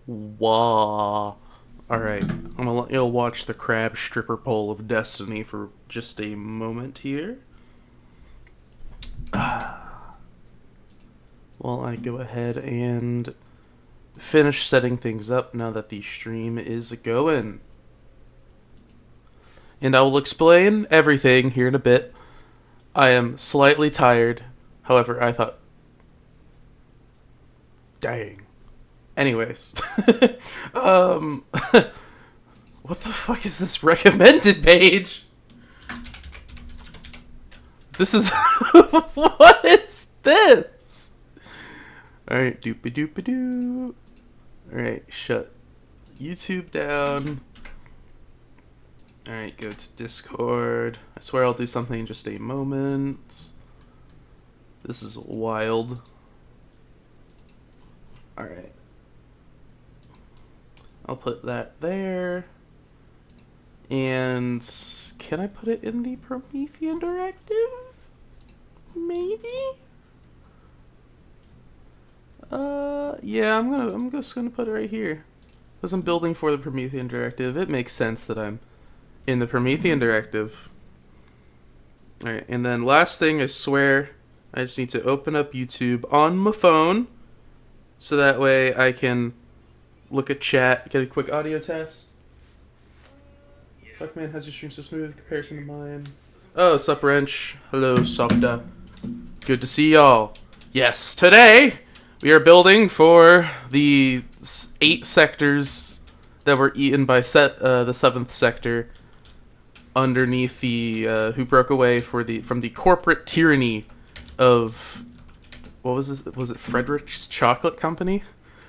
Wah. Alright, I'm gonna let you watch the crab stripper pole of destiny for just a moment here. While I go ahead and finish setting things up now that the stream is going. And I will explain everything here in a bit. I am slightly tired. However, I thought... Dang. Anyways. What the fuck is this recommended page? This is... What is this? Alright, doopy doopy doo. Alright, shut YouTube down. Alright, go to Discord. I swear I'll do something in just a moment. This is wild. Alright. I'll put that there. And can I put it in the Promethean Directive? Maybe? Yeah, I'm just gonna put it right here. Because I'm building for the Promethean Directive. It makes sense that I'm in the Promethean Directive. Alright, and then last thing, I swear, I just need to open up YouTube on my phone. So that way I can look at chat, get a quick audio test. Fuck man, how's your stream so smooth in comparison to mine? Oh, sup wrench. Hello, Sopda. Good to see y'all. Yes, today we are building for the 8 sectors that were eaten by the 7th sector underneath the who broke away from the corporate tyranny of what was this? Was it Frederick's Chocolate Company?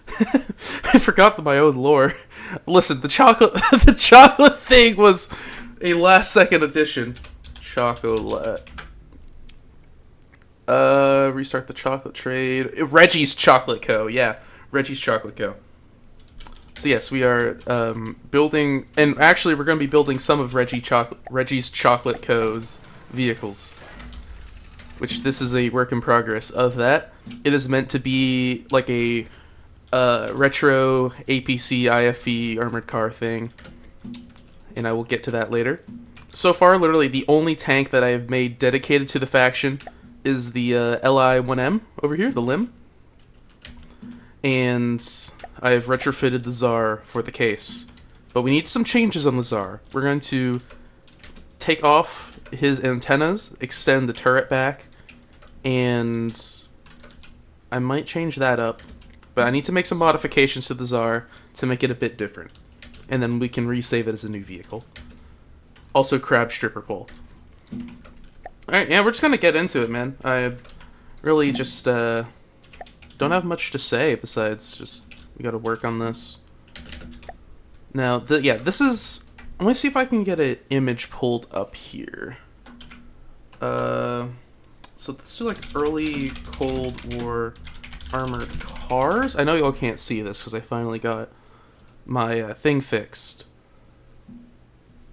I forgot my own lore. Listen, the chocolate thing was a last second addition. Chocolate. Restart the chocolate trade. Reggie's Chocolate Co. Yeah, Reggie's Chocolate Co. So yes, we are building, and actually we're going to be building some of Reggie's Chocolate Co.'s vehicles. Which this is a work in progress of that. It is meant to be like a retro APC IFE armored car thing. And I will get to that later. So far, literally the only tank that I have made dedicated to the faction is the LI-1M over here, the limb. And I have retrofitted the Tsar for the case. But we need some changes on the Tsar. We're going to take off his antennas, extend the turret back, and I might change that up. But I need to make some modifications to the Tsar to make it a bit different. And then we can resave it as a new vehicle. Also, crab stripper pole. Alright, yeah, we're just gonna get into it, man. I really just don't have much to say besides just we gotta work on this. Now, this is... Let me see if I can get an image pulled up here. So this is like early Cold War armored cars. I know y'all can't see this because I finally got my thing fixed.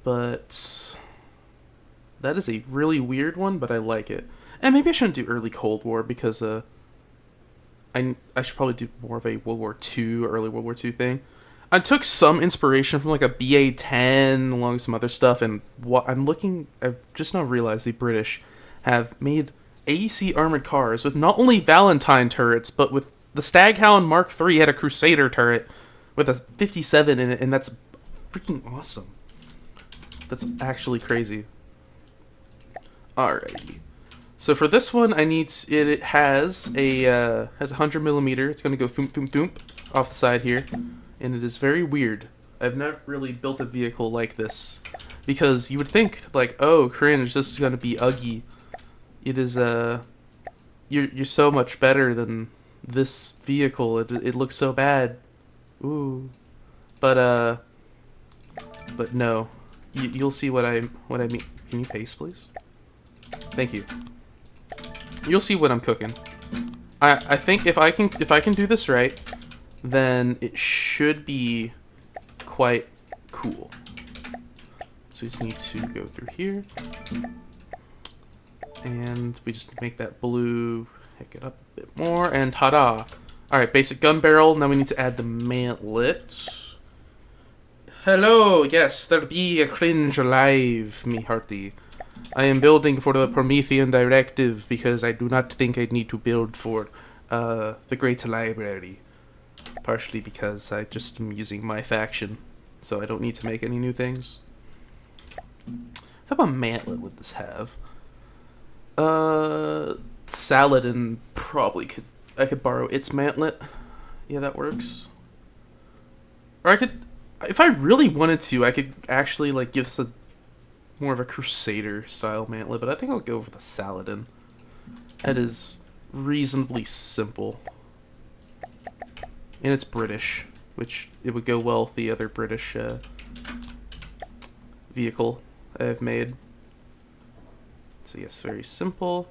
But that is a really weird one, but I like it. And maybe I shouldn't do early Cold War because I should probably do more of a World War II, early World War II thing. I took some inspiration from like a BA-10 along with some other stuff, and I've just now realized the British have made AEC armored cars with not only Valentine turrets, but with the Staghound Mark III had a Crusader turret with a 57 in it, and that's freaking awesome. That's actually crazy. Alrighty. So for this one, I need it has a 100mm. It's gonna go thump thump thump off the side here, and it is very weird. I've never really built a vehicle like this because you would think like, oh, cringe, this is gonna be uggy. It is you're so much better than this vehicle. It looks so bad. Ooh, but no, you'll see what I mean. Can you paste, please? Thank you. You'll see what I'm cooking. I think if I can do this right, then it should be quite cool. So we just need to go through here. And we just make that blue, pick it up a bit more, and ta-da! Alright, basic gun barrel. Now we need to add the mantlet. Hello, yes, there be a cringe alive, me hearty. I am building for the Promethean Directive because I do not think I need to build for the Great Library. Partially because I just am using my faction, so I don't need to make any new things. What type of mantlet would this have? Saladin probably could. I could borrow its mantlet. Yeah, that works. Or I could, if I really wanted to, I could actually like give this a more of a Crusader style mantlet, but I think I'll go for the Saladin. That is reasonably simple. And it's British, which it would go well with the other British vehicle I've made. So yes, very simple.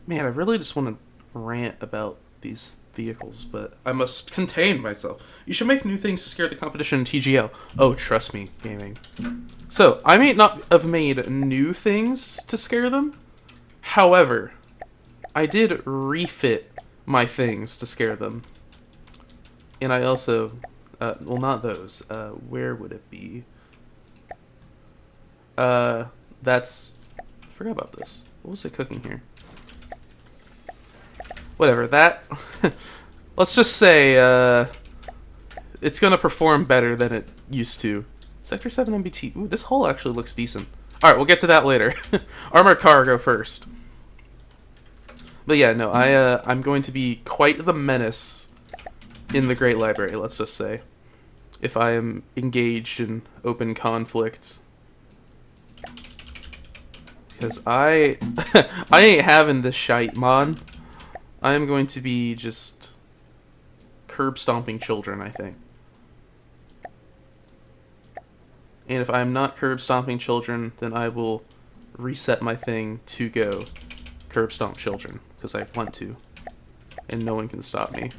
Man, I really just want to rant about these vehicles, but I must contain myself. You should make new things to scare the competition in TGL. Oh, trust me, gaming. So, I may not have made new things to scare them. However, I did refit my things to scare them. And I also, well, not those. Where would it be? That's, I forgot about this. What was it cooking here? Whatever, that, let's just say, it's gonna perform better than it used to. Sector 7 MBT. Ooh, this hull actually looks decent. Alright, we'll get to that later. Armored cargo first. But yeah, no, I'm going to be quite the menace in the Great Library, let's just say. If I am engaged in open conflict. Because I ain't having this shite, man. I am going to be just curb stomping children, I think. And if I'm not curb stomping children, then I will reset my thing to go curb stomp children, because I want to. And no one can stop me.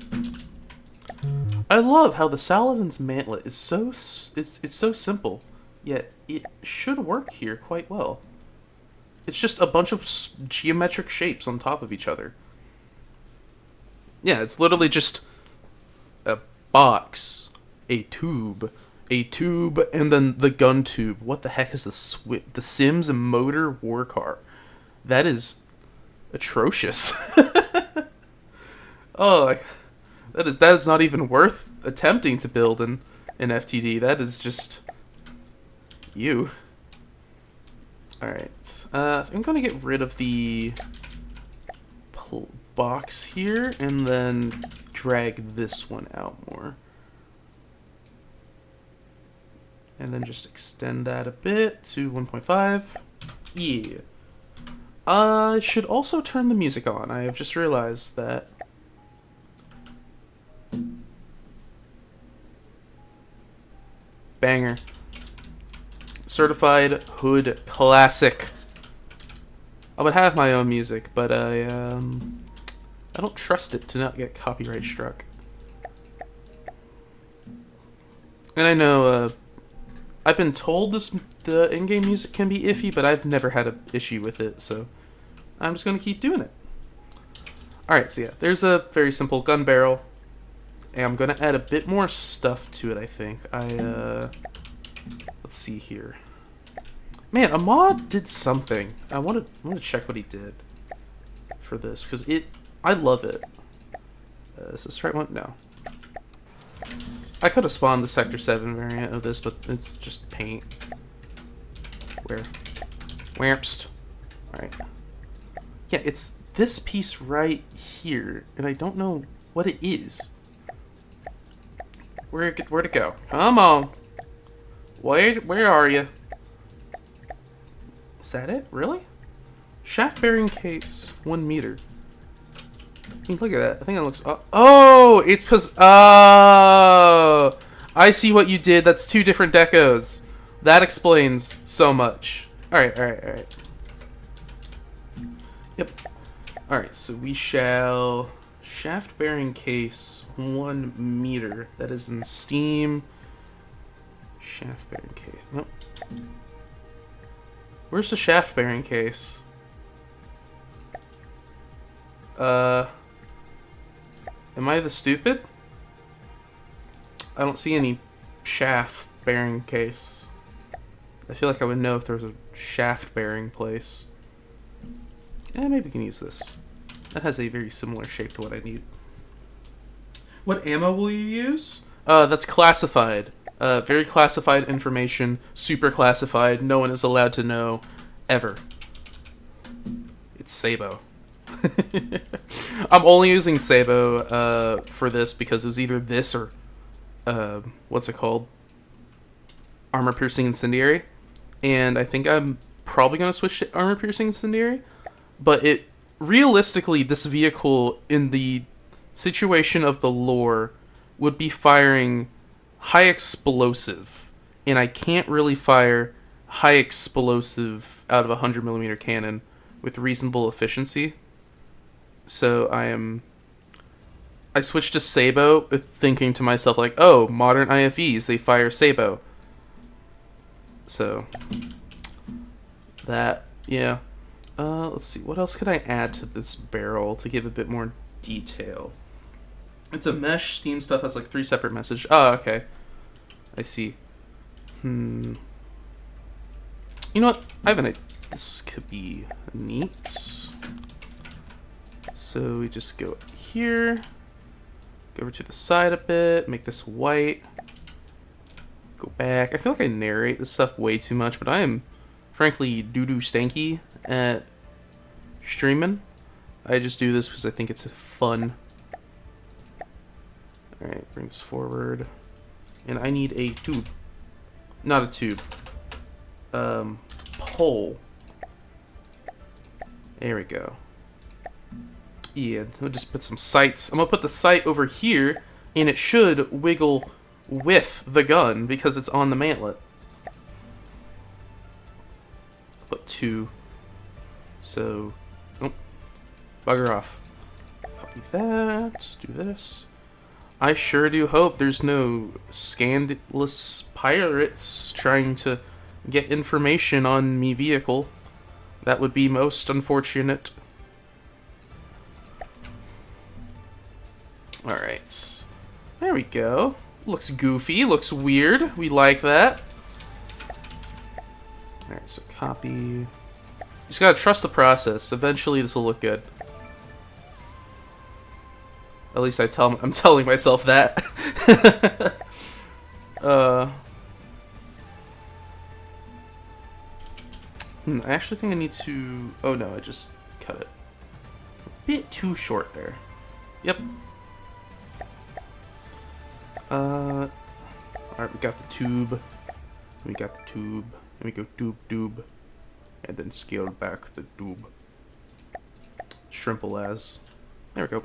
I love how the Saladin's mantlet is so it's so simple, yet it should work here quite well. It's just a bunch of geometric shapes on top of each other. Yeah, it's literally just a box, a tube, and then the gun tube. What the heck is the Sims motor war car? That is atrocious. Oh, that is not even worth attempting to build in FTD. That is just you. All right, I'm gonna get rid of the box here and then drag this one out more. And then just extend that a bit to 1.5. Yeah. I should also turn the music on. I have just realized that. Banger. Certified Hood Classic. I would have my own music, but I don't trust it to not get copyright struck. And I know, I've been told the in-game music can be iffy, but I've never had an issue with it, so I'm just gonna keep doing it. Alright, so yeah, there's a very simple gun barrel. And I'm gonna add a bit more stuff to it, I think. Let's see here. Man, Ahmad did something. I want to check what he did for this, because I love it. Is this the right one? No. I could have spawned the Sector 7 variant of this, but it's just paint. Where? Wherpst. Alright. Yeah, it's this piece right here, and I don't know what it is. Where'd it go? Come on. Where are you? Is that it? Really? Shaft bearing case, 1 meter. I mean, look at that. I think that looks. Oh, it's because. Oh, I see what you did. That's 2 different decos. That explains so much. All right. Yep. All right. So we shall shaft bearing case 1 meter. That is in Steam. Shaft bearing case. Nope. Where's the shaft bearing case? Am I the stupid? I don't see any shaft bearing case. I feel like I would know if there was a shaft bearing place. Maybe we can use this. That has a very similar shape to what I need. What ammo will you use? That's classified. Very classified information. Super classified. No one is allowed to know. Ever. It's Sabo. I'm only using Sabo for this because it was either this or what's it called? Armor Piercing Incendiary. And I think I'm probably going to switch to Armor Piercing Incendiary. But realistically, this vehicle, in the situation of the lore, would be firing high explosive. And I can't really fire high explosive out of a 100mm cannon with reasonable efficiency. So I switched to Sabo, thinking to myself, like, oh, modern IFVs, they fire Sabo. So, that, yeah. Let's see, what else could I add to this barrel to give a bit more detail? It's a mesh. Steam stuff has like 3 separate messages. Oh, okay. I see. You know what? I have an idea. This could be neat. So we just go here. Go over to the side a bit. Make this white. Go back. I feel like I narrate this stuff way too much, but I am, frankly, doo-doo stanky at streaming. I just do this because I think it's fun. Alright, bring this forward. And I need a tube. Not a tube. Pole. There we go. Yeah, we'll just put some sights. I'm gonna put the sight over here, and it should wiggle with the gun because it's on the mantlet. Put 2. So, oh, bugger off. Copy that. Do this. I sure do hope there's no scandalous pirates trying to get information on me vehicle. That would be most unfortunate. Alright. There we go. Looks goofy, looks weird. We like that. Alright, so copy. You just gotta trust the process. Eventually this will look good. At least I'm telling myself that. I actually think I need to... Oh no, I just cut it. A bit too short there. Yep. Alright, we got the tube. We got the tube. And we go tube. And then scale back the tube. Shrimple as. There we go.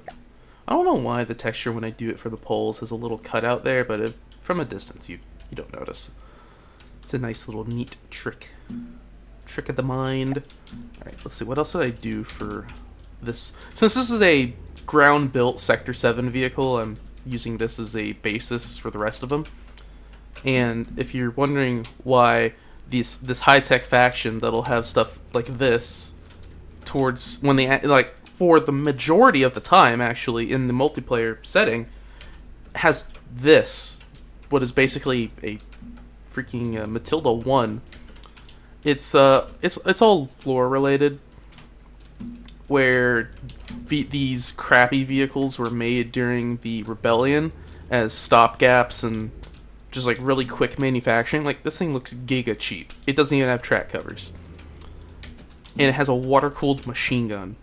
I don't know why the texture when I do it for the poles has a little cutout there, but from a distance you don't notice. It's a nice little neat trick. Trick of the mind. Alright, let's see. What else did I do for this? Since this is a ground-built Sector 7 vehicle, I'm using this as a basis for the rest of them. And if you're wondering why this high-tech faction that'll have stuff like this towards when they like for the majority of the time actually in the multiplayer setting has this, what is basically a freaking Matilda 1. It's all lore related, where these crappy vehicles were made during the rebellion as stopgaps and just like really quick manufacturing. Like this thing looks giga cheap. It doesn't even have track covers, and it has a water-cooled machine gun.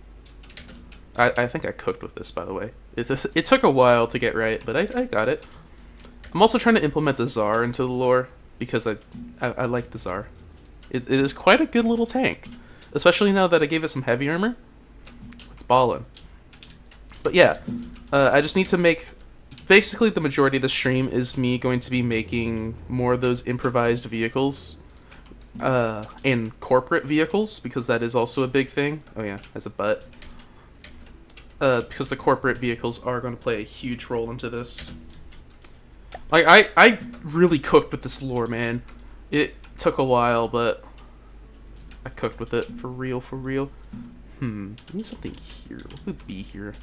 I think I cooked with this, by the way. It took a while to get right, but I got it. I'm also trying to implement the Tsar into the lore because I like the Tsar. It is quite a good little tank, especially now that I gave it some heavy armor. It's ballin'. But yeah, I just need to make... Basically, the majority of the stream is me going to be making more of those improvised vehicles and corporate vehicles, because that is also a big thing. Oh yeah, as a butt. Because the corporate vehicles are going to play a huge role into this. Like, I really cooked with this lore, man. It took a while, but I cooked with it for real, for real. I need something here. What would be here?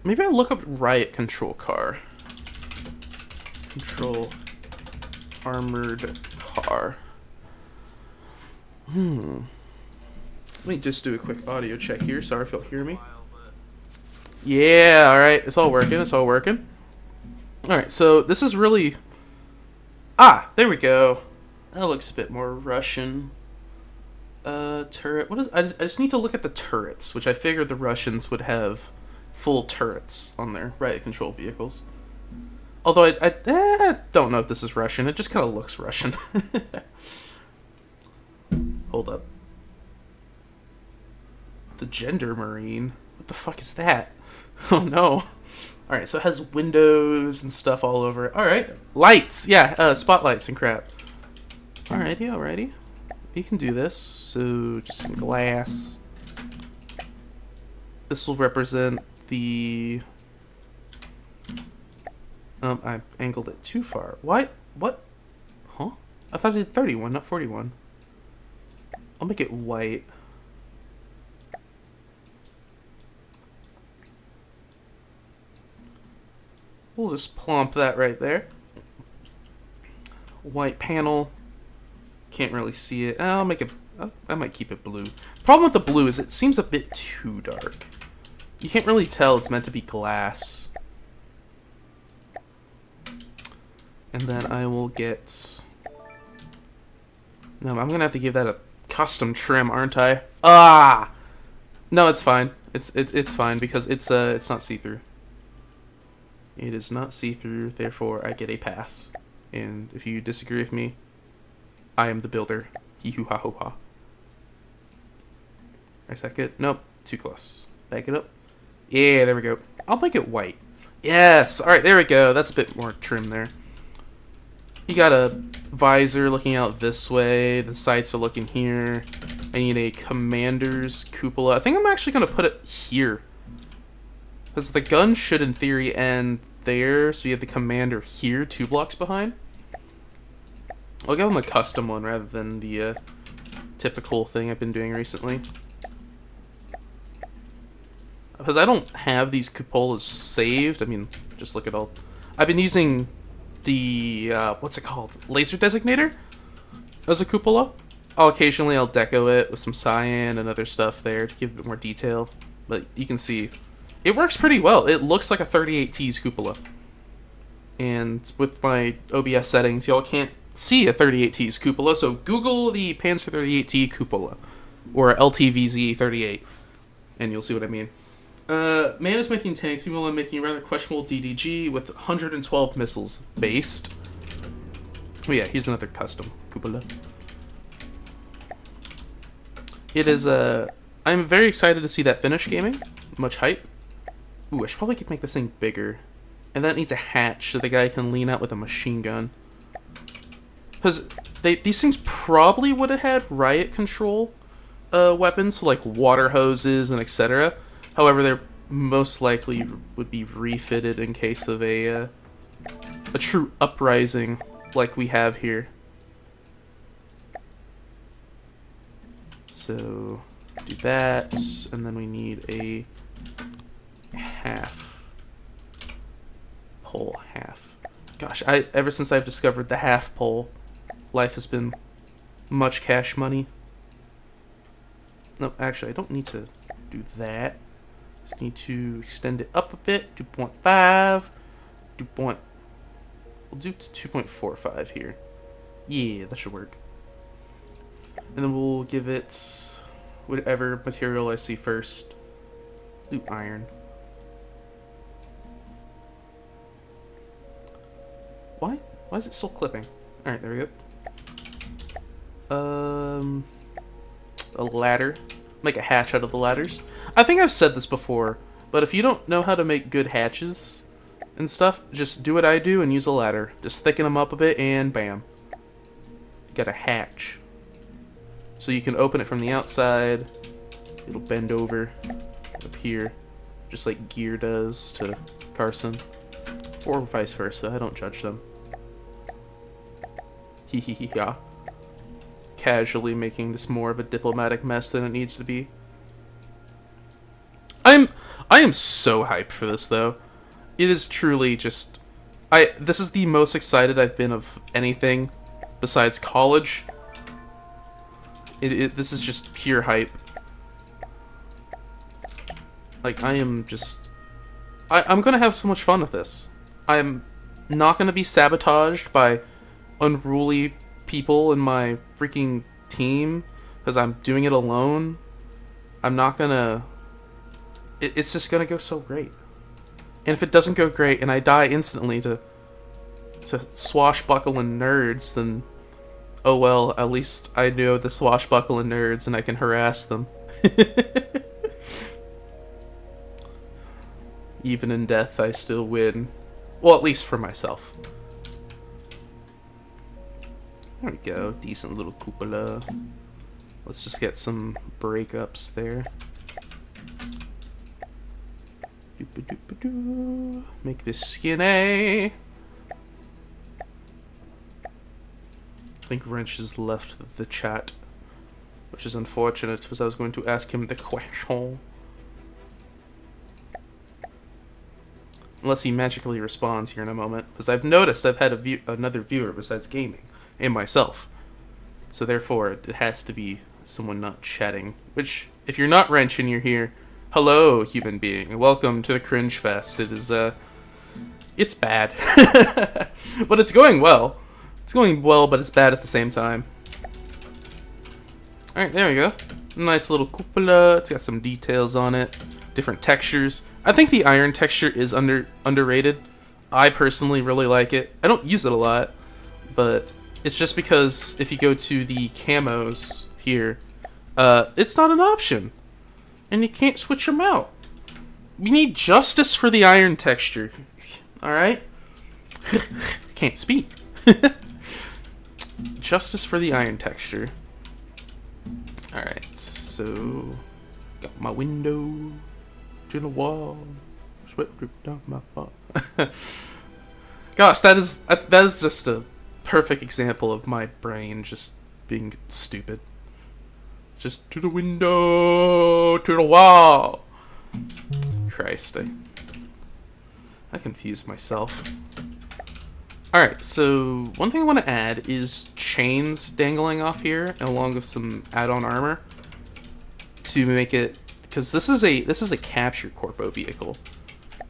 Maybe I'll look up riot control car. Control armored car. Let me just do a quick audio check here. Sorry if you'll hear me. Yeah, alright. It's all working. It's all working. Alright, so this is really... Ah, there we go. That looks a bit more Russian. Turret. What is... I just need to look at the turrets, which I figured the Russians would have full turrets on their riot control vehicles. Although I don't know if this is Russian. It just kind of looks Russian. Hold up. The Gender Marine? What the fuck is that? Oh no. Alright, so it has windows and stuff all over it. Alright. Lights! Yeah, spotlights and crap. Alrighty, alrighty. You can do this. So, just some glass. This will represent the... I angled it too far. What? What? Huh? I thought I did 31, not 41. I'll make it white. We'll just plump that right there. White panel. Can't really see it. I'll make it... I might keep it blue. Problem with the blue is it seems a bit too dark. You can't really tell it's meant to be glass. And then I will get... No, I'm going to have to give that a custom trim, aren't I? Ah! No, it's fine. It's fine because it's not see-through. It is not see-through, therefore I get a pass. And if you disagree with me, I am the builder. Hee-hoo-ha-hoo-ha. Is that good? Nope. Too close. Back it up. Yeah, there we go. I'll make it white. Yes! Alright, there we go. That's a bit more trim there. You got a visor looking out this way. The sights are looking here. I need a commander's cupola. I think I'm actually going to put it here. Because the gun should, in theory, end there. So you have the commander here, 2 blocks behind. I'll give him a custom one rather than the typical thing I've been doing recently. Because I don't have these cupolas saved. I mean, just look at all... I've been using the, what's it called? Laser designator as a cupola. I'll deco it with some cyan and other stuff there to give a bit more detail. But you can see, it works pretty well. It looks like a 38T's cupola. And with my OBS settings, y'all can't see a 38T's cupola, so Google the Panzer 38T cupola, or LTVZ 38, and you'll see what I mean. Man is making tanks. Meanwhile, I'm making a rather questionable DDG with 112 missiles based. Oh yeah, here's another custom cupola. It is, I'm very excited to see that finish gaming. Much hype. Ooh, I should probably make this thing bigger. And that needs a hatch so the guy can lean out with a machine gun. Because these things probably would have had riot control weapons, so like water hoses and etc. However, they're most likely would be refitted in case of a true uprising like we have here. So, do that, and then we need a half. Pole half. Gosh, ever since I've discovered the half pole, life has been much cash money. No, actually, I don't need to do that. Just need to extend it up a bit. 2.5. We'll do 2.45 here. Yeah, that should work. And then we'll give it whatever material I see first. Ooh, iron. Why? Why is it still clipping? Alright, there we go. A ladder. Make a hatch out of the ladders. I think I've said this before, but if you don't know how to make good hatches and stuff, just do what I do and use a ladder. Just thicken them up a bit and bam. You got a hatch. So you can open it from the outside. It'll bend over up here, just like Gear does to Carson. Or vice versa, I don't judge them. Hee hee hee ha. Casually making this more of a diplomatic mess than it needs to be. I'm I am so hyped for this though. It is truly just this is the most excited I've been of anything besides college. This is just pure hype. Like I'm gonna have so much fun with this. I'm not gonna be sabotaged by unruly people in my freaking team because I'm doing it alone. I'm not gonna. It's just gonna go so great. And if it doesn't go great and I die instantly to swashbuckling nerds, then oh well, at least I know the swashbuckling nerds and I can harass them. Even in death, I still win. Well, at least for myself. There we go. Decent little cupola. Let's just get some breakups there. Make this skinny. I think Wrench has left the chat, which is unfortunate because I was going to ask him the question. Unless he magically responds here in a moment, because I've noticed I've had another viewer besides gaming and myself, so therefore it has to be someone not chatting. Which, if you're not Wrench and you're here, hello, human being. Welcome to the Cringe Fest. It is it's bad, but it's going well. It's going well, but it's bad at the same time. All right, there we go. Nice little cupola. It's got some details on it. Different textures. I think the iron texture is underrated. I personally really like it. I don't use it a lot, but it's just because if you go to the camos here, it's not an option, and you can't switch them out. We need justice for the iron texture. All right, can't speak. Justice for the iron texture. All right, so got my window to the wall, sweat dripped down my butt. Gosh, that is just a perfect example of my brain just being stupid. Just to the window, to the wall. Christ, I confused myself. Alright, so one thing I want to add is chains dangling off here, along with some add-on armor to make it, because this is a captured Corpo vehicle.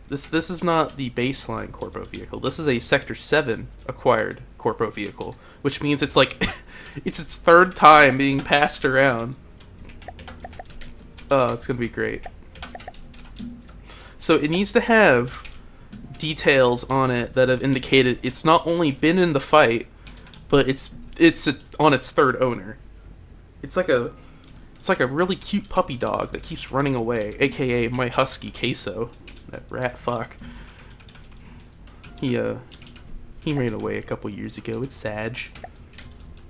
This is not the baseline Corpo vehicle. This is a Sector 7 acquired Corpo vehicle, which means it's like it's its third time being passed around. Oh, it's gonna be great. So it needs to have details on it that have indicated it's not only been in the fight, but it's on its third owner. It's like a really cute puppy dog that keeps running away, aka my husky Queso, that rat fuck. He ran away a couple years ago. It's sad.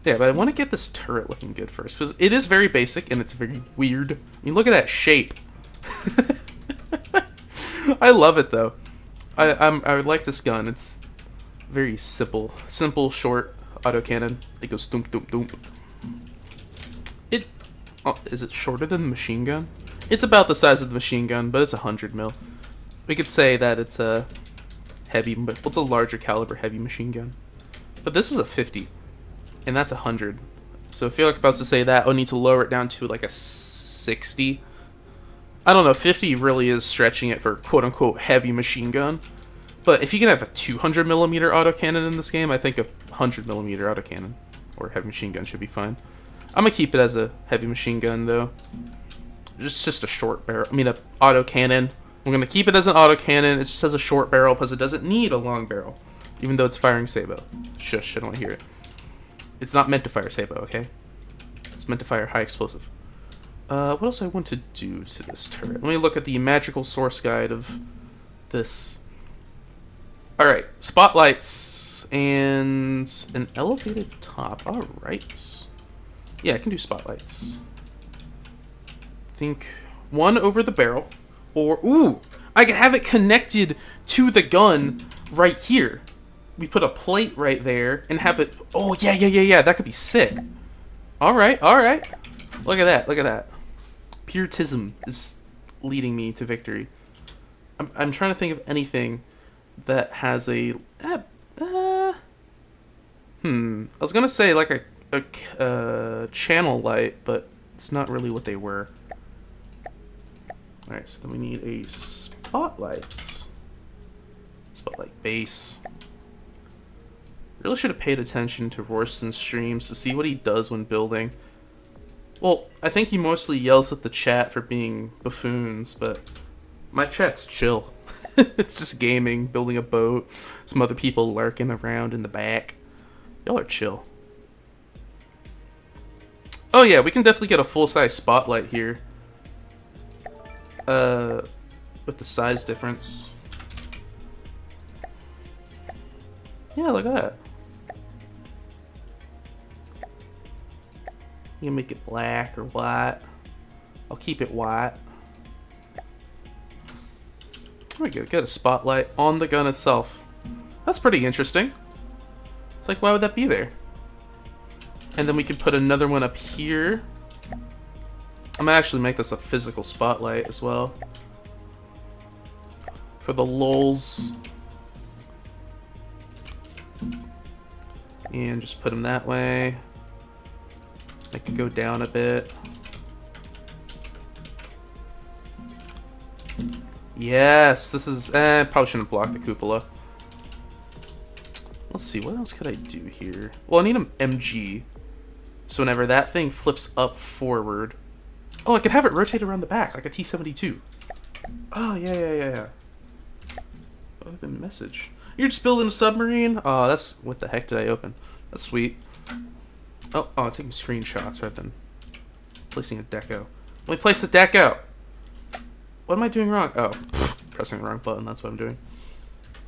Yeah, but I want to get this turret looking good first, because it is very basic and it's very weird. I mean, look at that shape. I love it though. I like this gun. It's very simple, short autocannon. It goes thump thump thump. Is it shorter than the machine gun? It's about the size of the machine gun, but it's 100 mil. We could say that it's a heavy, but it's a larger caliber heavy machine gun. But this is a 50, and that's 100. So I feel like if I was to say that, I would need to lower it down to like a 60. I don't know, 50 really is stretching it for quote-unquote heavy machine gun. But if you can have a 200 millimeter autocannon in this game, I think a 100 millimeter autocannon or heavy machine gun should be fine. I'm gonna keep it as a heavy machine gun though. Just a short barrel. I mean, a autocannon. I'm gonna keep it as an autocannon. It just has a short barrel because it doesn't need a long barrel, even though it's firing sabot. Shush! I don't want to hear it. It's not meant to fire sabot, okay? It's meant to fire high explosive. What else I want to do to this turret? Let me look at the magical source guide of this. Alright, spotlights and an elevated top. Alright. Yeah, I can do spotlights. I think one over the barrel. Or, ooh, I can have it connected to the gun right here. We put a plate right there and have it. Oh, yeah. That could be sick. Alright. Look at that. Puritanism is leading me to victory. I'm trying to think of anything that has a... I was gonna say like a channel light, but it's not really what they were. Alright, so then we need a spotlight. Spotlight base. Really should have paid attention to Royston's streams to see what he does when building. Well, I think he mostly yells at the chat for being buffoons, but my chat's chill. It's just gaming, building a boat, some other people lurking around in the back. Y'all are chill. Oh yeah, we can definitely get a full-size spotlight here. With the size difference. Yeah, look at that. You can make it black or white. I'll keep it white. There we go, get a spotlight on the gun itself. That's pretty interesting. It's like, why would that be there? And then we can put another one up here. I'm gonna actually make this a physical spotlight as well. For the lulz. And just put them that way. Make it go down a bit. Yes, this is... probably shouldn't block the cupola. Let's see, what else could I do here? Well, I need an MG. So whenever that thing flips up forward... Oh, I could have it rotate around the back, like a T-72. Oh, yeah. Open message. You're just building a submarine? Oh, that's... What the heck did I open? That's sweet. Oh, I'm taking screenshots rather than placing a deco. Let me place the deco! What am I doing wrong? Oh, pressing the wrong button, that's what I'm doing.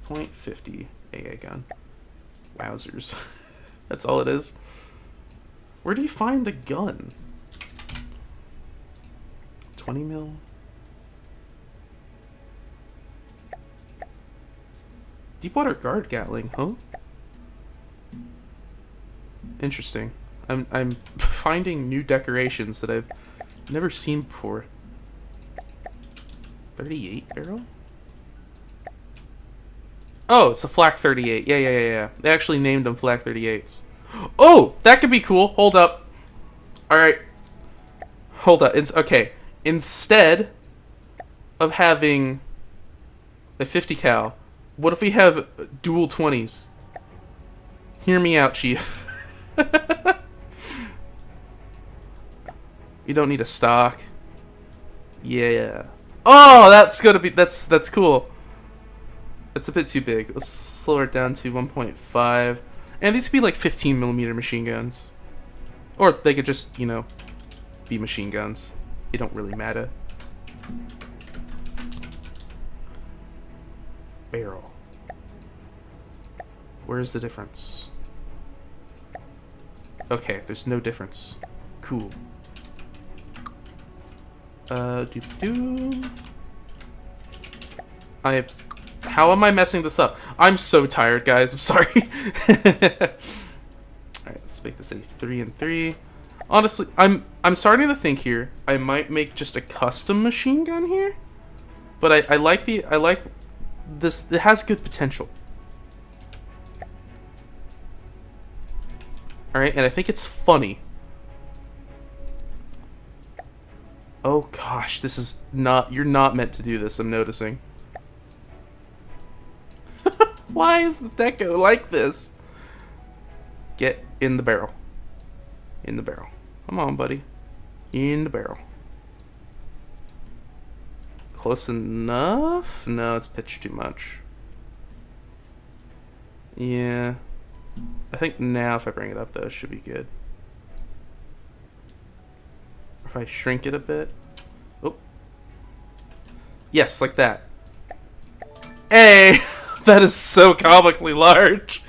.50 AA gun. Wowzers. That's all it is. Where do you find the gun? 20 mil? Deepwater guard Gatling, huh? Interesting. I'm finding new decorations that I've never seen before. 38 barrel? Oh, it's a Flak 38. Yeah. They actually named them Flak 38s. Oh, that could be cool. Hold up. Alright. Hold up. It's okay. Instead of having a 50 cal, what if we have dual 20s? Hear me out, Chief. You don't need a stock. Yeah. Oh, that's gonna be... That's cool. It's a bit too big. Let's slow it down to 1.5. And these could be like 15mm machine guns. Or they could just, you know, be machine guns. They don't really matter. Barrel. Where's the difference? Okay, there's no difference. Cool. How am I messing this up? I'm so tired, guys. I'm sorry. Alright, let's make this a 3 and 3. Honestly, I'm starting to think here I might make just a custom machine gun here. But I like this. It has good potential. Alright, and I think it's funny. Oh gosh, this is not... You're not meant to do this, I'm noticing. Why is the deco like this? Get in the barrel. In the barrel. Come on, buddy. In the barrel. Close enough? No, it's pitched too much. Yeah. I think now if I bring it up, though, it should be good. If I shrink it a bit. Oh. Yes, like that. Hey! That is so comically large.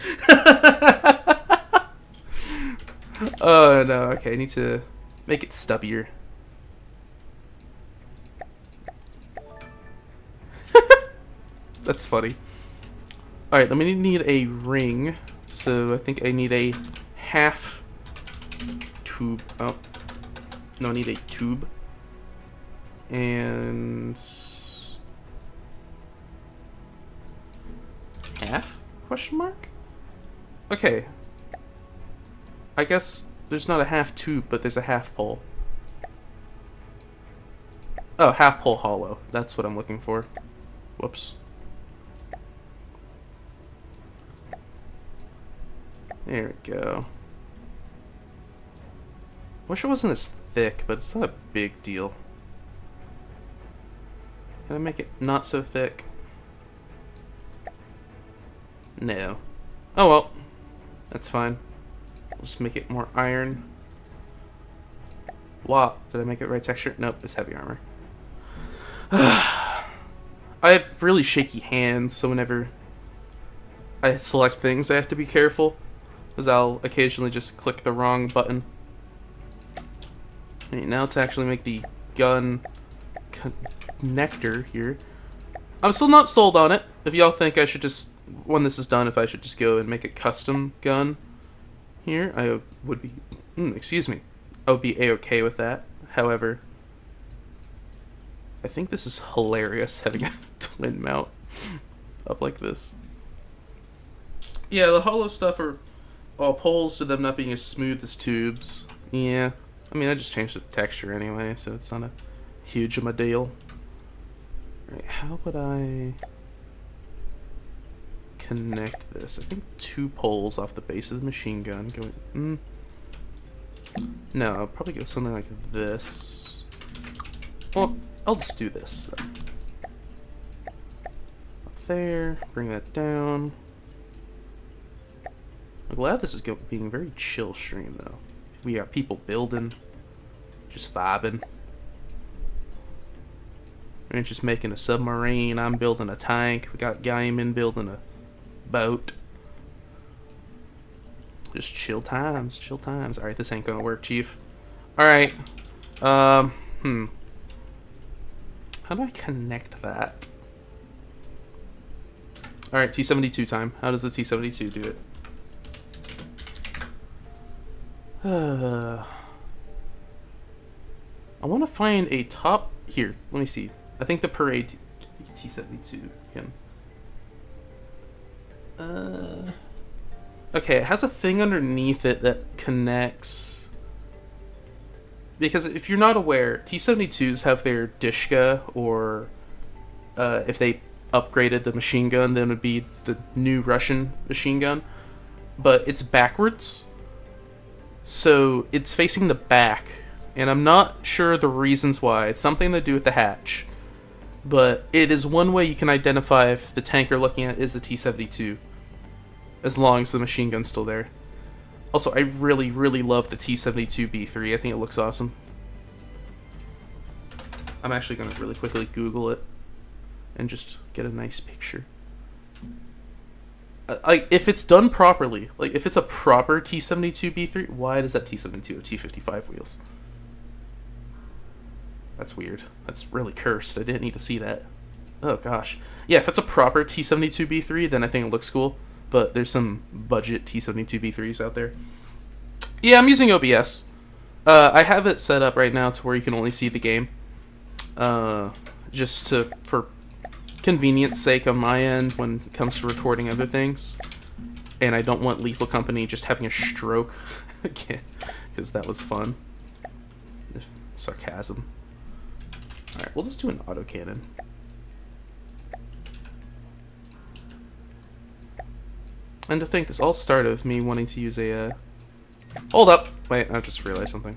Oh, no. Okay, I need to make it stubbier. That's funny. Alright, then we need a ring. So I think I need a half tube. Oh. No, I need a tube. And half? Question mark? Okay. I guess there's not a half tube, but there's a half pole. Oh, half pole hollow. That's what I'm looking for. Whoops. There we go. Wish it wasn't as thick, but it's not a big deal. Can I make it not so thick? No. Oh well. That's fine. We'll just make it more iron. Wow. Did I make it right texture? Nope, it's heavy armor. I have really shaky hands, so whenever I select things, I have to be careful. Because I'll occasionally just click the wrong button. Okay, now to actually make the gun connector here. I'm still not sold on it. If y'all think I should just, when this is done, if I should just go and make a custom gun here, I would be, excuse me, I would be a-okay with that. However, I think this is hilarious having a twin mount up like this. Yeah, the hollow stuff are all poles to them not being as smooth as tubes. Yeah, I mean, I just changed the texture anyway, so it's not a huge of a deal. Alright, how would I connect this? I think 2 poles off the base of the machine gun going. No, I'll probably go something like this. Well, I'll just do this then. Up there, bring that down. I'm glad this is being a very chill stream though. We got people building, just vibing. We're just making a submarine. I'm building a tank. We got Gaiman building a boat. Just chill times, chill times. Alright, this ain't gonna work, Chief. Alright. How do I connect that? Alright, T-72 time. How does the T-72 do it? I want to find a top... Here, let me see. I think the Parade T-72 can... Okay, it has a thing underneath it that connects... Because if you're not aware, T-72s have their Dishka, or if they upgraded the machine gun, then it would be the new Russian machine gun. But it's backwards, so it's facing the back, and I'm not sure the reasons why. It's something to do with the hatch, but it is one way you can identify if the tank you're looking at is the T-72, as long as the machine gun's still there. Also, I really, really love the T-72B3. I think it looks awesome. I'm actually going to really quickly Google it and just get a nice picture. If it's done properly, like if it's a proper T-72B3, why does that T-72 have T-55 wheels? That's weird. That's really cursed. I didn't need to see that. Oh gosh. Yeah, if it's a proper T-72B3, then I think it looks cool. But there's some budget T-72B3s out there. Yeah, I'm using OBS. I have it set up right now to where you can only see the game. Just for convenience sake on my end when it comes to recording other things. And I don't want Lethal Company just having a stroke again, because that was fun. Sarcasm. Alright, we'll just do an autocannon. And to think, this all started with me wanting to use a, Hold up! Wait, I just realized something.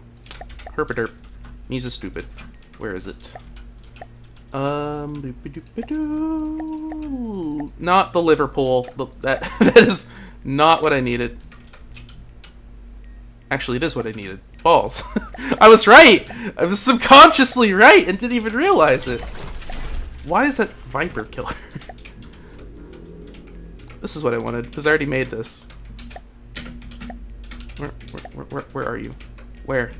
Herpaderp. Me's is stupid. Where is it? Not the Liverpool. That is not what I needed. Actually, it is what I needed. Balls. I was right! I was subconsciously right and didn't even realize it. Why is that Viper Killer? This is what I wanted, because I already made this. Where are you? Where?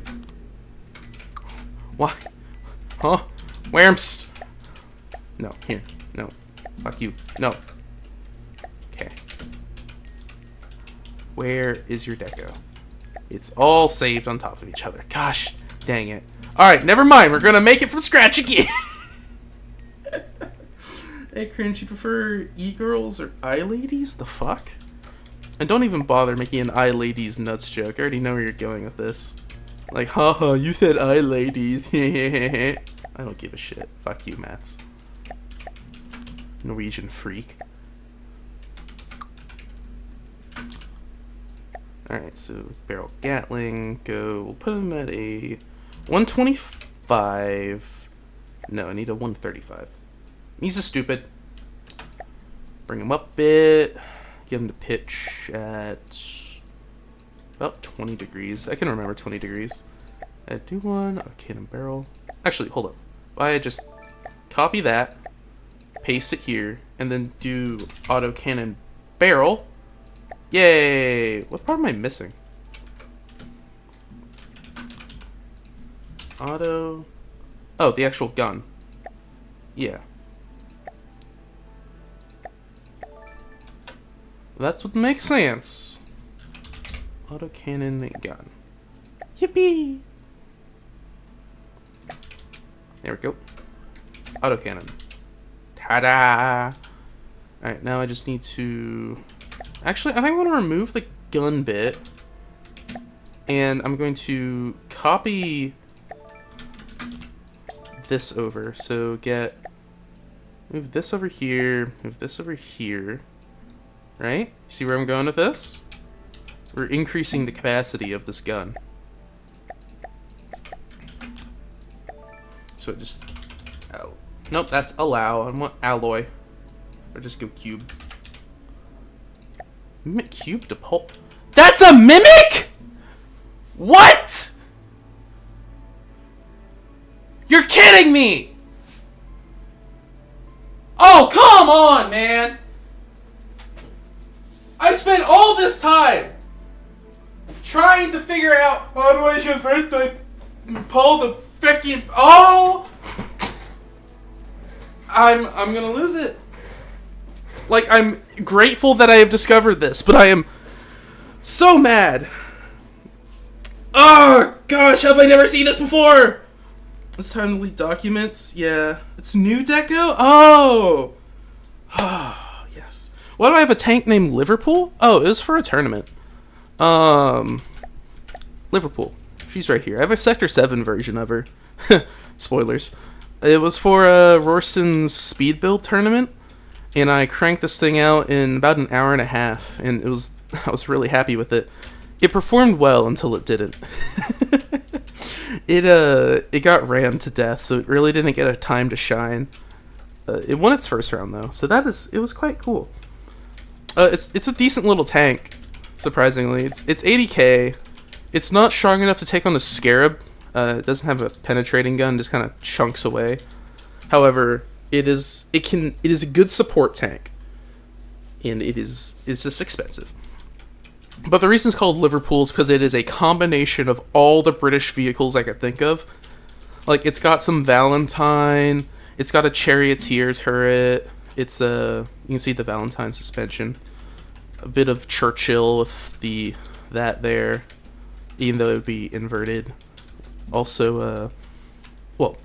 Why? Huh? Worms! No, here. No. Fuck you. No. Okay. Where is your deco? It's all saved on top of each other. Gosh, Dang it. Alright, never mind. We're gonna make it from scratch again. Hey, Cringe, you prefer e-girls or eye-ladies? The fuck? And don't even bother making an eye-ladies nuts joke. I already know where you're going with this. Like, haha, you said eye-ladies. I don't give a shit. Fuck you, Mats. Norwegian freak. Alright, so barrel Gatling, go. We'll put him at a 125. No, I need a 135. He's a stupid. Bring him up a bit. Get him to pitch at about 20 degrees. I can remember 20 degrees. I do one. Cannon barrel. Actually, hold up. I just copy that, paste it here, and then do auto cannon barrel. Yay! What part am I missing? Auto. Oh, the actual gun. Yeah. That's what makes sense. Autocannon gun. Yippee! There we go. Autocannon. Ta-da! Alright, now I just need to... Actually, I think I want to remove the gun bit. And I'm going to copy this over. So move this over here, move this over here. Right? See where I'm going with this? We're increasing the capacity of this gun. So just... Nope, that's allow. I want alloy. Or just go cube. Mimic cube to pulp. That's a mimic?! What?! You're kidding me! Oh, come on, man! I spent all this time trying to figure out how do I convert the pull the freaking I'm gonna lose it. Like, I'm grateful that I have discovered this, but I am so mad. Oh gosh, have I never seen this before? It's time to delete documents. Yeah, it's new deco. Oh. Yes. Why do I have a tank named Liverpool? Oh, it was for a tournament. Liverpool. She's right here. I have a Sector 7 version of her. Spoilers. It was for Rorson's speed build tournament, and I cranked this thing out in about an hour and a half, and I was really happy with it. It performed well until it didn't. It got rammed to death, so it really didn't get a time to shine. It won its first round though, so it was quite cool. It's a decent little tank, surprisingly. It's 80k. It's not strong enough to take on the Scarab. It doesn't have a penetrating gun, just kind of chunks away. However, it is a good support tank, and it's just expensive. But the reason it's called Liverpool is because it is a combination of all the British vehicles I could think of. Like, it's got some Valentine, it's got a Charioteer turret, it's you can see the Valentine suspension, a bit of Churchill with that there, even though it would be inverted. Also, well,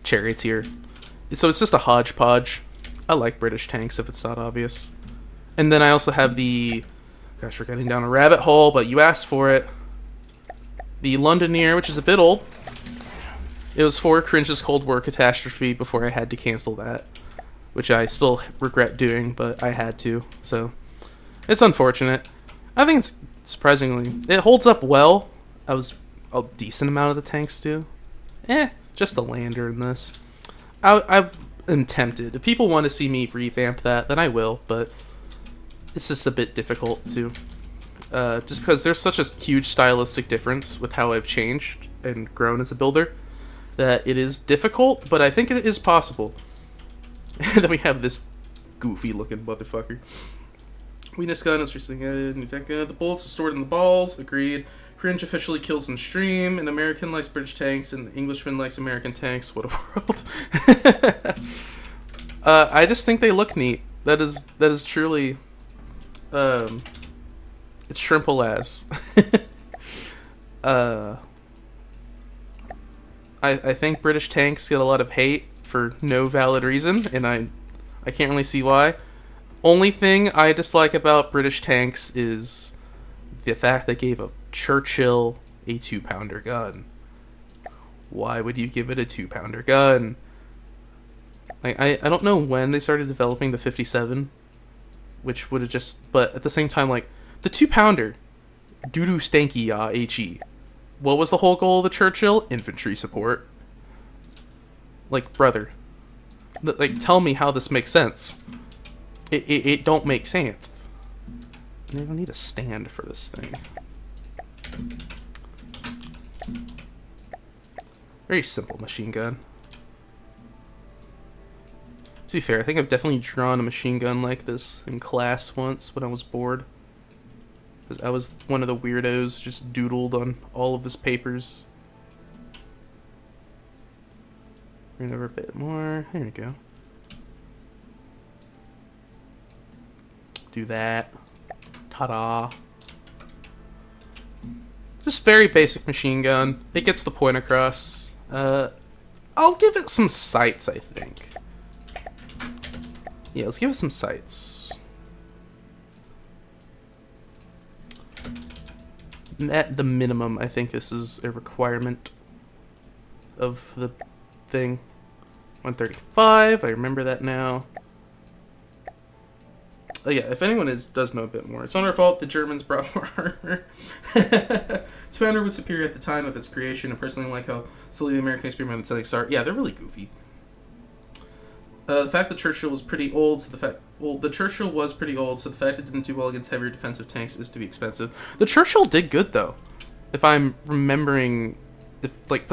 Charioteer. So it's just a hodgepodge. I like British tanks if it's not obvious. And then I also have gosh, we're getting down a rabbit hole, but you asked for it. The Londoner, which is a bit old. It was for Cringe's Cold War catastrophe before I had to cancel that, which I still regret doing, but I had to, so it's unfortunate. I think it's it holds up well. A decent amount of the tanks do. Just a lander in this. I am tempted. If people want to see me revamp that, then I will, but it's just a bit difficult to, just because there's such a huge stylistic difference with how I've changed and grown as a builder, that it is difficult, but I think it is possible. And then we have this goofy looking motherfucker. Weakness gun is recently added. New tech gun. The bullets are stored in the balls. Agreed. Cringe officially kills in stream. An American likes British tanks, and an Englishman likes American tanks. What a world. I just think they look neat. That is truly... it's shrimple ass. I think British tanks get a lot of hate for no valid reason, and I can't really see why. Only thing I dislike about British tanks is the fact they gave a Churchill a 2-pounder gun. Why would you give it a 2-pounder gun? Like, I don't know when they started developing the 57, which would have just... But at the same time, like, the 2-pounder, doo-doo stanky ya HE. What was the whole goal of the Churchill? Infantry support. Like, brother. Like, tell me how this makes sense. It don't make sense. And I don't need a stand for this thing. Very simple machine gun. To be fair, I think I've definitely drawn a machine gun like this in class once when I was bored. Because I was one of the weirdos just doodled on all of his papers. Bring it over a bit more. There we go. Do that. Ta-da. Just very basic machine gun. It gets the point across. I'll give it some sights, I think. Yeah, let's give it some sights. At the minimum, I think this is a requirement of the thing. 135, I remember that now. Oh yeah, if anyone does know a bit more, it's not our fault the Germans brought more armor. 2-pounder was superior at the time of its creation, and personally like how silly the American experimental tanks are. Yeah, they're really goofy. The fact that Churchill was pretty old, so the Churchill was pretty old, so the fact it didn't do well against heavier defensive tanks is to be expensive. The Churchill did good though, if I'm remembering.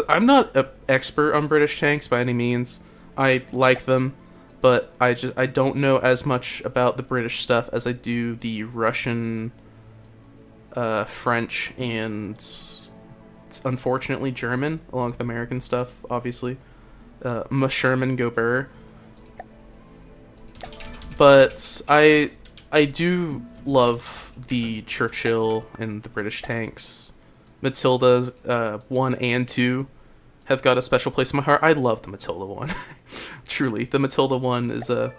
I'm not an expert on British tanks by any means. I like them, but I don't know as much about the British stuff as I do the Russian, French, and unfortunately German, along with American stuff, obviously. Sherman Gobert. But I do love the Churchill and the British tanks. Matilda's 1 and 2 have got a special place in my heart. I love the Matilda 1. Truly, the Matilda 1 it's a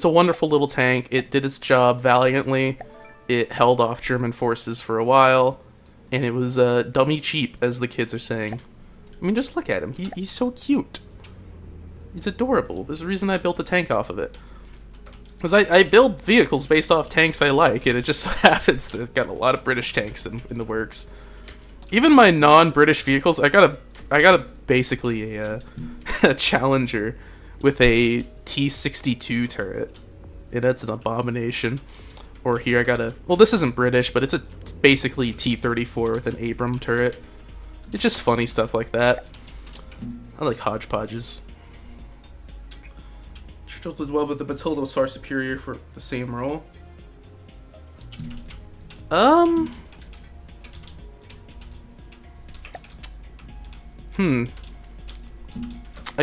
wonderful little tank. It did its job valiantly. It held off German forces for a while, and it was dummy cheap, as the kids are saying. I mean, just look at him. He's so cute. He's adorable. There's a reason I built the tank off of it. Because I build vehicles based off tanks I like, and it just so happens that it's got a lot of British tanks in the works. Even my non-British vehicles, I got basically a Challenger with a T-62 turret, and that's an abomination. Or here I got well, this isn't British, but it's basically T-34 with an Abram turret. It's just funny stuff like that. I like hodgepodges. Churchill did well, but the Matilda was far superior for the same role. I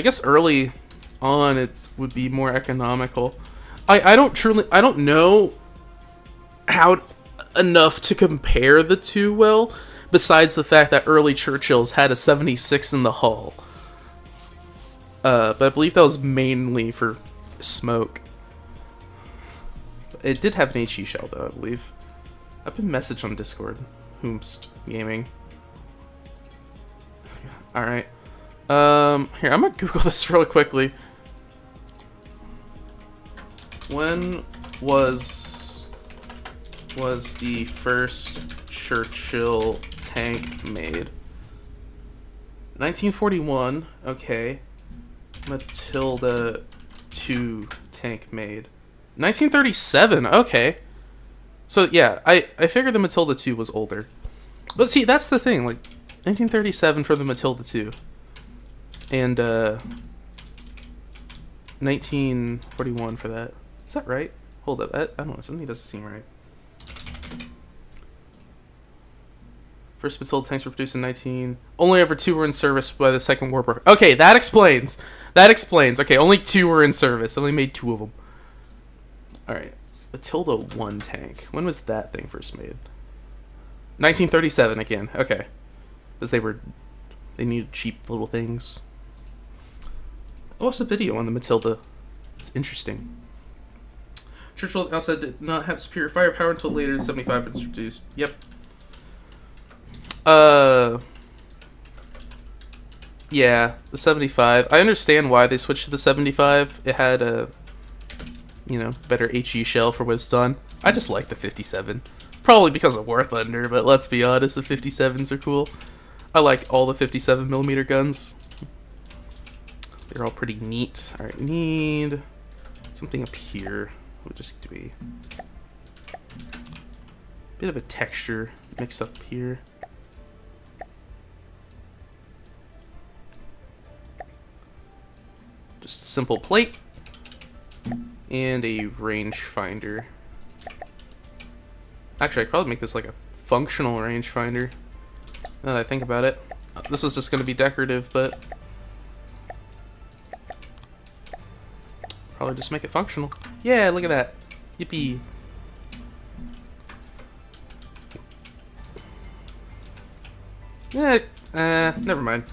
guess early on it would be more economical. I don't know how enough to compare the two well, besides the fact that early Churchills had a 76 in the hull. But I believe that was mainly for smoke. It did have an HE shell though, I believe. I've been messaged on Discord. Whomst Gaming. Alright. Here, I'm gonna Google this really quickly. When was the first Churchill tank made? 1941, okay. Matilda 2 tank made. 1937, okay. So yeah, I figured the Matilda 2 was older. But see, that's the thing, like 1937 for the Matilda 2. And 1941 for that. Is that right? Hold up, I don't know, something doesn't seem right. First Matilda tanks were produced in 19... Only ever 2 were in service by the Second War broke. Okay, that explains. That explains. Okay, only 2 were in service. I only made 2 of them. Alright. Matilda 1 tank. When was that thing first made? 1937 again. Okay. Because they needed cheap little things. I watched a video on the Matilda. It's interesting. Churchill also did not have superior firepower until later. 75 was introduced. Yep. Yeah, the 75. I understand why they switched to the 75. It had a, better HE shell for what it's done. I just like the 57. Probably because of War Thunder, but let's be honest, the 57s are cool. I like all the 57mm guns. They're all pretty neat. Alright, need something up here. We'll just do a bit of a texture mix up here. Just a simple plate and a rangefinder. Actually, I could probably make this like a functional rangefinder. Now that I think about it, this was just going to be decorative, but probably just make it functional. Yeah, look at that. Yippee. Yeah, never mind.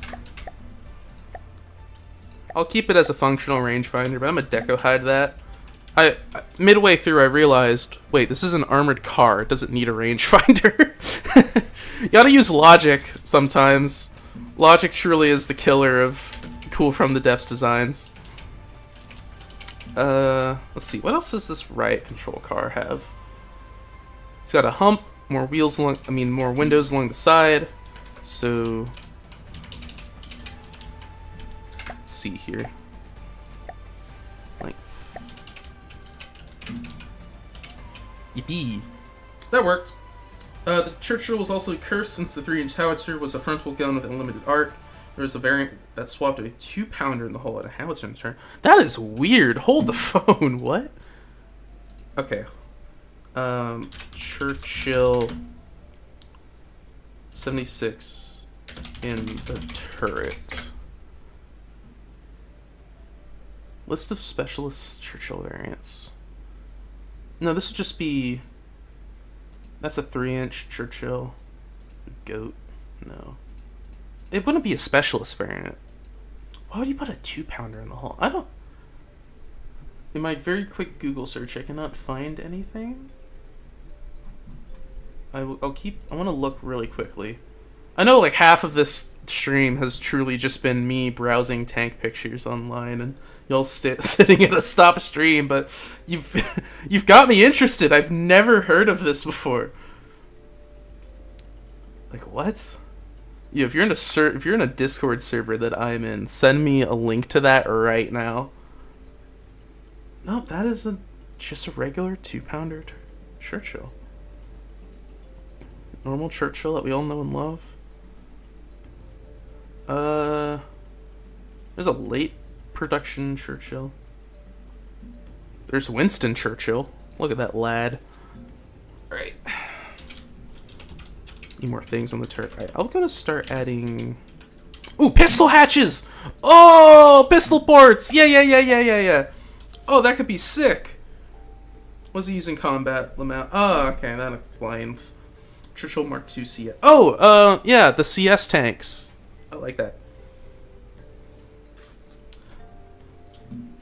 I'll keep it as a functional rangefinder, but I'm gonna deco hide that. Midway through I realized, wait, this is an armored car. It doesn't need a rangefinder. You gotta use logic sometimes. Logic truly is the killer of cool from the depths designs. Let's see, what else does this riot control car have? It's got a hump, more wheels along, more windows along the side. So let's see here. Length. Yippee. That worked. The Churchill was also cursed since the 3-inch howitzer was a frontal gun with unlimited arc. There was a variant that swapped a 2-pounder in the hull and a howitzer in the turn. That is weird. Hold the phone. What? Okay. Churchill 76 in the turret. List of specialist Churchill variants. No, this would just be... That's a 3-inch Churchill. Goat. No. It wouldn't be a specialist variant. Why would you put a 2-pounder in the hull? I don't... In my very quick Google search, I cannot find anything. I'll keep... I want to look really quickly. I know like half of this stream has truly just been me browsing tank pictures online and y'all sitting at a stop stream, but you've got me interested. I've never heard of this before. Like what? Yeah, if you're in a Discord server that I'm in, send me a link to that right now. No, that is just a regular 2-pounder Churchill. Normal Churchill that we all know and love. There's a late production Churchill. There's Winston Churchill. Look at that lad. Alright. Need more things on the turret. Alright, I'm gonna start adding... Ooh, pistol hatches! Oh, pistol ports! Yeah. Oh, that could be sick. Was he using combat? Lamau? Oh, okay, that explains. Churchill Mark II CS. Oh, yeah, the CS tanks. I like that.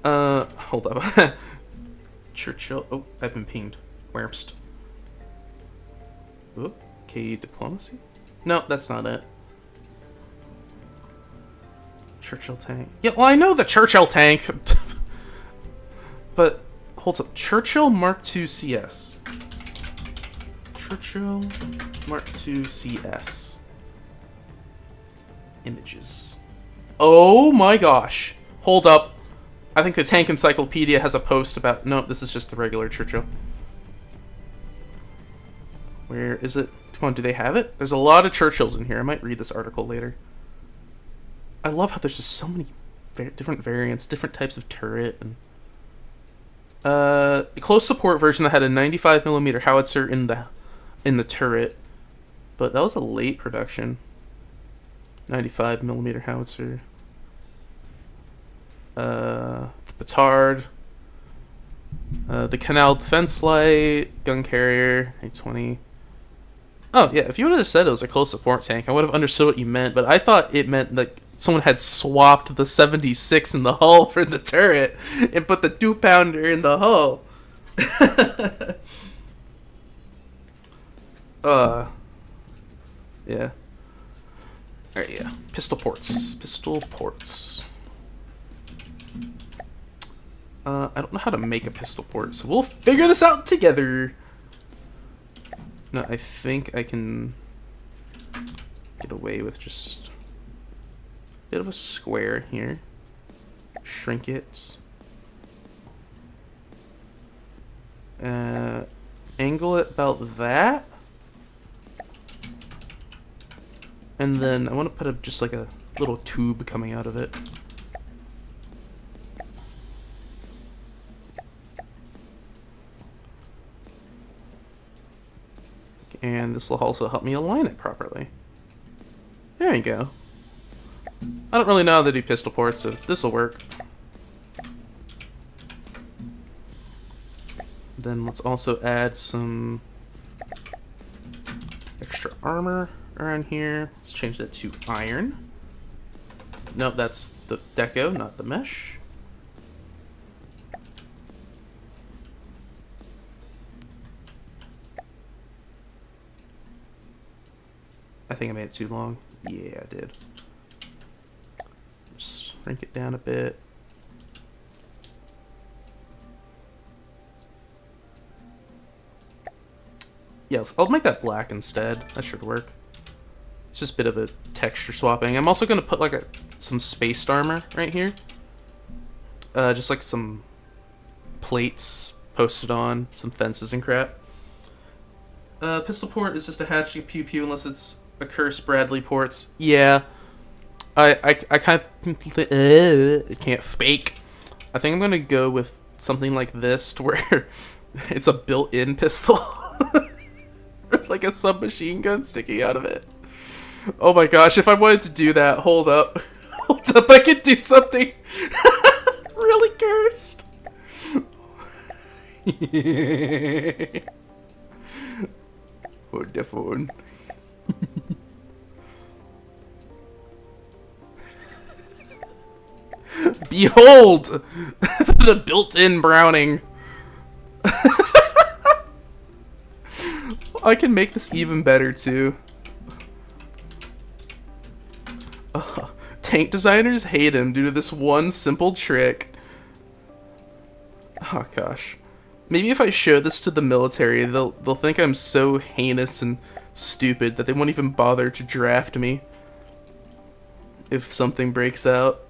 Hold up. Churchill. Oh, I've been pinged. Where's? Okay, diplomacy? No, that's not it. Churchill tank. Yeah, well, I know the Churchill tank. But, hold up. Churchill Mark II CS. Churchill Mark II CS. Images. Oh my gosh. Hold up. I think the Tank Encyclopedia has a post about... No, this is just the regular Churchill. Where is it? Come on, do they have it? There's a lot of Churchills in here. I might read this article later. I love how there's just so many different variants, different types of turret. And a close support version that had a 95mm howitzer in the turret. But that was a late production. 95mm howitzer. The petard. The canal defense light. Gun carrier. 820. Oh, yeah, if you would have said it was a close support tank, I would have understood what you meant, but I thought it meant, like, someone had swapped the 76 in the hull for the turret and put the 2-pounder in the hull. Yeah. Alright, yeah. Pistol ports. Pistol ports. I don't know how to make a pistol port, so we'll figure this out together. No, I think I can get away with just a bit of a square here. Shrink it. Angle it about that. And then I want to put just like a little tube coming out of it. And this will also help me align it properly. There you go. I don't really know how to do pistol ports, so this will work. Then let's also add some extra armor around here. Let's change that to iron. Nope, that's the deco, not the mesh. I think I made it too long. Yeah, I did. Just shrink it down a bit. Yes, I'll make that black instead. That should work. It's just a bit of a texture swapping. I'm also going to put like some spaced armor right here. Just like some plates posted on, some fences and crap. Pistol port is just a hatchet pew pew unless it's a Curse Bradley ports. Yeah. I kind of can't fake. I think I'm going to go with something like this to where it's a built-in pistol. Like a submachine gun sticking out of it. Oh my gosh, if I wanted to do that, hold up. Hold up, I could do something really cursed. Oh, the phone. Behold! The built-in Browning. I can make this even better, too. Tank designers hate him due to this one simple trick. Oh, gosh. Maybe if I show this to the military, they'll think I'm so heinous and stupid that they won't even bother to draft me if something breaks out.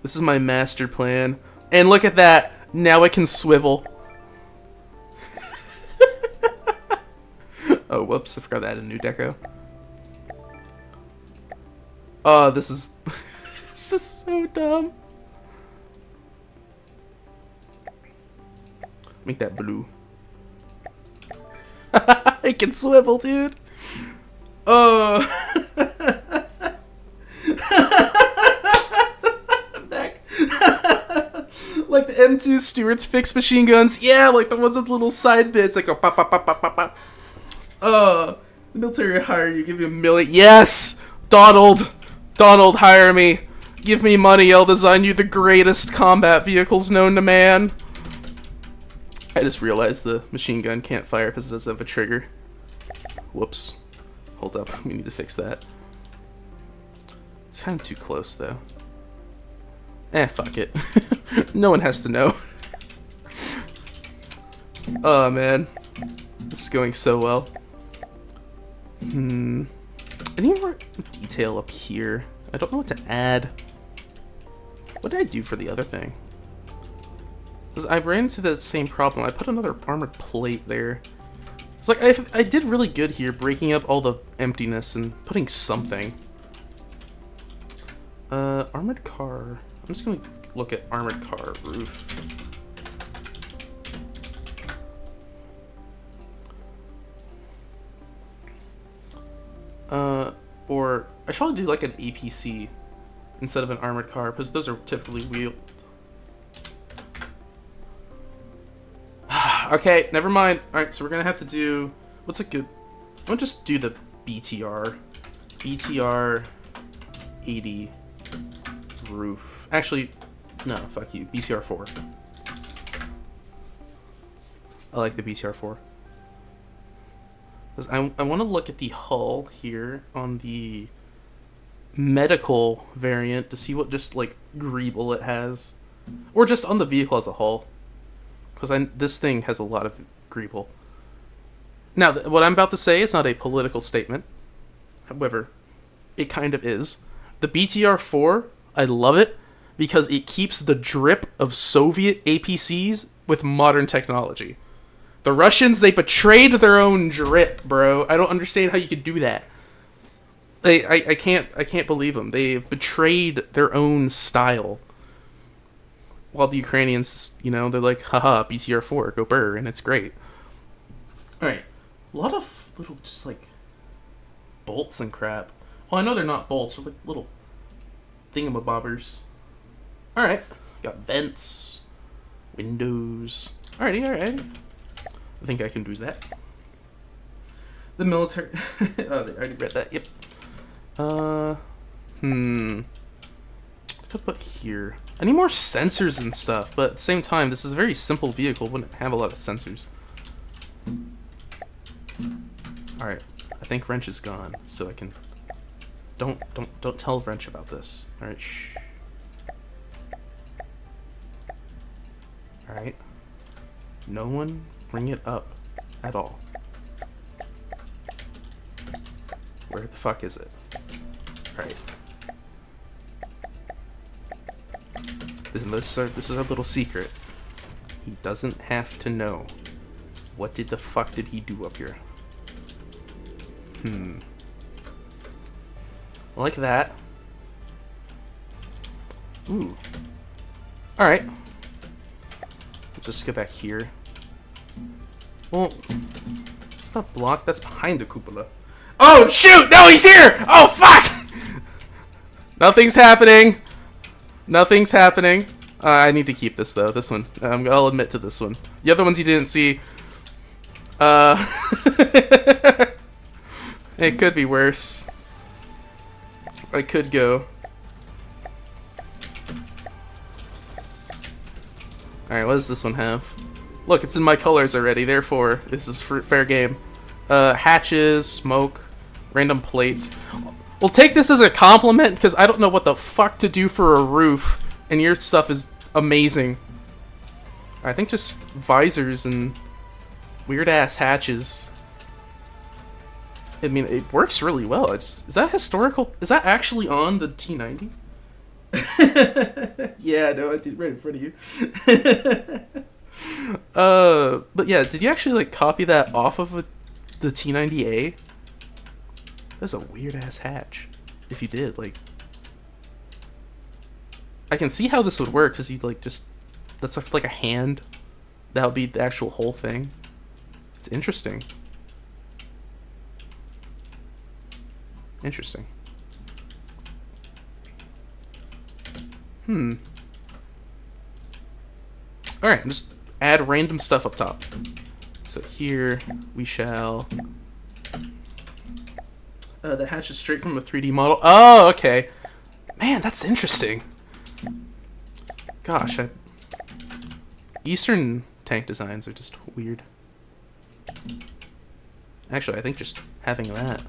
This is my master plan. And look at that! Now I can swivel. Oh, whoops, I forgot to add a new deco. Oh, this is... this is so dumb. Make that blue. I can swivel, dude. Oh. I'm back. Like the M2 Stewart's fixed machine guns. Yeah, like the ones with little side bits. Like a pop, pop, pop, pop, pop, pop. The military will hire you. Give you $1 million. Yes! Donald! Donald, hire me. Give me money. I'll design you the greatest combat vehicles known to man. I just realized the machine gun can't fire because it doesn't have a trigger. Whoops. Hold up. We need to fix that. It's kind of too close, though. Fuck it. No one has to know. Oh, man. This is going so well. Any more detail up here? I don't know what to add. What did I do for the other thing? Because I ran into the same problem. I put another armored plate there. It's like I did really good here, breaking up all the emptiness and putting something. Armored car. I'm just gonna look at armored car roof. Or I should probably do like an APC instead of an armored car, because those are typically wheeled. Okay, never mind. Alright, so we're gonna have to do... What's a good... I'm gonna just do the BTR. BTR 80 roof. Actually, no, fuck you. BCR4. I like the BCR4. I want to look at the hull here on the medical variant to see what just like greeble it has, or just on the vehicle as a whole, because this thing has a lot of greeble. Now, what I'm about to say is not a political statement. However, it kind of is. The BTR-4, I love it because it keeps the drip of Soviet APCs with modern technology. The Russians, they betrayed their own drip, bro. I don't understand how you could do that. I can't believe them. They've betrayed their own style. While the Ukrainians, you know, they're like, haha, BTR-4, go burr, and it's great. Alright. A lot of little, just like, bolts and crap. Well, I know they're not bolts, they're like little thingamabobbers. Alright. Got vents. Windows. Alrighty. I think I can do that. The military... oh, they already read that, yep. What to put here? I need more sensors and stuff, but at the same time, this is a very simple vehicle. Wouldn't have a lot of sensors. Alright, I think Wrench is gone, so I can... Don't tell Wrench about this. Alright, shh. Alright. No one bring it up at all. Where the fuck is it? Alright. This is our little secret. He doesn't have to know. What the fuck did he do up here? I like that. Ooh. Alright. We'll just go back here. Well, it's not blocked. That's behind the cupola. Oh, shoot! No, he's here! Oh, fuck! Nothing's happening. Nothing's happening. I need to keep this, though. This one. I'll admit to this one. The other ones you didn't see. It could be worse. I could go. Alright, what does this one have? Look, it's in my colors already, therefore, this is fair game. Hatches, smoke, random plates. We'll take this as a compliment, because I don't know what the fuck to do for a roof, and your stuff is amazing. I think just visors and weird-ass hatches. I mean, it works really well. Is that historical? Is that actually on the T90? Yeah, no, I did right in front of you. But yeah, did you actually like copy that off of the T90A? That's a weird ass hatch. If you did, like, I can see how this would work because you like just that's like a hand. That would be the actual whole thing. It's interesting. Interesting. Alright, just add random stuff up top. So here we shall... the hatch is straight from a 3D model. Oh, okay. Man, that's interesting. Gosh, Eastern tank designs are just weird. Actually, I think just having that...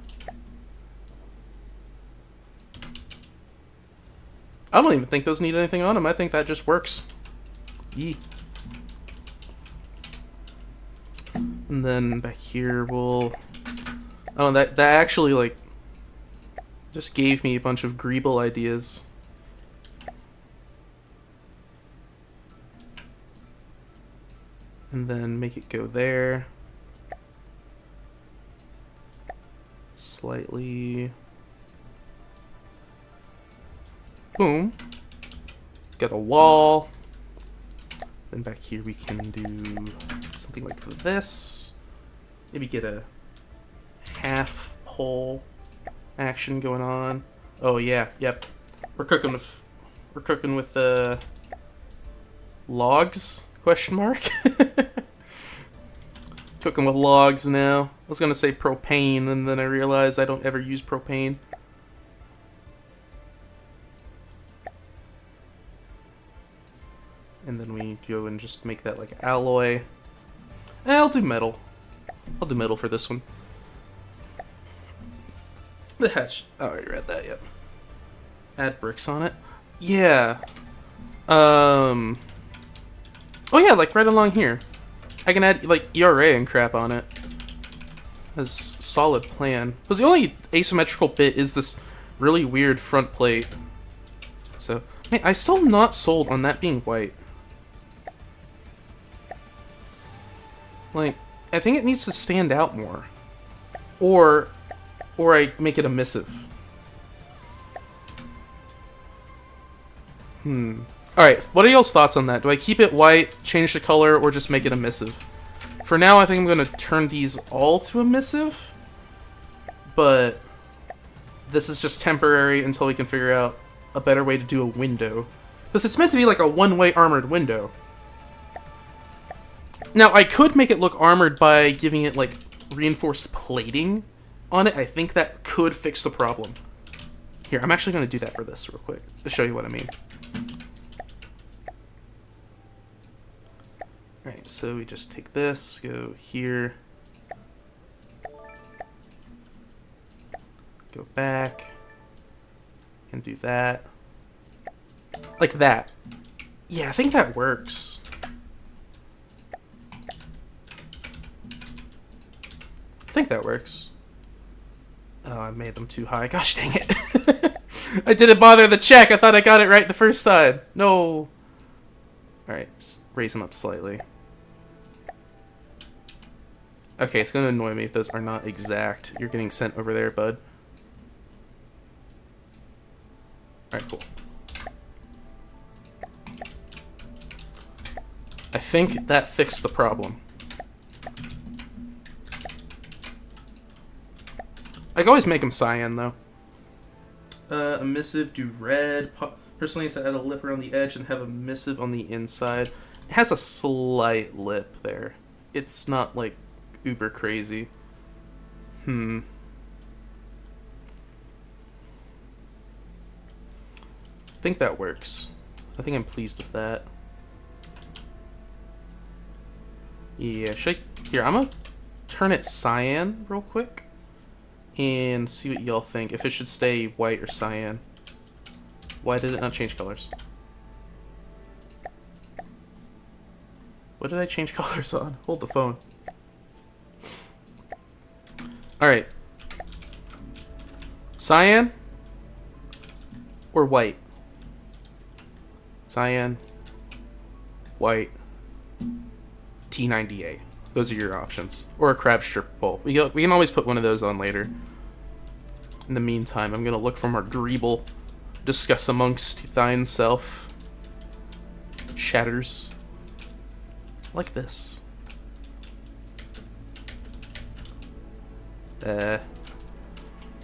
I don't even think those need anything on them. I think that just works. Yee. And then back here we'll... Oh, that actually, like, just gave me a bunch of greeble ideas. And then make it go there. Slightly... Boom. Got a wall. Then back here we can do something like this. Maybe get a half pole action going on. Oh yeah, yep. We're cooking with logs? Question mark. Cooking with logs now. I was gonna say propane, and then I realized I don't ever use propane. and then we go and just make that like alloy. I'll do metal. I'll do metal for this one. The hatch. Oh, I already read that, yep. Add bricks on it. Yeah. Oh yeah, like right along here. I can add like ERA and crap on it. That's a solid plan. Because the only asymmetrical bit is this really weird front plate. So, man, I'm still not sold on that being white. Like, I think it needs to stand out more. Or I make it emissive. Alright, what are y'all's thoughts on that? Do I keep it white, change the color, or just make it emissive? For now, I think I'm going to turn these all to emissive. But this is just temporary until we can figure out a better way to do a window. Because it's meant to be like a one-way armored window. Now, I could make it look armored by giving it, like, reinforced plating on it. I think that could fix the problem. Here, I'm actually going to do that for this real quick, to show you what I mean. Alright, so we just take this, go here. Go back. And do that. Like that. Yeah, I think that works. I think that works. Oh, I made them too high. Gosh dang it. I didn't bother to check. I thought I got it right the first time. No. Alright, just raise them up slightly. Okay, it's going to annoy me if those are not exact. You're getting sent over there, bud. Alright, cool. I think that fixed the problem. I can always make them cyan, though. Emissive, do red. Personally, I add a lip around the edge and have a emissive on the inside. It has a slight lip there. It's not, like, uber crazy. I think that works. I think I'm pleased with that. Yeah, should I... Here, I'm gonna turn it cyan real quick. And see what y'all think. If it should stay white or cyan. Why did it not change colors? What did I change colors on? Hold the phone. Alright. Cyan? Or white? Cyan. White. T90A. Those are your options. Or a crab strip bowl. We can always put one of those on later. In the meantime, I'm going to look from our greeble. Discuss amongst thine self. Shatters. Like this.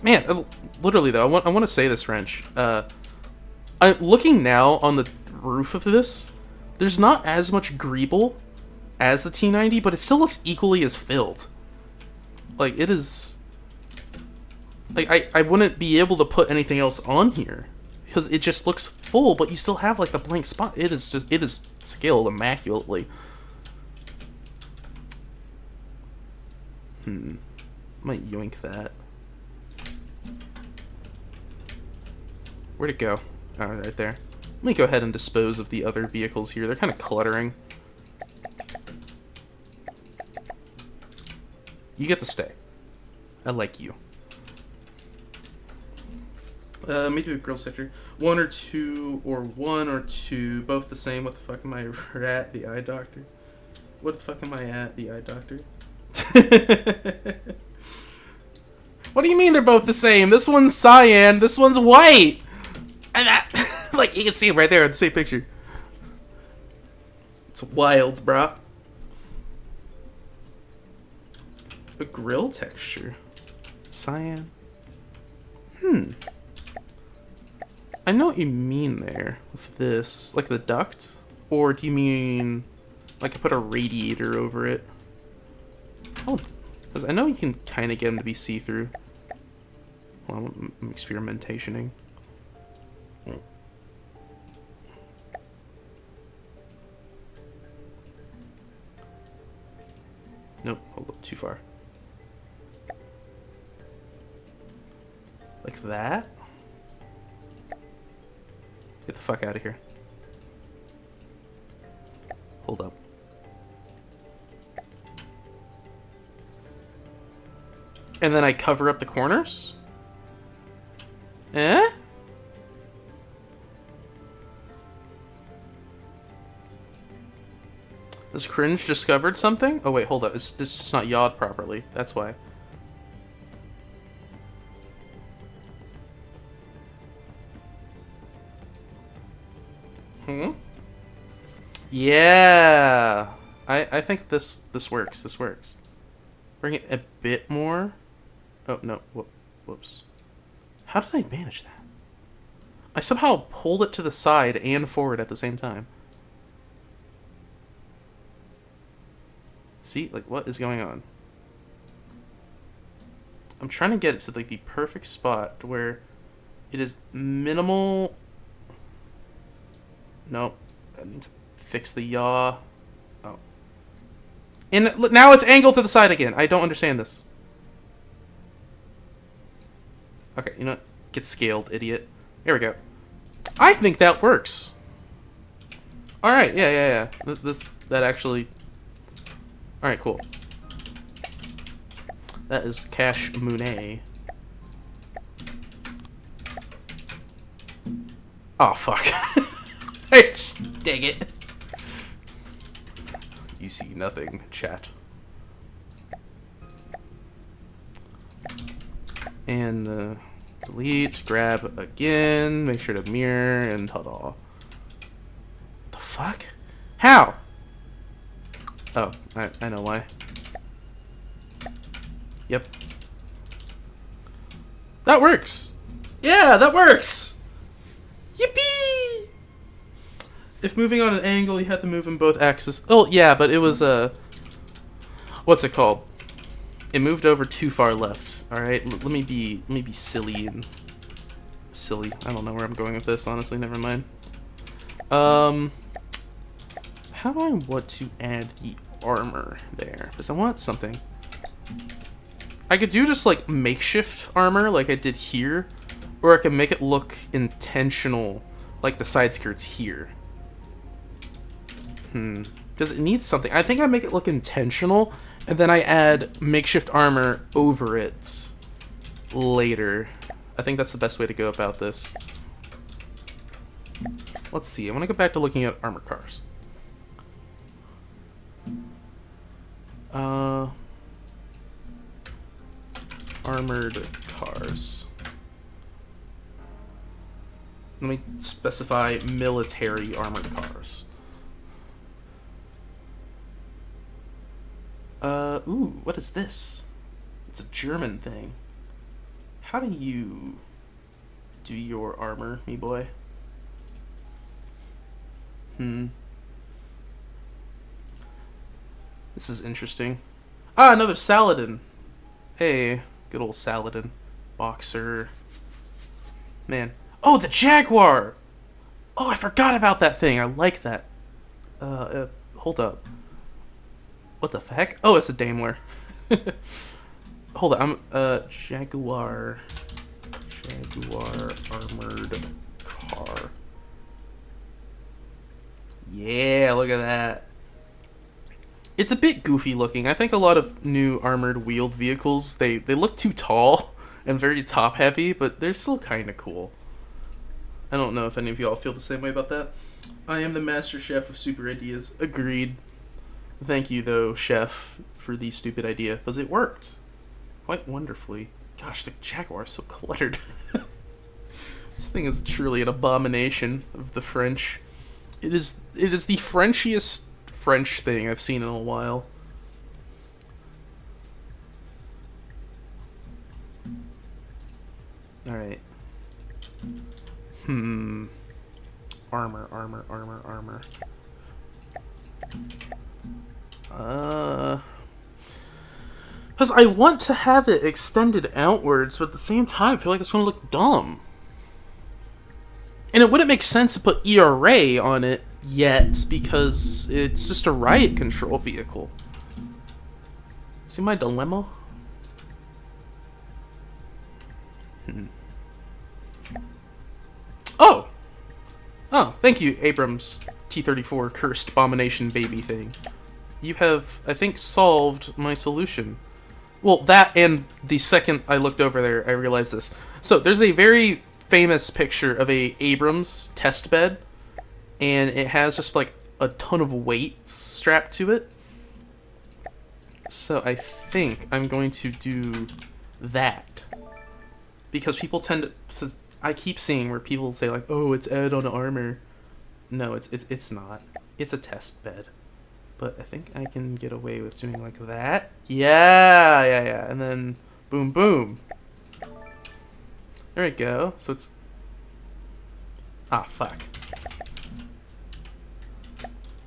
Man, literally though, I want to say this, Wrench. I'm looking now on the roof of this. There's not as much greeble as the T90, but it still looks equally as filled. Like, it is... Like, I wouldn't be able to put anything else on here. Because it just looks full, but you still have, like, the blank spot. It is scaled immaculately. I might yoink that. Where'd it go? Oh, right there. Let me go ahead and dispose of the other vehicles here. They're kind of cluttering. You get to stay. I like you. Maybe a grill sector. 1 or 2, or 1 or 2. Both the same. What the fuck am I at? The eye doctor? What the fuck am I at? The eye doctor? What do you mean they're both the same? This one's cyan, this one's white! Like, you can see it right there in the same picture. It's wild, brah. A grill texture. Cyan. I know what you mean there with this. Like the duct? Or do you mean like I put a radiator over it? Oh, because I know you can kind of get them to be see-through. Well, I'm experimentationing. Nope, hold up, too far. Like that? Get the fuck out of here. Hold up. And then I cover up the corners? Eh? Has Cringe discovered something? Oh wait, hold up. This is not yawed properly. That's why. Hmm? Yeah! I think this works. This works. Bring it a bit more. Oh, no. Whoops. How did I manage that? I somehow pulled it to the side and forward at the same time. See? Like, what is going on? I'm trying to get it to, like, the perfect spot where it is minimal... Nope. I need to fix the yaw. Oh. And now it's angled to the side again. I don't understand this. Okay, you know what? Get scaled, idiot. There we go. I think that works. Alright, yeah. That actually... Alright, cool. That is Cash Monet. Oh, fuck. Dang it. You see nothing, chat. And, delete, grab again, make sure to mirror, and ta-da. The fuck? How? Oh, I know why. Yep. That works! Yeah, that works! Yippee! If moving on an angle, you have to move in both axes. Oh, yeah, but it was, what's it called? It moved over too far left. Alright, let me be silly and... Silly. I don't know where I'm going with this, honestly, never mind. How do I want to add the armor there? Because I want something. I could do just, like, makeshift armor, like I did here. Or I can make it look intentional, like the side skirts here. Because it needs something. I think I make it look intentional, and then I add makeshift armor over it later. I think that's the best way to go about this. Let's see. I want to go back to looking at armor cars. Armored cars. Let me specify military armored cars. Ooh, what is this? It's a German thing. How do you do your armor, me boy? This is interesting. Ah, another Saladin. Hey, good old Saladin. Boxer. Man. Oh, the Jaguar! Oh, I forgot about that thing. I like that. Hold up. What the heck? Oh, it's a Daimler. Hold on, Jaguar armored car. Yeah, look at that. It's a bit goofy looking. I think a lot of new armored wheeled vehicles, they look too tall and very top heavy, but they're still kind of cool. I don't know if any of y'all feel the same way about that. I am the master chef of super ideas. Agreed. Thank you, though, chef, for the stupid idea, because it worked quite wonderfully. Gosh, the Jaguar is so cluttered. This thing is truly an abomination of the French. It is the Frenchiest French thing I've seen in a while. Alright. Armor. Because I want to have it extended outwards, but at the same time, I feel like it's going to look dumb. And it wouldn't make sense to put ERA on it yet, because it's just a riot control vehicle. See my dilemma? Oh! Oh, thank you, Abrams T-34 cursed abomination baby thing. You have, I think, solved my solution. Well, that and the second I looked over there, I realized this. So, there's a very famous picture of a Abrams test bed, and it has just like a ton of weights strapped to it. So I think I'm going to do that. Because people tend to... I keep seeing where people say like, oh, it's add-on armor. No, it's not. It's a test bed. But I think I can get away with doing like that. Yeah. And then boom, boom. There we go. So it's... Ah, fuck.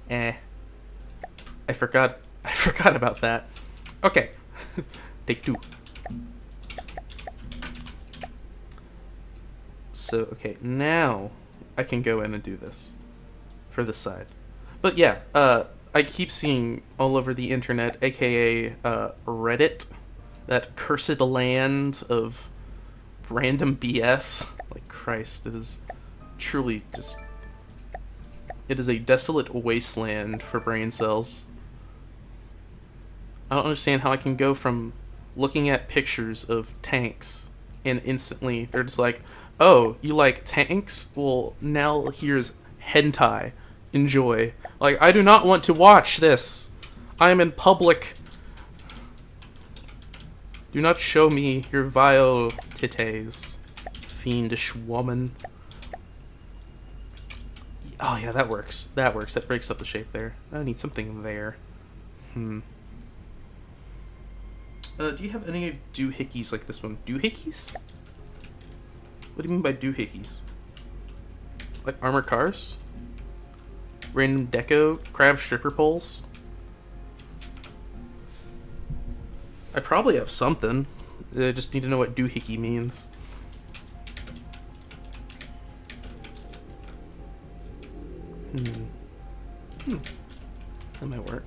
I forgot about that. Okay. Take 2. So, okay, now I can go in and do this for this side. But yeah, I keep seeing all over the internet, aka Reddit, that cursed land of random BS. Like, Christ, it is truly just... It is a desolate wasteland for brain cells. I don't understand how I can go from looking at pictures of tanks and instantly they're just like, oh, you like tanks? Well, now here's hentai. Enjoy. Like, I do not want to watch this. I am in public. Do not show me your vile titties, fiendish woman. Oh yeah, that works. That works. That breaks up the shape there. I need something there. Do you have any doohickeys like this one? Doohickeys? What do you mean by doohickeys? Like armored cars? Random deco? Crab stripper poles? I probably have something. I just need to know what doohickey means. That might work.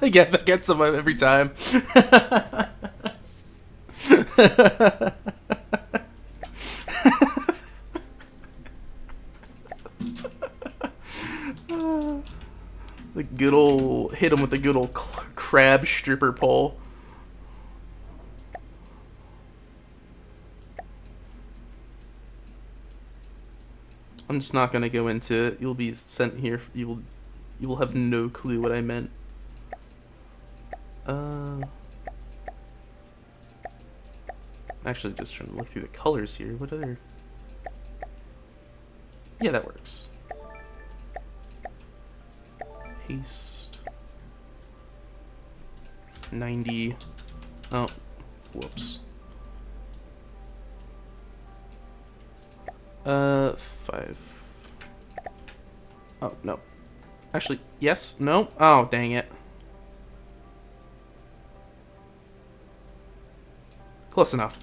Yeah, that gets them every time. The good old... Hit him with the good old crab stripper pole. I'm just not gonna go into it. You'll be sent here. You will have no clue what I meant. Actually, just trying to look through the colors here. What other... Yeah, that works. Paste. 90. Oh, whoops. 5. Oh, no. Actually, yes? No? Oh, dang it. Close enough.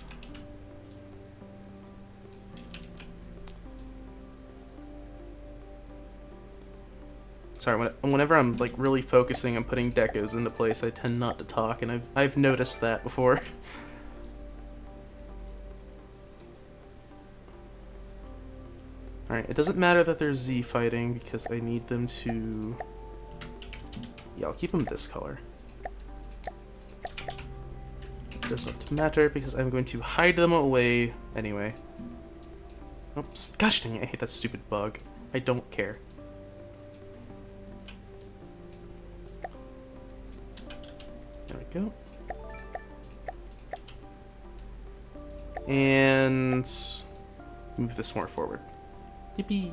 Sorry, whenever I'm like really focusing on putting decos into place, I tend not to talk, and I've noticed that before. Alright, it doesn't matter that they're Z fighting because I need them to... Yeah, I'll keep them this color. It doesn't matter because I'm going to hide them away anyway. Oh, gosh dang it, I hate that stupid bug. I don't care. There we go. And move this more forward. Yippee!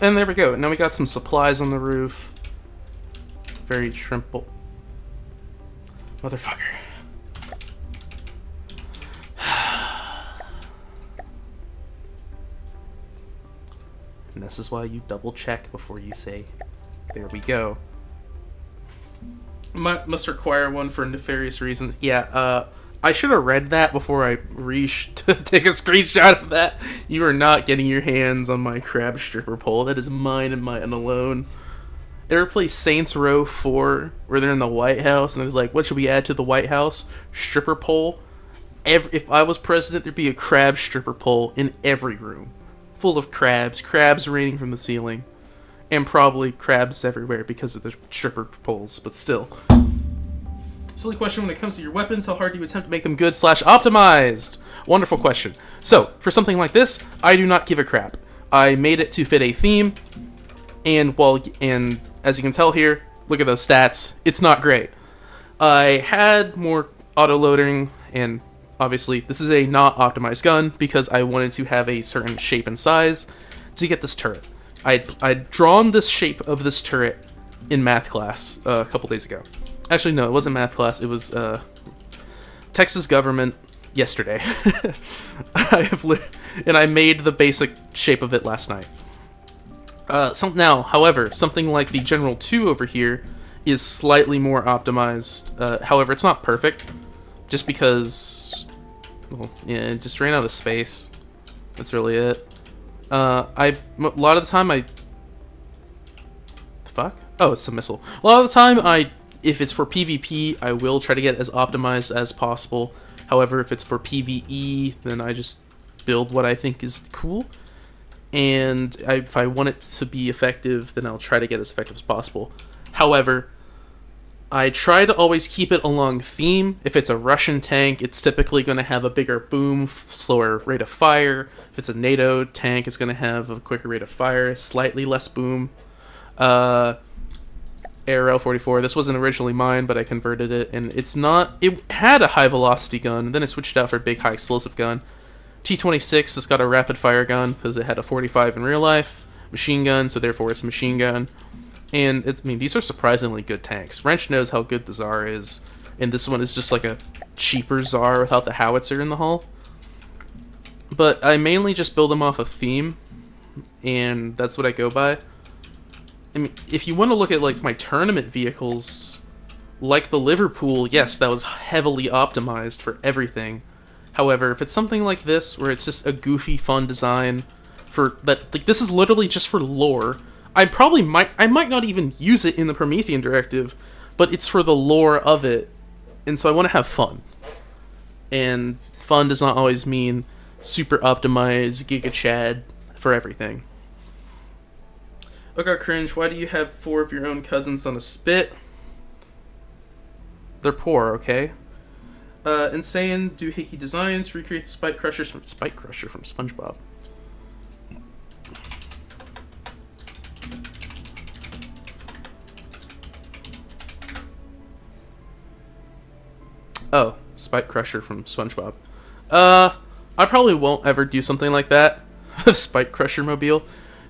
And there we go. Now we got some supplies on the roof. Very shrimpable. Motherfucker. And this is why you double check before you say, there we go. Must require one for nefarious reasons. Yeah, I should have read that before I to take a screenshot of that. You are not getting your hands on my crab stripper pole. That is mine and mine alone. Ever play Saints Row 4, where they're in the White House, and there's like, what should we add to the White House? Stripper pole. If I was president, there'd be a crab stripper pole in every room. Full of crabs raining from the ceiling. And probably crabs everywhere because of the stripper poles, but still. Silly question when it comes to your weapons, how hard do you attempt to make them good / optimized? Wonderful question. So, for something like this, I do not give a crap. I made it to fit a theme, and as you can tell here, look at those stats, it's not great. I had more auto-loading, and obviously this is a not optimized gun because I wanted to have a certain shape and size to get this turret. I'd drawn this shape of this turret in math class a couple days ago. Actually, no, it wasn't math class. It was Texas government yesterday. And I made the basic shape of it last night. However, something like the General 2 over here is slightly more optimized. However, it's not perfect, just because, well, yeah, it just ran out of space. That's really it. A lot of the time the fuck? Oh, it's a missile. A lot of the time, if it's for PvP, I will try to get as optimized as possible. However, if it's for PvE, then I just build what I think is cool. And if I want it to be effective, then I'll try to get as effective as possible. However, I try to always keep it along theme. If it's a Russian tank, it's typically going to have a bigger boom, slower rate of fire. If it's a NATO tank, it's going to have a quicker rate of fire, slightly less boom. ARL-44, this wasn't originally mine, but I converted it, and it had a high velocity gun, then I switched it out for a big high explosive gun. T-26, it's got a rapid fire gun, because it had a 45 in real life, machine gun, so therefore it's a machine gun. And, these are surprisingly good tanks. Wrench knows how good the Tsar is, and this one is just like a cheaper Tsar without the howitzer in the hull. But I mainly just build them off of theme, and that's what I go by. If you want to look at like my tournament vehicles, like the Liverpool, yes, that was heavily optimized for everything. However, if it's something like this, where it's just a goofy, fun design, this is literally just for lore. I might not even use it in the Promethean Directive, but it's for the lore of it, and so I want to have fun. And fun does not always mean super optimized, Giga Chad for everything. Okay, cringe, why do you have 4 of your own cousins on a spit? They're poor, okay? Insane, doohickey designs, recreate Spike Crusher from SpongeBob. Oh, Spike Crusher from SpongeBob. I probably won't ever do something like that. Spike Crusher mobile.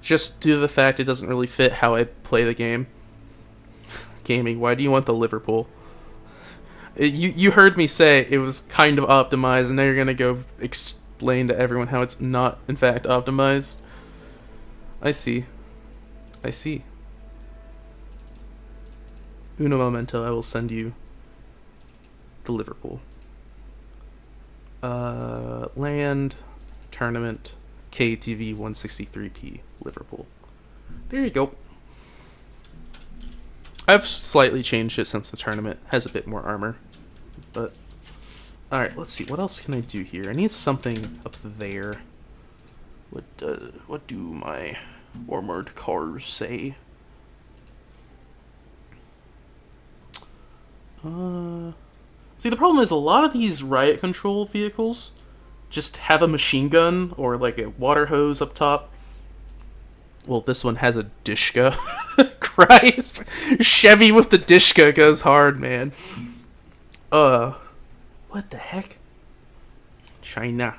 Just due to the fact it doesn't really fit how I play the game. Gaming, why do you want the Liverpool? You heard me say it was kind of optimized, and now you're gonna go explain to everyone how it's not, in fact, optimized. I see. Uno momento, I will send you the Liverpool. Land, tournament, KTV 163p, Liverpool. There you go. I've slightly changed it since the tournament. Has a bit more armor. But, alright, let's see. What else can I do here? I need something up there. What do my armored cars say? See, the problem is a lot of these riot control vehicles just have a machine gun or like a water hose up top. Well, this one has a Dishka. Christ. Chevy with the Dishka goes hard, man. What the heck? China.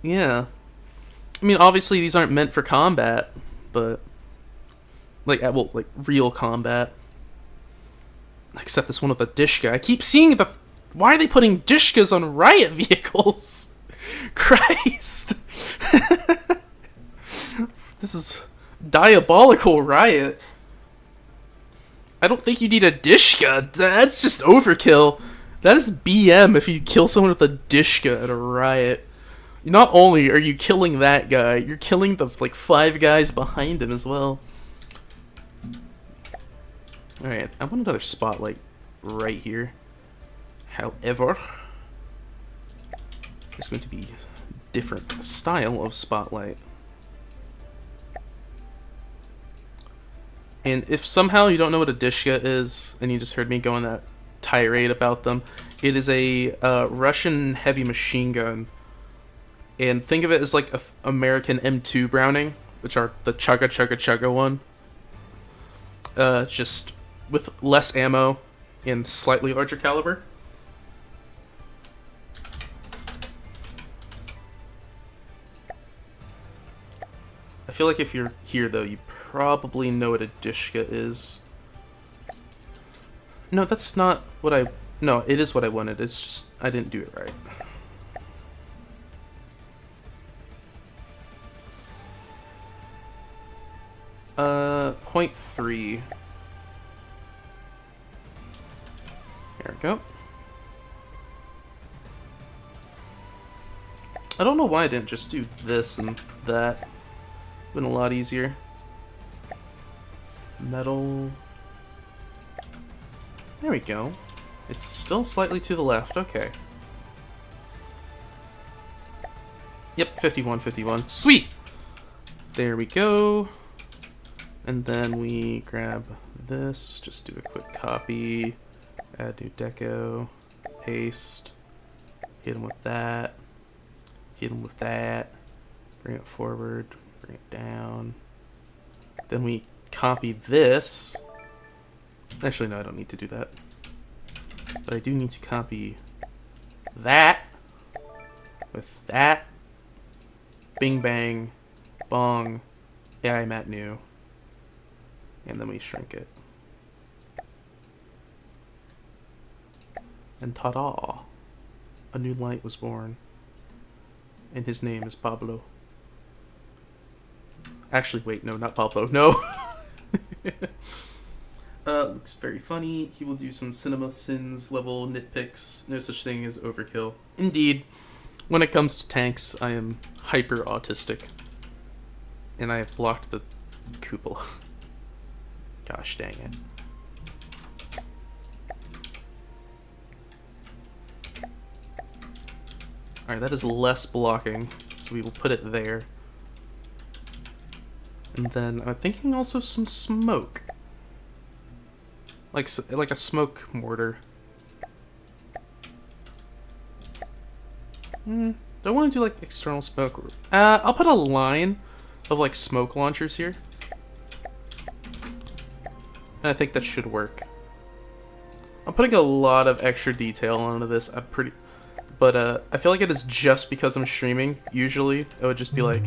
Yeah. I mean, obviously these aren't meant for combat, but like, well, like real combat. Except this one with a Dishka. I keep seeing the. Why are they putting Dishkas on riot vehicles? Christ! This is diabolical riot. I don't think you need a Dishka. That's just overkill. That is BM if you kill someone with a Dishka at a riot. Not only are you killing that guy, you're killing the like 5 guys behind him as well. Alright, I want another spotlight right here. However, it's going to be a different style of spotlight. And if somehow you don't know what a Dishka is, and you just heard me go on that tirade about them, it is a Russian heavy machine gun. And think of it as like a American M2 Browning, which are the chugga chugga chugga one. Just with less ammo and slightly larger caliber. I feel like if you're here though, you probably know what a Dishka is. No, that's not what I... No, it is what I wanted. It's just, I didn't do it right. .3. There we go. I don't know why I didn't just do this and that. Been a lot easier. Metal. There we go. It's still slightly to the left. Okay. Yep, 51, 51. Sweet! There we go. And then we grab this. Just do a quick copy. Add new deco. Paste. Hit him with that. Hit him with that. Bring it forward. Bring it down. Then we copy this. Actually, no, I don't need to do that. But I do need to copy that with that. Bing bang. Bong. Yeah, I'm at new. And then we shrink it. And ta-da! A new light was born. And his name is Pablo. Actually, wait, no, not Pablo. No! Looks very funny. He will do some Cinema Sins level nitpicks. No such thing as overkill. Indeed, when it comes to tanks, I am hyper autistic. And I have blocked the cupola. Gosh dang it. Alright, that is less blocking, so we will put it there. And then I'm thinking also some smoke. Like a smoke mortar. Do I want to do like external smoke? I'll put a line of like smoke launchers here. And I think that should work. I'm putting a lot of extra detail onto this. But I feel like it is just because I'm streaming. Usually, it would just be like,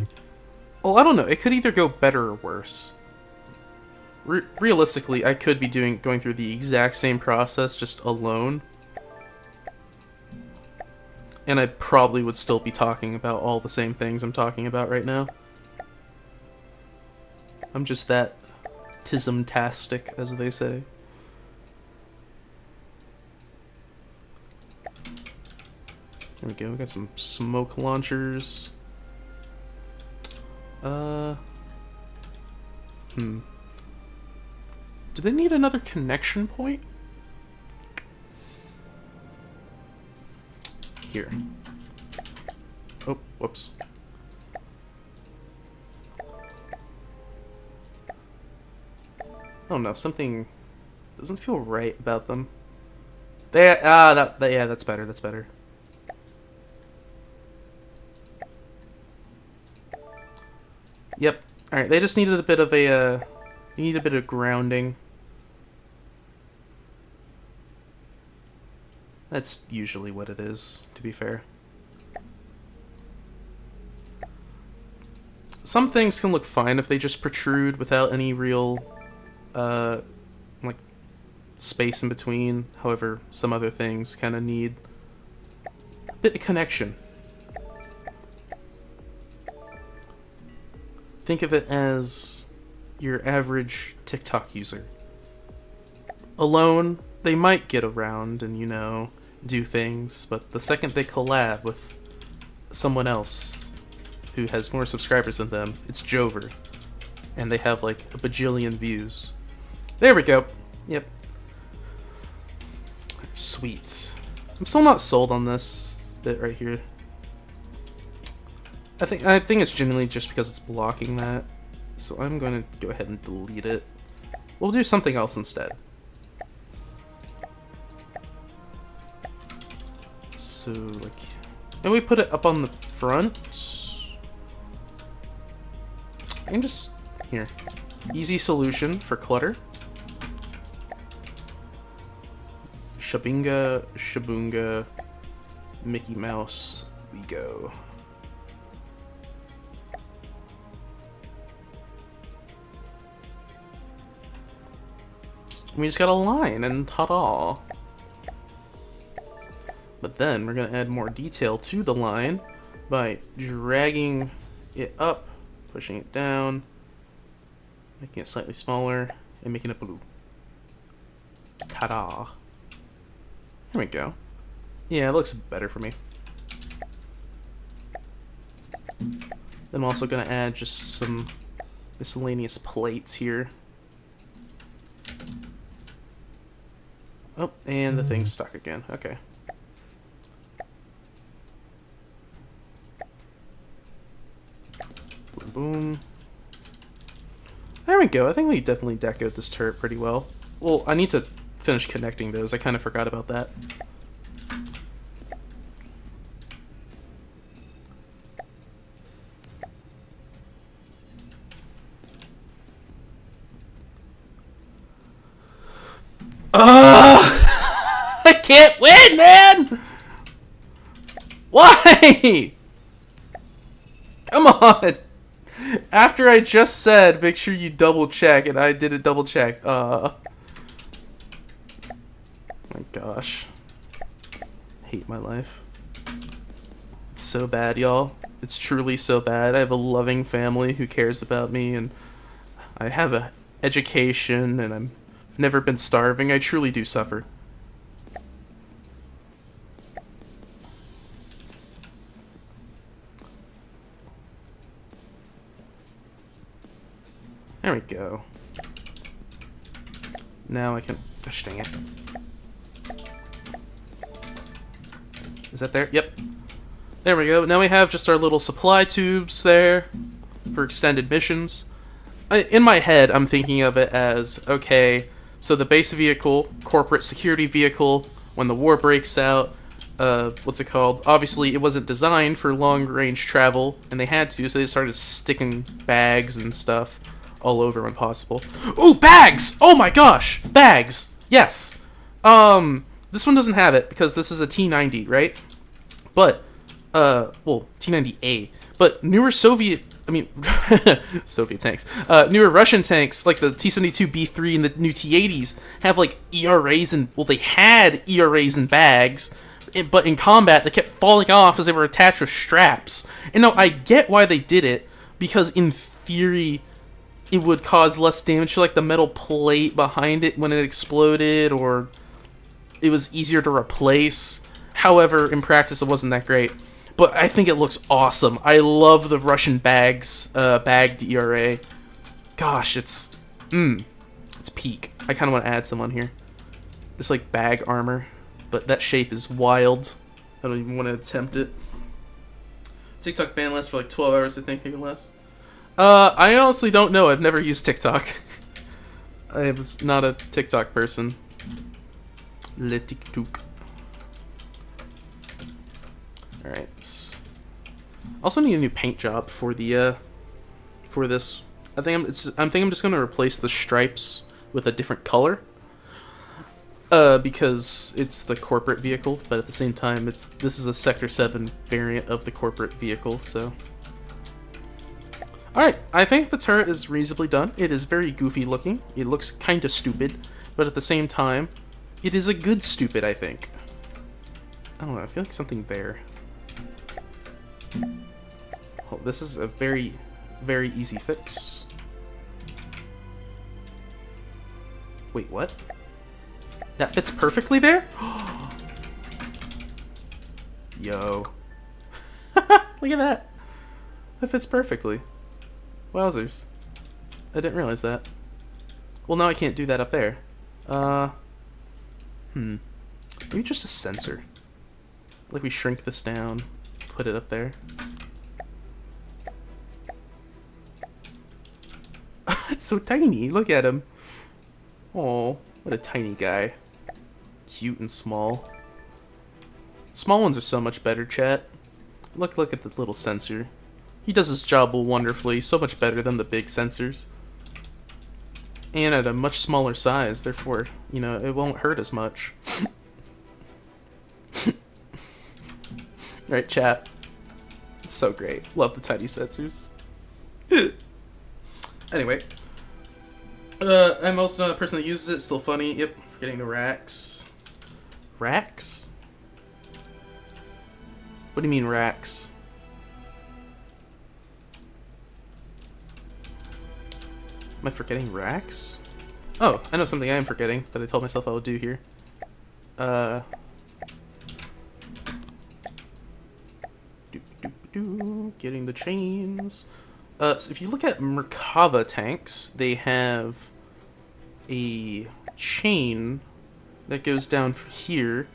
well, I don't know. It could either go better or worse. Realistically, I could be going through the exact same process, just alone. And I probably would still be talking about all the same things I'm talking about right now. I'm just that tism-tastic, as they say. There we go, we got some smoke launchers. Do they need another connection point? Here. Oh, whoops. Oh no, something doesn't feel right about them. Yeah, that's better, that's better. Yep. Alright, they just needed a bit of a, you need a bit of grounding. That's usually what it is, to be fair. some things can look fine if they just protrude without any real, like, space in between. However, some other things kind of need a bit of connection. Think of it as your average TikTok user. Alone, they might get around and, you know, do things, but the second they collab with someone else who has more subscribers than them, it's Jover. And they have like a bajillion views. There we go. Yep. Sweet. I'm still not sold on this bit right here. I think it's genuinely just because it's blocking that. So I'm going to go ahead and delete it. We'll do something else instead. So, like, maybe we put it up on the front. I can just, here. Easy solution for clutter. Shabinga, Shabunga, Mickey Mouse, we go. We just got a line and ta-da. But then we're going to add more detail to the line by dragging it up, pushing it down, making it slightly smaller, and making it blue. Ta-da. There we go. Yeah, it looks better for me. Then I'm also going to add just some miscellaneous plates here. Oh, and the thing's stuck again. Okay. Boom, boom. There we go. I think we definitely decoed this turret pretty well. Well, I need to finish connecting those. I kind of forgot about that. I can't win, man! Why? Come on! After I just said, make sure you double check, and I did a double check. My gosh. I hate my life. It's so bad, y'all. It's truly so bad. I have a loving family who cares about me, and I have an education, and I've never been starving. I truly do suffer. There we go. Now I can... Gosh dang it. Is that there? Yep. There we go. Now we have just our little supply tubes there for extended missions. In my head, I'm thinking of it as, okay, so the base vehicle, corporate security vehicle, when the war breaks out, what's it called? Obviously, it wasn't designed for long-range travel, and they had to, so they started sticking bags and stuff all over when possible. Ooh, bags! Oh my gosh! Bags! Yes! This one doesn't have it, because this is a T-90, right? But, well, T-90A. But newer Soviet tanks. Newer Russian tanks, like the T-72B3 and the new T-80s, have, like, ERAs and... Well, they had ERAs and bags, but in combat, they kept falling off as they were attached with straps. And now, I get why they did it, because in theory... it would cause less damage to, like, the metal plate behind it when it exploded, or it was easier to replace. However, in practice, it wasn't that great. But I think it looks awesome. I love the Russian bagged ERA. Gosh, it's peak. I kind of want to add some on here. Just like bag armor. But that shape is wild. I don't even want to attempt it. TikTok ban lasts for like 12 hours, I think, maybe less. I honestly don't know. I've never used TikTok. I was not a TikTok person. Le TikTok. Alright. Also need a new paint job for the for this. I'm thinking I'm just gonna replace the stripes with a different color. Because it's the corporate vehicle, but at the same time this is a Sector 7 variant of the corporate vehicle, so. Alright, I think the turret is reasonably done. It is very goofy looking. It looks kind of stupid, but at the same time, it is a good stupid, I think. I don't know, I feel like something there. Oh, this is a very, very easy fix. Wait, what? That fits perfectly there? Yo. Look at that. That fits perfectly. Wowzers. I didn't realize that. Well, now I can't do that up there. Maybe just a sensor. Like we shrink this down, put it up there. It's so tiny. Look at him. Oh, what a tiny guy. Cute and small. Small ones are so much better, chat. Look at the little sensor. He does his job wonderfully, so much better than the big sensors. And at a much smaller size, therefore, you know, it won't hurt as much. Right, chat? It's so great. Love the tiny sensors. Anyway. I'm also not a person that uses it. Still funny. Yep. Getting the racks. Racks? What do you mean racks? Am I forgetting racks? Oh, I know something I am forgetting that I told myself I would do here. Getting the chains. So if you look at Merkava tanks, they have a chain that goes down here,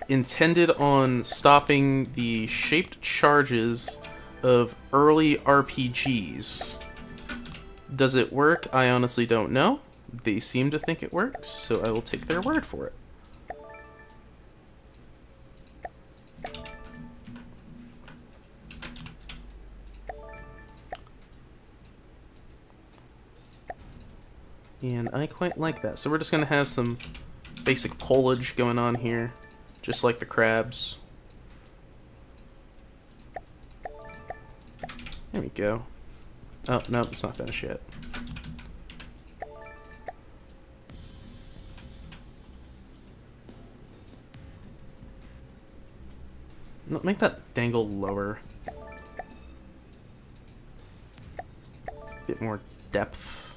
intended on stopping the shaped charges of early RPGs. Does it work? I honestly don't know. They seem to think it works, so I will take their word for it. And I quite like that. So we're just going to have some basic polage going on here, just like the crabs. There we go. Oh, no, it's not finished yet. No, make that dangle lower. Bit more depth.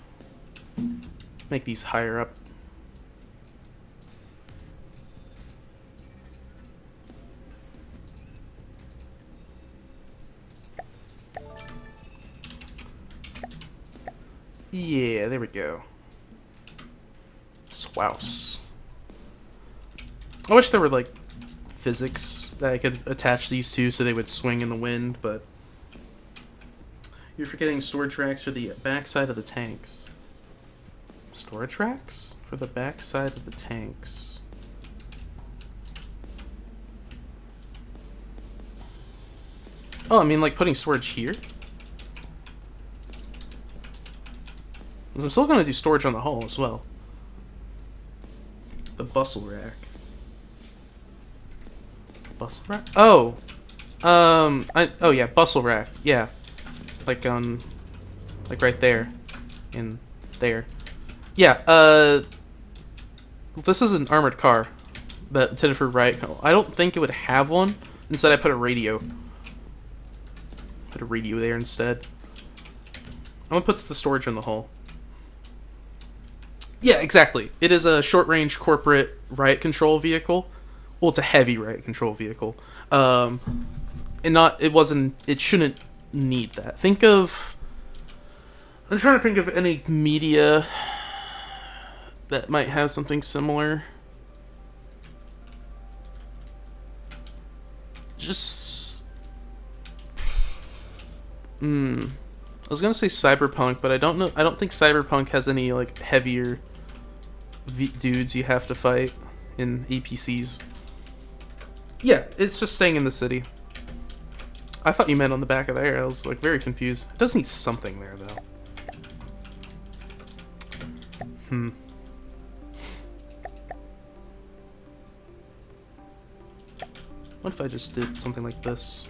Make these higher up. Yeah, there we go. Swouse. I wish there were, like, physics that I could attach these to so they would swing in the wind, but... You're forgetting storage racks for the backside of the tanks. Storage racks? For the backside of the tanks. Oh, I mean, like, putting storage here? Because I'm still going to do storage on the hull as well. The bustle rack. Bustle rack? Oh! Oh yeah, bustle rack. Yeah. Like like right there. In there. Yeah, this is an armored car that intended for riot control. I don't think it would have one. Instead, I put a radio. Put a radio there instead. I'm gonna put the storage in the hull. Yeah, exactly. It is a short-range corporate riot control vehicle. Well, it's a heavy riot control vehicle. It shouldn't need that. Think of... I'm trying to think of any media that might have something similar. Just... I was gonna say Cyberpunk, but I don't know. I don't think Cyberpunk has any, like, heavier dudes you have to fight in APCs. Yeah, it's just staying in the city. I thought you meant on the back of there. I was, like, very confused. It does need something there, though. What if I just did something like this?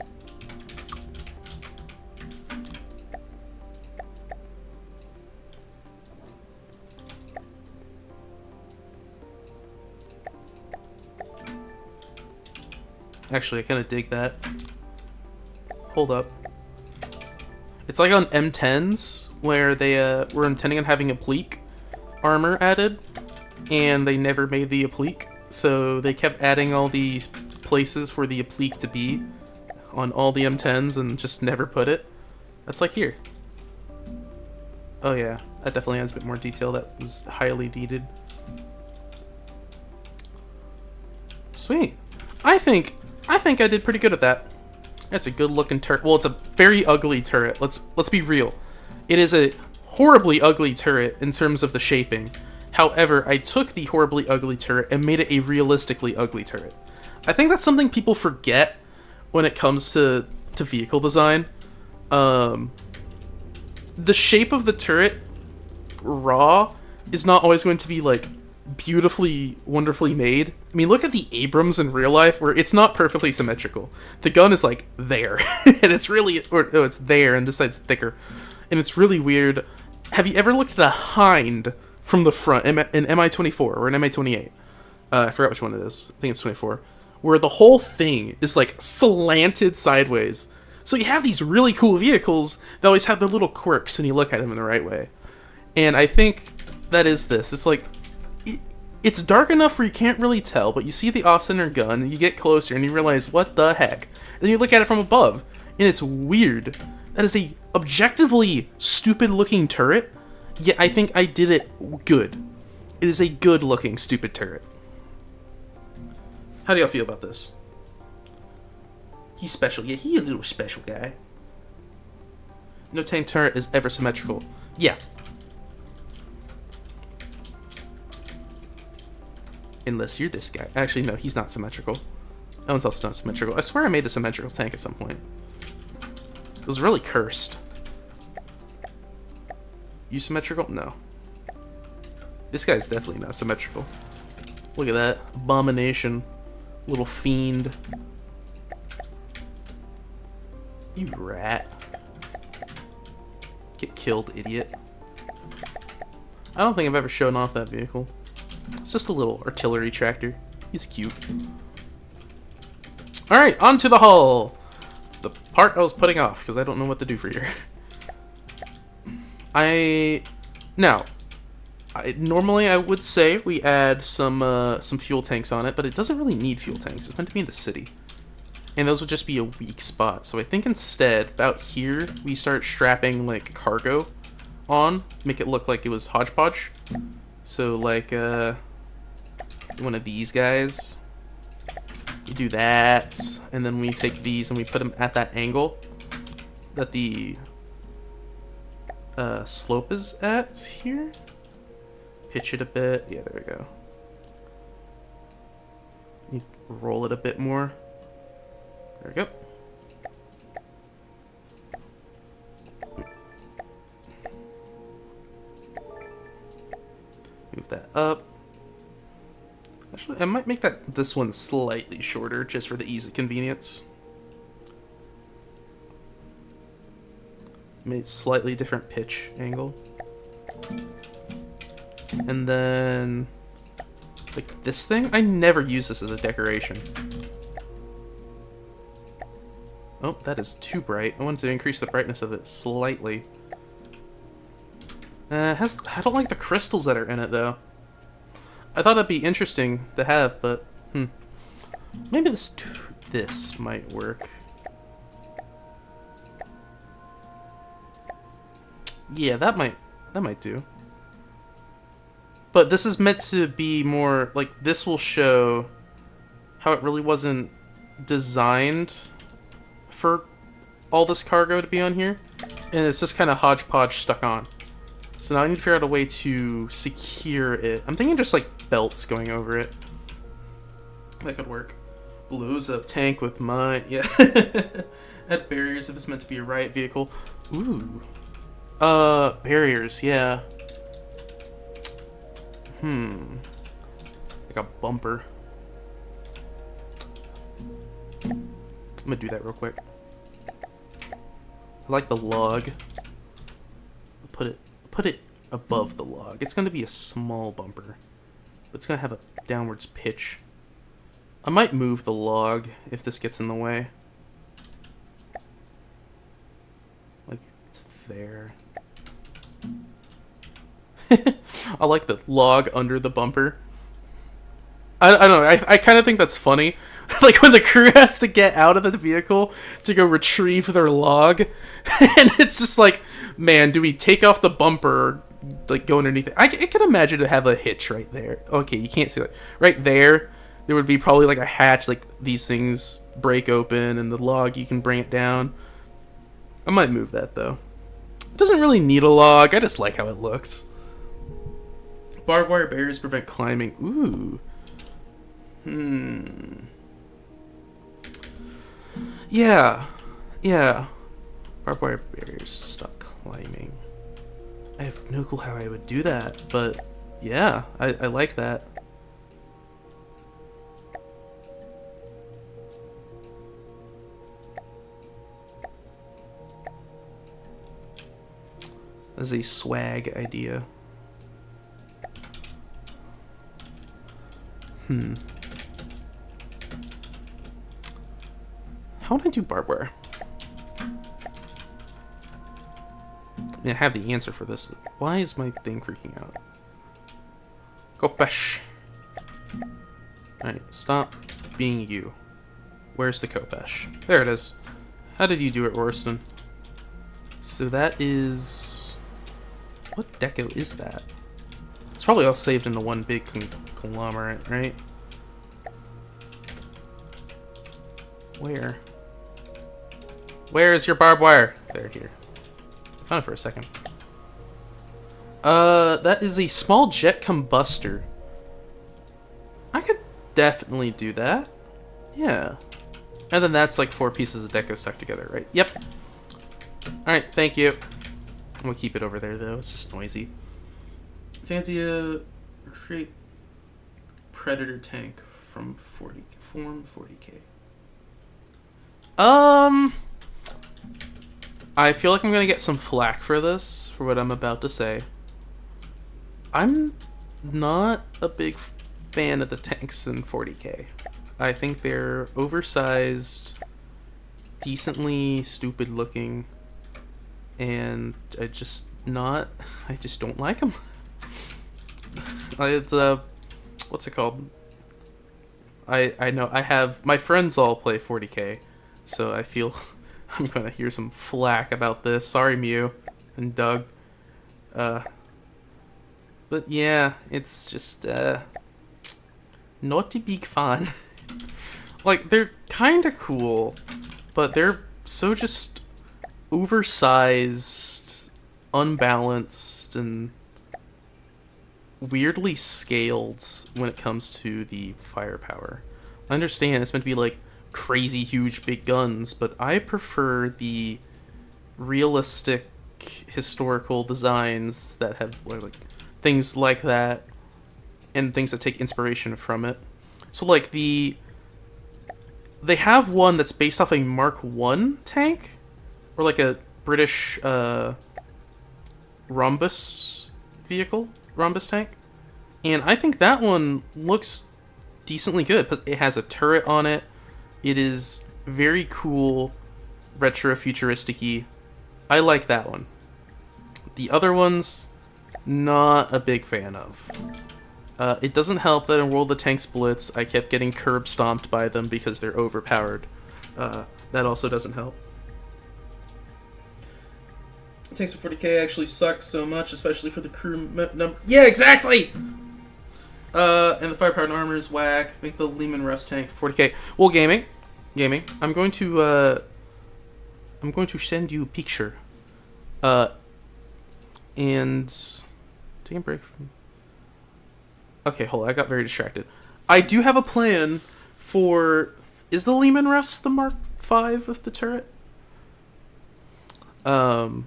Actually, I kind of dig that. Hold up. It's like on M10s, where they were intending on having applique armor added, and they never made the applique, so they kept adding all these places for the applique to be on all the M10s and just never put it. That's like here. Oh yeah, that definitely has a bit more detail that was highly needed. Sweet. I think I did pretty good at that. That's a good looking turret. Well, it's a very ugly turret. Let's be real. It is a horribly ugly turret in terms of the shaping. However, I took the horribly ugly turret and made it a realistically ugly turret. I think that's something people forget when it comes to vehicle design. The shape of the turret raw is not always going to be like beautifully, wonderfully made. I mean, look at the Abrams in real life, where it's not perfectly symmetrical. The gun is like there, and it's really, or no, it's there, and this side's thicker, and it's really weird. Have you ever looked at a hind from the front, an MI-24 or an MI-28? I forgot which one it is. I think it's 24, where the whole thing is like slanted sideways. So you have these really cool vehicles that always have the little quirks, and you look at them in the right way. And I think that is this. It's like, it's dark enough where you can't really tell, but you see the off-center gun, and you get closer, and you realize, what the heck? And then you look at it from above, and it's weird. That is a objectively stupid-looking turret, yet I think I did it good. It is a good-looking stupid turret. How do y'all feel about this? He's special. Yeah, he's a little special guy. No tank turret is ever symmetrical. Yeah. Unless you're this guy. Actually, no, he's not symmetrical. That one's also not symmetrical. I swear I made a symmetrical tank at some point. It was really cursed. You symmetrical? No. This guy's definitely not symmetrical. Look at that. Abomination. Little fiend. You rat. Get killed, idiot. I don't think I've ever shown off that vehicle. It's just a little artillery tractor. He's cute. Alright, on to the hull. The part I was putting off, because I don't know what to do for here. Normally I would say we add some fuel tanks on it, but it doesn't really need fuel tanks. It's meant to be in the city. And those would just be a weak spot. So I think instead, about here, we start strapping, like, cargo on. Make it look like it was hodgepodge. So, like, one of these guys. You do that. And then we take these and we put them at that angle that the slope is at here. Pitch it a bit. Yeah, there we go. You roll it a bit more. There we go. Move that up. Actually, I might make this one slightly shorter just for the ease of convenience. Made slightly different pitch angle. And then like this thing, I never use this as a decoration. Oh, that is too bright. I wanted to increase the brightness of it slightly. I don't like the crystals that are in it, though. I thought that'd be interesting to have, but maybe this might work. Yeah, that might do. But this is meant to be more like, this will show how it really wasn't designed for all this cargo to be on here, and it's just kind of hodgepodge stuck on. So now I need to figure out a way to secure it. I'm thinking just like belts going over it. That could work. Blows up tank with mine. Yeah. Add barriers if it's meant to be a riot vehicle. Ooh. Barriers, yeah. Like a bumper. I'm gonna do that real quick. I like the log. Put it above the log. It's gonna be a small bumper, but it's gonna have a downwards pitch. I might move the log if this gets in the way. Like, there. I like the log under the bumper. I don't know, I kind of think that's funny. Like, when the crew has to get out of the vehicle to go retrieve their log, and it's just like, man, do we take off the bumper, like, go underneath it? I can imagine to have a hitch right there. Okay, you can't see that. Right there would be probably, like, a hatch, like, these things break open, and the log, you can bring it down. I might move that, though. It doesn't really need a log, I just like how it looks. Barbed wire barriers prevent climbing. Ooh. Yeah. Barbed wire barriers stop climbing. I have no clue how I would do that, but yeah, I like that. That's a swag idea. How would I do barbed wire? I mean, I have the answer for this. Why is my thing freaking out? Kopesh. Alright, stop being you. Where's the Kopesh? There it is. How did you do it, Rorston? So that is... What deco is that? It's probably all saved into one big conglomerate, right? Where? Where is your barbed wire? There, here. I found it for a second. That is a small jet combustor. I could definitely do that. Yeah. And then that's like 4 pieces of deco stuck together, right? Yep. Alright, thank you. I'm gonna keep it over there, though. It's just noisy. The idea... create Predator tank from 40k. I feel like I'm gonna get some flack for this, for what I'm about to say. I'm not a big fan of the tanks in 40k. I think they're oversized, decently stupid looking, and I just don't like them. It's what's it called? I know I have my friends all play 40k, so I feel I'm gonna hear some flack about this. Sorry, Mew and Doug. But yeah, it's just not a big fan. Like, they're kind of cool, but they're so just oversized, unbalanced, and weirdly scaled when it comes to the firepower. I understand it's meant to be like crazy huge big guns, but I prefer the realistic historical designs that have like things like that and things that take inspiration from it. So like they have one that's based off a Mark 1 tank, or like a British rhombus tank, and I think that one looks decently good. It has a turret on it. It is very cool, retro futuristic-y. I like that one. The other ones, not a big fan of. It doesn't help that in World of Tanks Blitz, I kept getting curb stomped by them because they're overpowered. That also doesn't help. Tanks for 40k actually suck so much, especially for the crew number. Yeah, exactly! And the firepower and armor is whack. Make the Lehman Russ tank for 40k. Well, gaming. I'm going to send you a picture. And take a break from. Okay, hold on. I got very distracted. I do have a plan for. Is the Lehman Russ the Mark 5 of the turret? But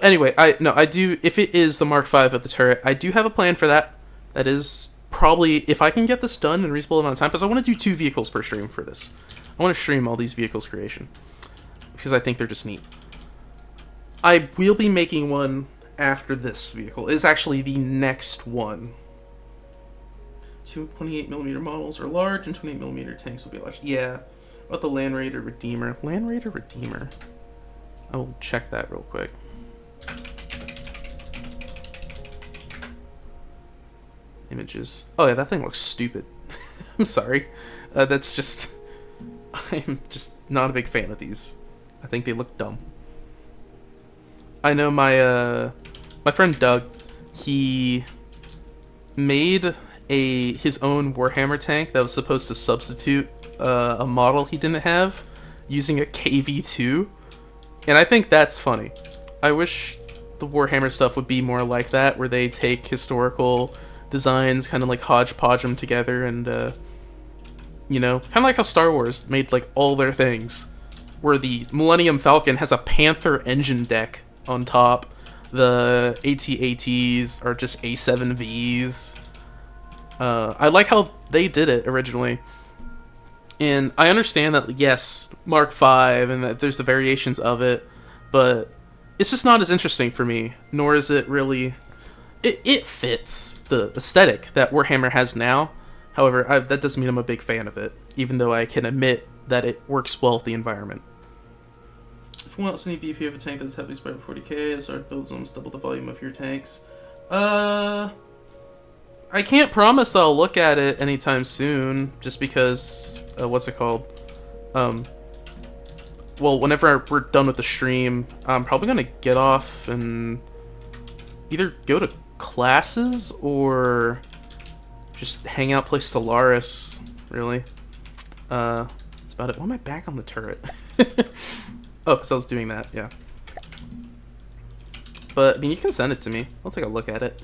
anyway, I do. If it is the Mark 5 of the turret, I do have a plan for that. That is probably, if I can get this done in a reasonable amount of time, because I want to do 2 vehicles per stream for this. I want to stream all these vehicles creation because I think they're just neat. I will be making one after this vehicle. It's actually the next one 28mm models are large, and 28mm tanks will be large. Yeah. What about the Land Raider Redeemer? Land Raider Redeemer. I will check that real quick. Images. Oh yeah, that thing looks stupid. I'm sorry. That's just... I'm just not a big fan of these. I think they look dumb. I know my friend Doug, he made his own Warhammer tank that was supposed to substitute a model he didn't have using a KV2, and I think that's funny. I wish the Warhammer stuff would be more like that, where they take historical designs, kind of like hodgepodge them together, and you know, kind of like how Star Wars made like all their things, where the Millennium Falcon has a Panther engine deck on top, the AT-ATs are just A7Vs. I like how they did it originally, and I understand that, yes, Mark V, and that there's the variations of it, but it's just not as interesting for me, nor is it really... It fits the aesthetic that Warhammer has now. However, that doesn't mean I'm a big fan of it, even though I can admit that it works well with the environment. If you want any BP of a tank that's heavily spread 40k, start builds almost double the volume of your tanks. I can't promise that I'll look at it anytime soon, just because, what's it called? Well, whenever we're done with the stream, I'm probably gonna get off and either go to classes or just hang out, play Stellaris, really. That's about it. Why am I back on the turret? Oh, because I was doing that, yeah. But, I mean, you can send it to me. I'll take a look at it.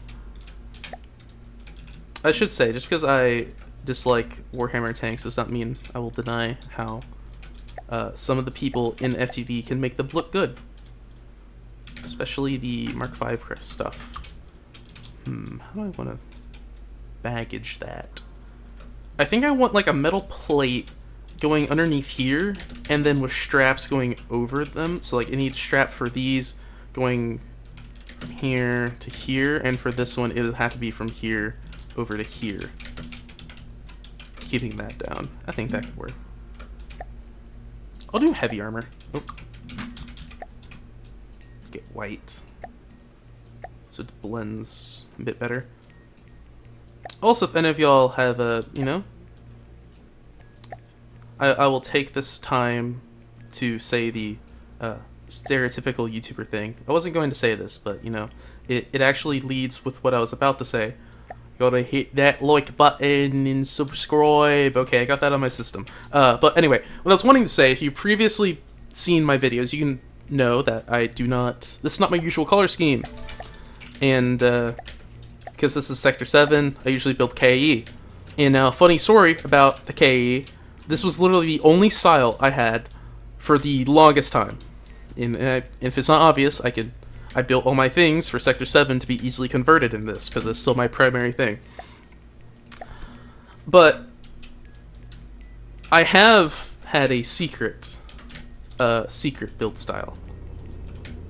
I should say, just because I dislike Warhammer tanks does not mean I will deny how some of the people in FTD can make them look good. Especially the Mark V stuff. How do I want to baggage that? I think I want like a metal plate going underneath here, and then with straps going over them. So like I need a strap for these going from here to here, and for this one it'll have to be from here over to here. Keeping that down. I think that could work. I'll do heavy armor. Oh. Get white, so it blends a bit better. Also, if any of y'all have a, you know, I will take this time to say the stereotypical YouTuber thing. I wasn't going to say this, but, you know, it actually leads with what I was about to say. Gotta hit that like button and subscribe. Okay, I got that on my system. But anyway, what I was wanting to say, if you've previously seen my videos, you can know that I do not... This is not my usual color scheme. And, because this is Sector 7, I usually build KE. And now, funny story about the KE, this was literally the only style I had for the longest time. And if it's not obvious, I built all my things for Sector 7 to be easily converted in this, because it's still my primary thing. But I have had a secret build style.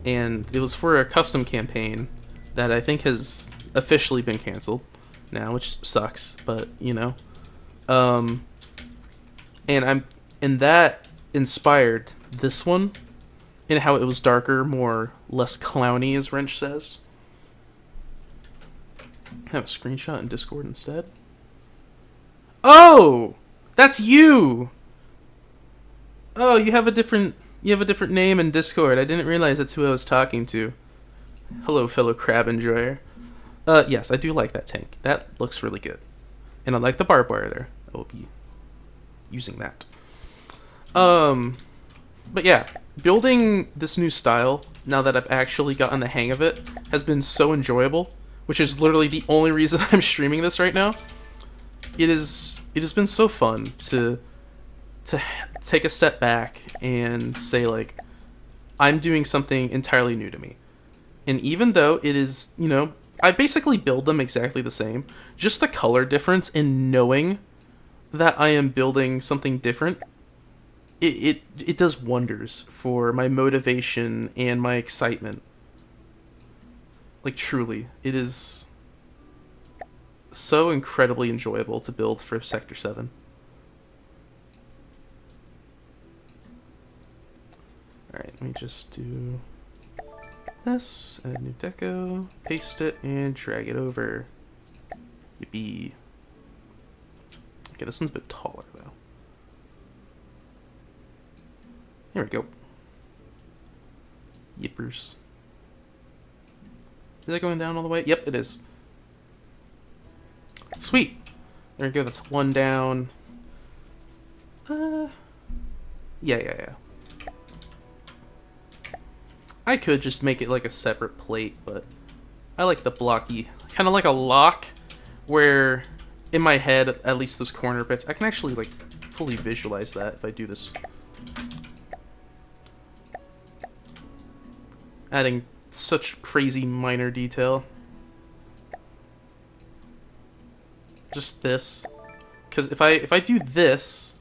And it was for a custom campaign that I think has officially been canceled now, which sucks, but, you know. And that inspired this one, and how it was darker, less clowny, as Wrench says. I have a screenshot in Discord instead. Oh! That's you! Oh, you have a different name in Discord. I didn't realize that's who I was talking to. Hello, fellow crab enjoyer. Yes, I do like that tank. That looks really good. And I like the barbed wire there. I will be using that. But yeah, building this new style, now that I've actually gotten the hang of it, has been so enjoyable, which is literally the only reason I'm streaming this right now. It has been so fun to take a step back and say, like, I'm doing something entirely new to me. And even though it is, you know, I basically build them exactly the same, just the color difference in knowing that I am building something different, it does wonders for my motivation and my excitement. Like, truly, it is so incredibly enjoyable to build for Sector 7. Alright, let me just do this, add new deco, paste it, and drag it over. Yippee. Okay, this one's a bit taller, though. There we go. Yippers. Is it going down all the way? Yep, it is. Sweet. There we go, that's one down. Yeah. I could just make it like a separate plate, but I like the blocky, kind of like a lock, where in my head, at least those corner bits, I can actually like fully visualize that if I do this. Adding such crazy minor detail. Just this, because if I do this,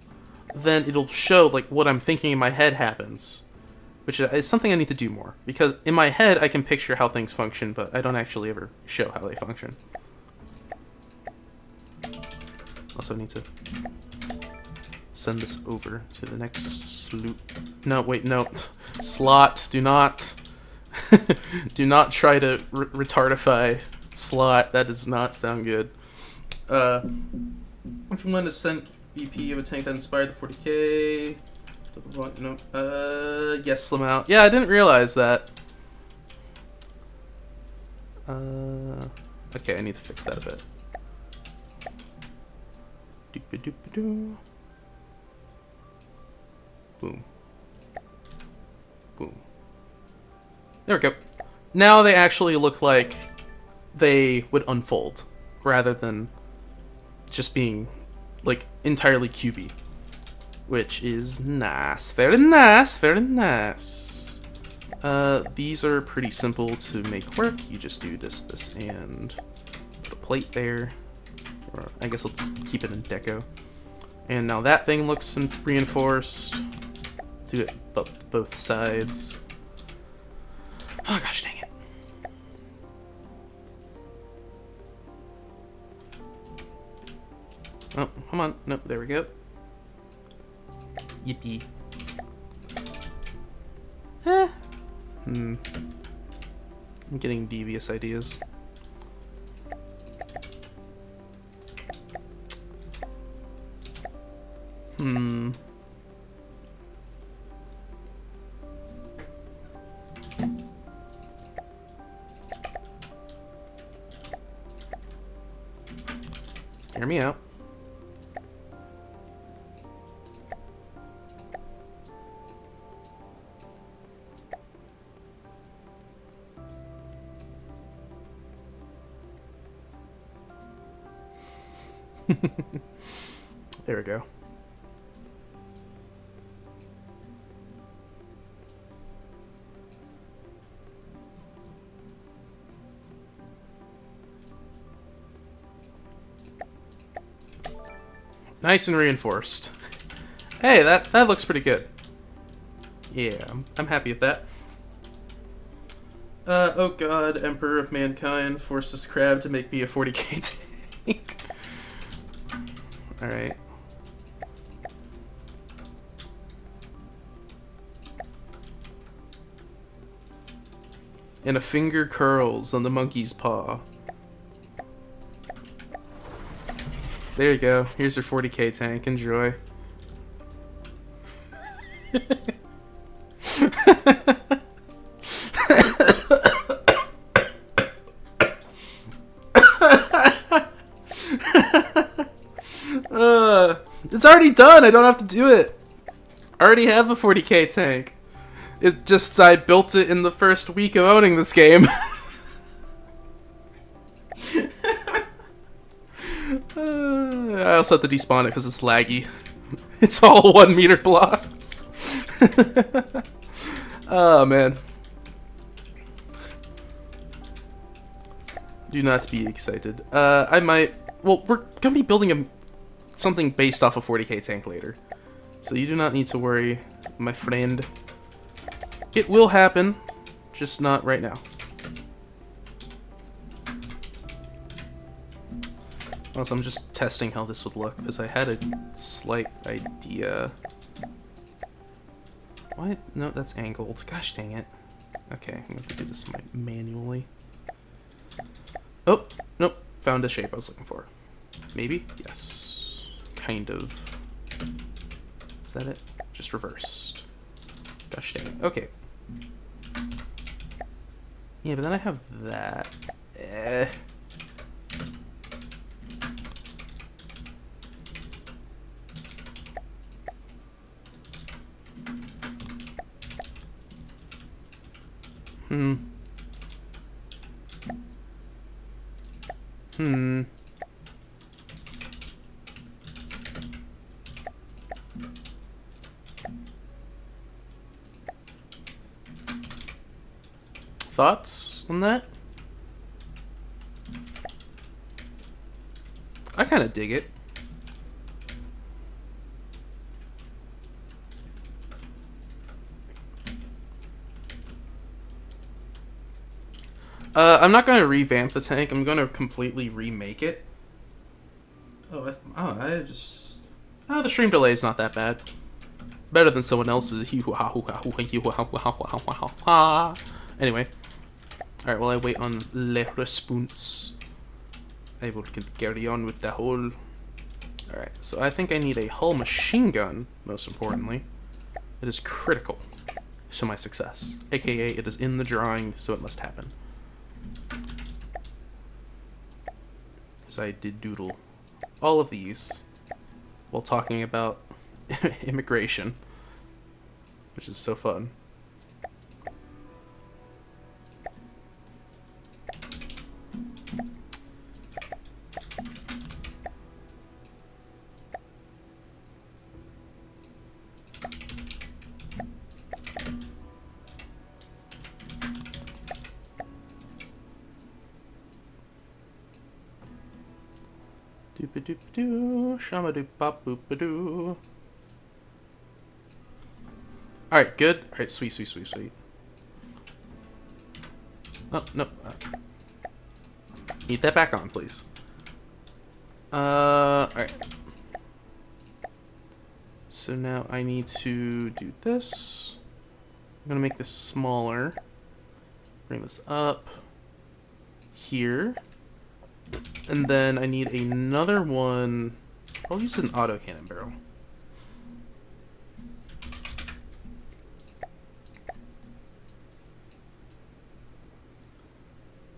then it'll show like what I'm thinking in my head happens, which is something I need to do more, because in my head I can picture how things function, but I don't actually ever show how they function. Also need to send this over to the next sloop. No, wait, no. Slot, do not. Do not try to retardify slot. That does not sound good. If you want to send BP of a tank that inspired the 40k. No. Yes, slim out. Yeah, I didn't realize that. Okay, I need to fix that a bit. Boom. Boom. There we go. Now they actually look like they would unfold, rather than just being, like, entirely cubey. Which is nice. Very nice, very nice. These are pretty simple to make work. You just do this, and put a plate there. Or I guess I'll just keep it in deco. And now that thing looks reinforced. Do it both sides. Oh gosh, dang it. Oh, come on. Nope, there we go. Yippee. I'm getting devious ideas. Hear me out. There we go. Nice and reinforced. Hey, that looks pretty good. Yeah, I'm happy with that. Oh god, Emperor of Mankind forces Crab to make me a 40k tank. Alright. And a finger curls on the monkey's paw. There you go. Here's your 40k tank. Enjoy. It's already done. I don't have to do it. I already have a 40k tank. It just, I built it in the first week of owning this game. I also have to despawn it because it's laggy. It's all 1 meter blocks. Oh man. Do not be excited. I might... Well, we're gonna be building something based off a 40k tank later. So you do not need to worry, my friend. It will happen, just not right now. Also, I'm just testing how this would look, because I had a slight idea. What? No, that's angled. Gosh dang it. Okay, I'm going to do this manually. Oh, nope. Found the shape I was looking for. Maybe? Yes. Kind of. Is that it? Just reversed. Gosh dang it. Okay. Yeah, but then I have that. Thoughts on that? I kind of dig it. I'm not going to revamp the tank. I'm going to completely remake it. Oh, the stream delay is not that bad. Better than someone else's. Anyway. Alright, while I wait on le response, I will carry on with the whole... Alright, so I think I need a hull machine gun, most importantly. It is critical to my success. AKA, it is in the drawing, so it must happen. Because I did doodle all of these while talking about immigration, which is so fun. Doop-a-doop-a-doo, shama-doop-bop-boop-a-doo. Alright, good. Alright, sweet, sweet, sweet, sweet. Oh, no. Need that back on, please. Alright. So now I need to do this. I'm gonna make this smaller. Bring this up. Here. And then I need another one. I'll use an autocannon barrel.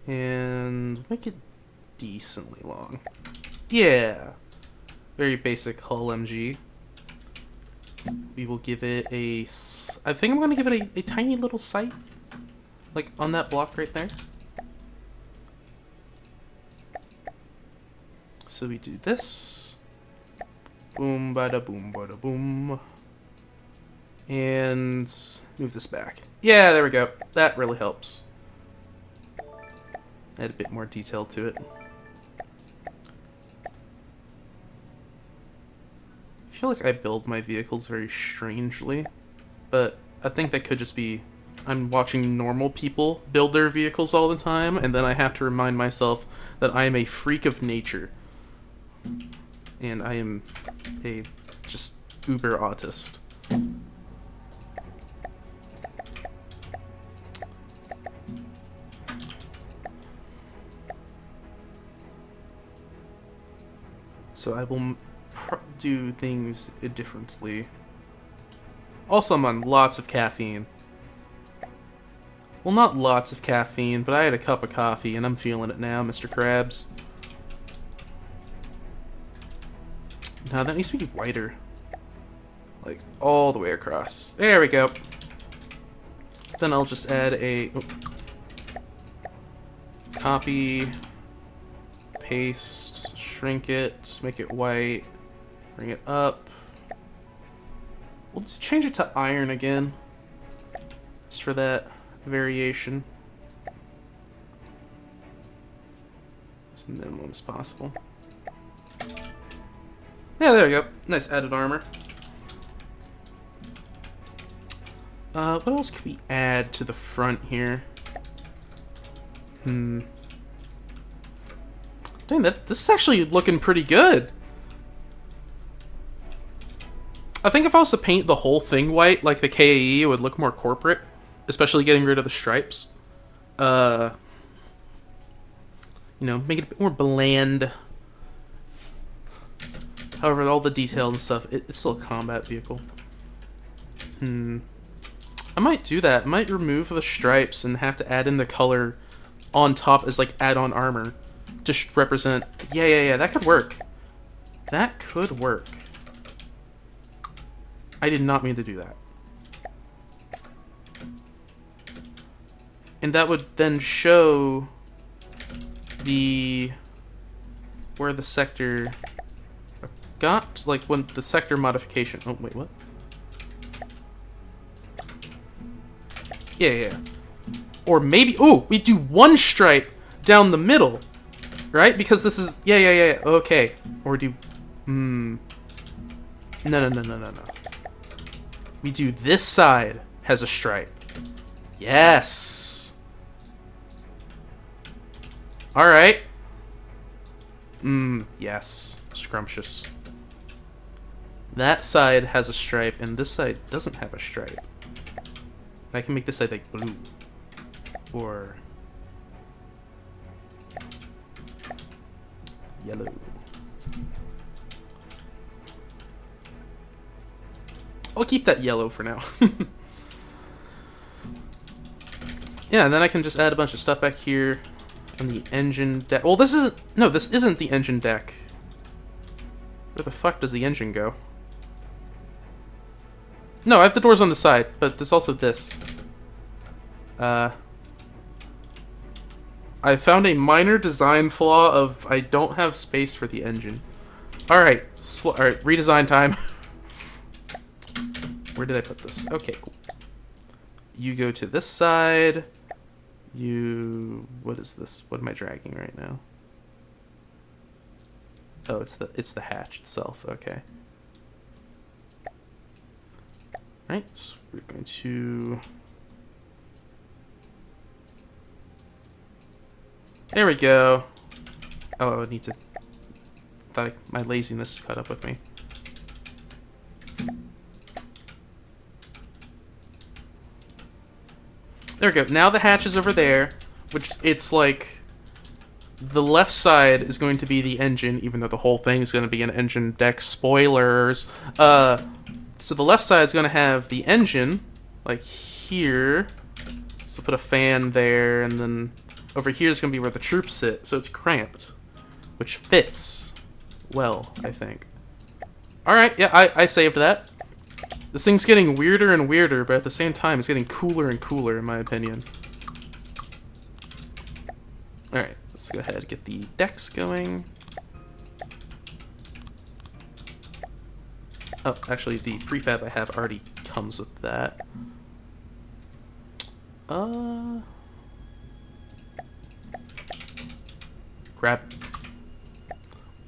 And make it decently long. Yeah. Very basic hull MG. We will give it a... I think I'm going to give it a tiny little sight. Like on that block right there. So we do this. Boom, bada boom, bada boom. And move this back. Yeah, there we go. That really helps. Add a bit more detail to it. I feel like I build my vehicles very strangely, but I think that could just be I'm watching normal people build their vehicles all the time, and then I have to remind myself that I am a freak of nature. And I am a just uber autist. So I will do things differently. Also, I'm on lots of caffeine. Well, not lots of caffeine, but I had a cup of coffee and I'm feeling it now, Mr. Krabs. Now that needs to be whiter. Like, all the way across. There we go. Then I'll just add a... Oh. Copy. Paste. Shrink it. Make it white. Bring it up. We'll change it to iron again. Just for that variation. As minimum as possible. Yeah, there we go. Nice added armor. What else could we add to the front here? Don't Dang, this is actually looking pretty good. I think if I was to paint the whole thing white, like the KAE, it would look more corporate. Especially getting rid of the stripes. You know, make it a bit more bland. However, all the detail and stuff, it's still a combat vehicle. I might do that. I might remove the stripes and have to add in the color on top as like add-on armor. Just represent... Yeah, that could work. That could work. I did not mean to do that. And that would then show the... where the sector got, like when the sector modification... Oh, wait, what? Yeah. Or maybe... Oh, we do one stripe down the middle. Right? Because this is... Yeah. Okay. Or do... No. We do this side has a stripe. Yes. Alright. Yes. Scrumptious. That side has a stripe, and this side doesn't have a stripe. I can make this side like blue. Or... yellow. I'll keep that yellow for now. Yeah, and then I can just add a bunch of stuff back here on the engine deck. Well, this isn't... No, this isn't the engine deck. Where the fuck does the engine go? No, I have the doors on the side, but there's also this. I found a minor design flaw of I don't have space for the engine. Alright, alright, redesign time. Where did I put this? Okay, cool. You go to this side. What is this? What am I dragging right now? Oh, it's the hatch itself. Okay. Right, so we're going to... There we go. Oh, I would need to... Thought my laziness caught up with me. There we go. Now the hatch is over there, which it's like the left side is going to be the engine, even though the whole thing is going to be an engine deck. Spoilers. So the left side is going to have the engine, like here. So put a fan there, and then over here is going to be where the troops sit. So it's cramped, which fits well, I think. All right, yeah, I saved that. This thing's getting weirder and weirder, but at the same time, it's getting cooler and cooler, in my opinion. Alright, let's go ahead and get the decks going. Oh, actually, the prefab I have already comes with that. Grab...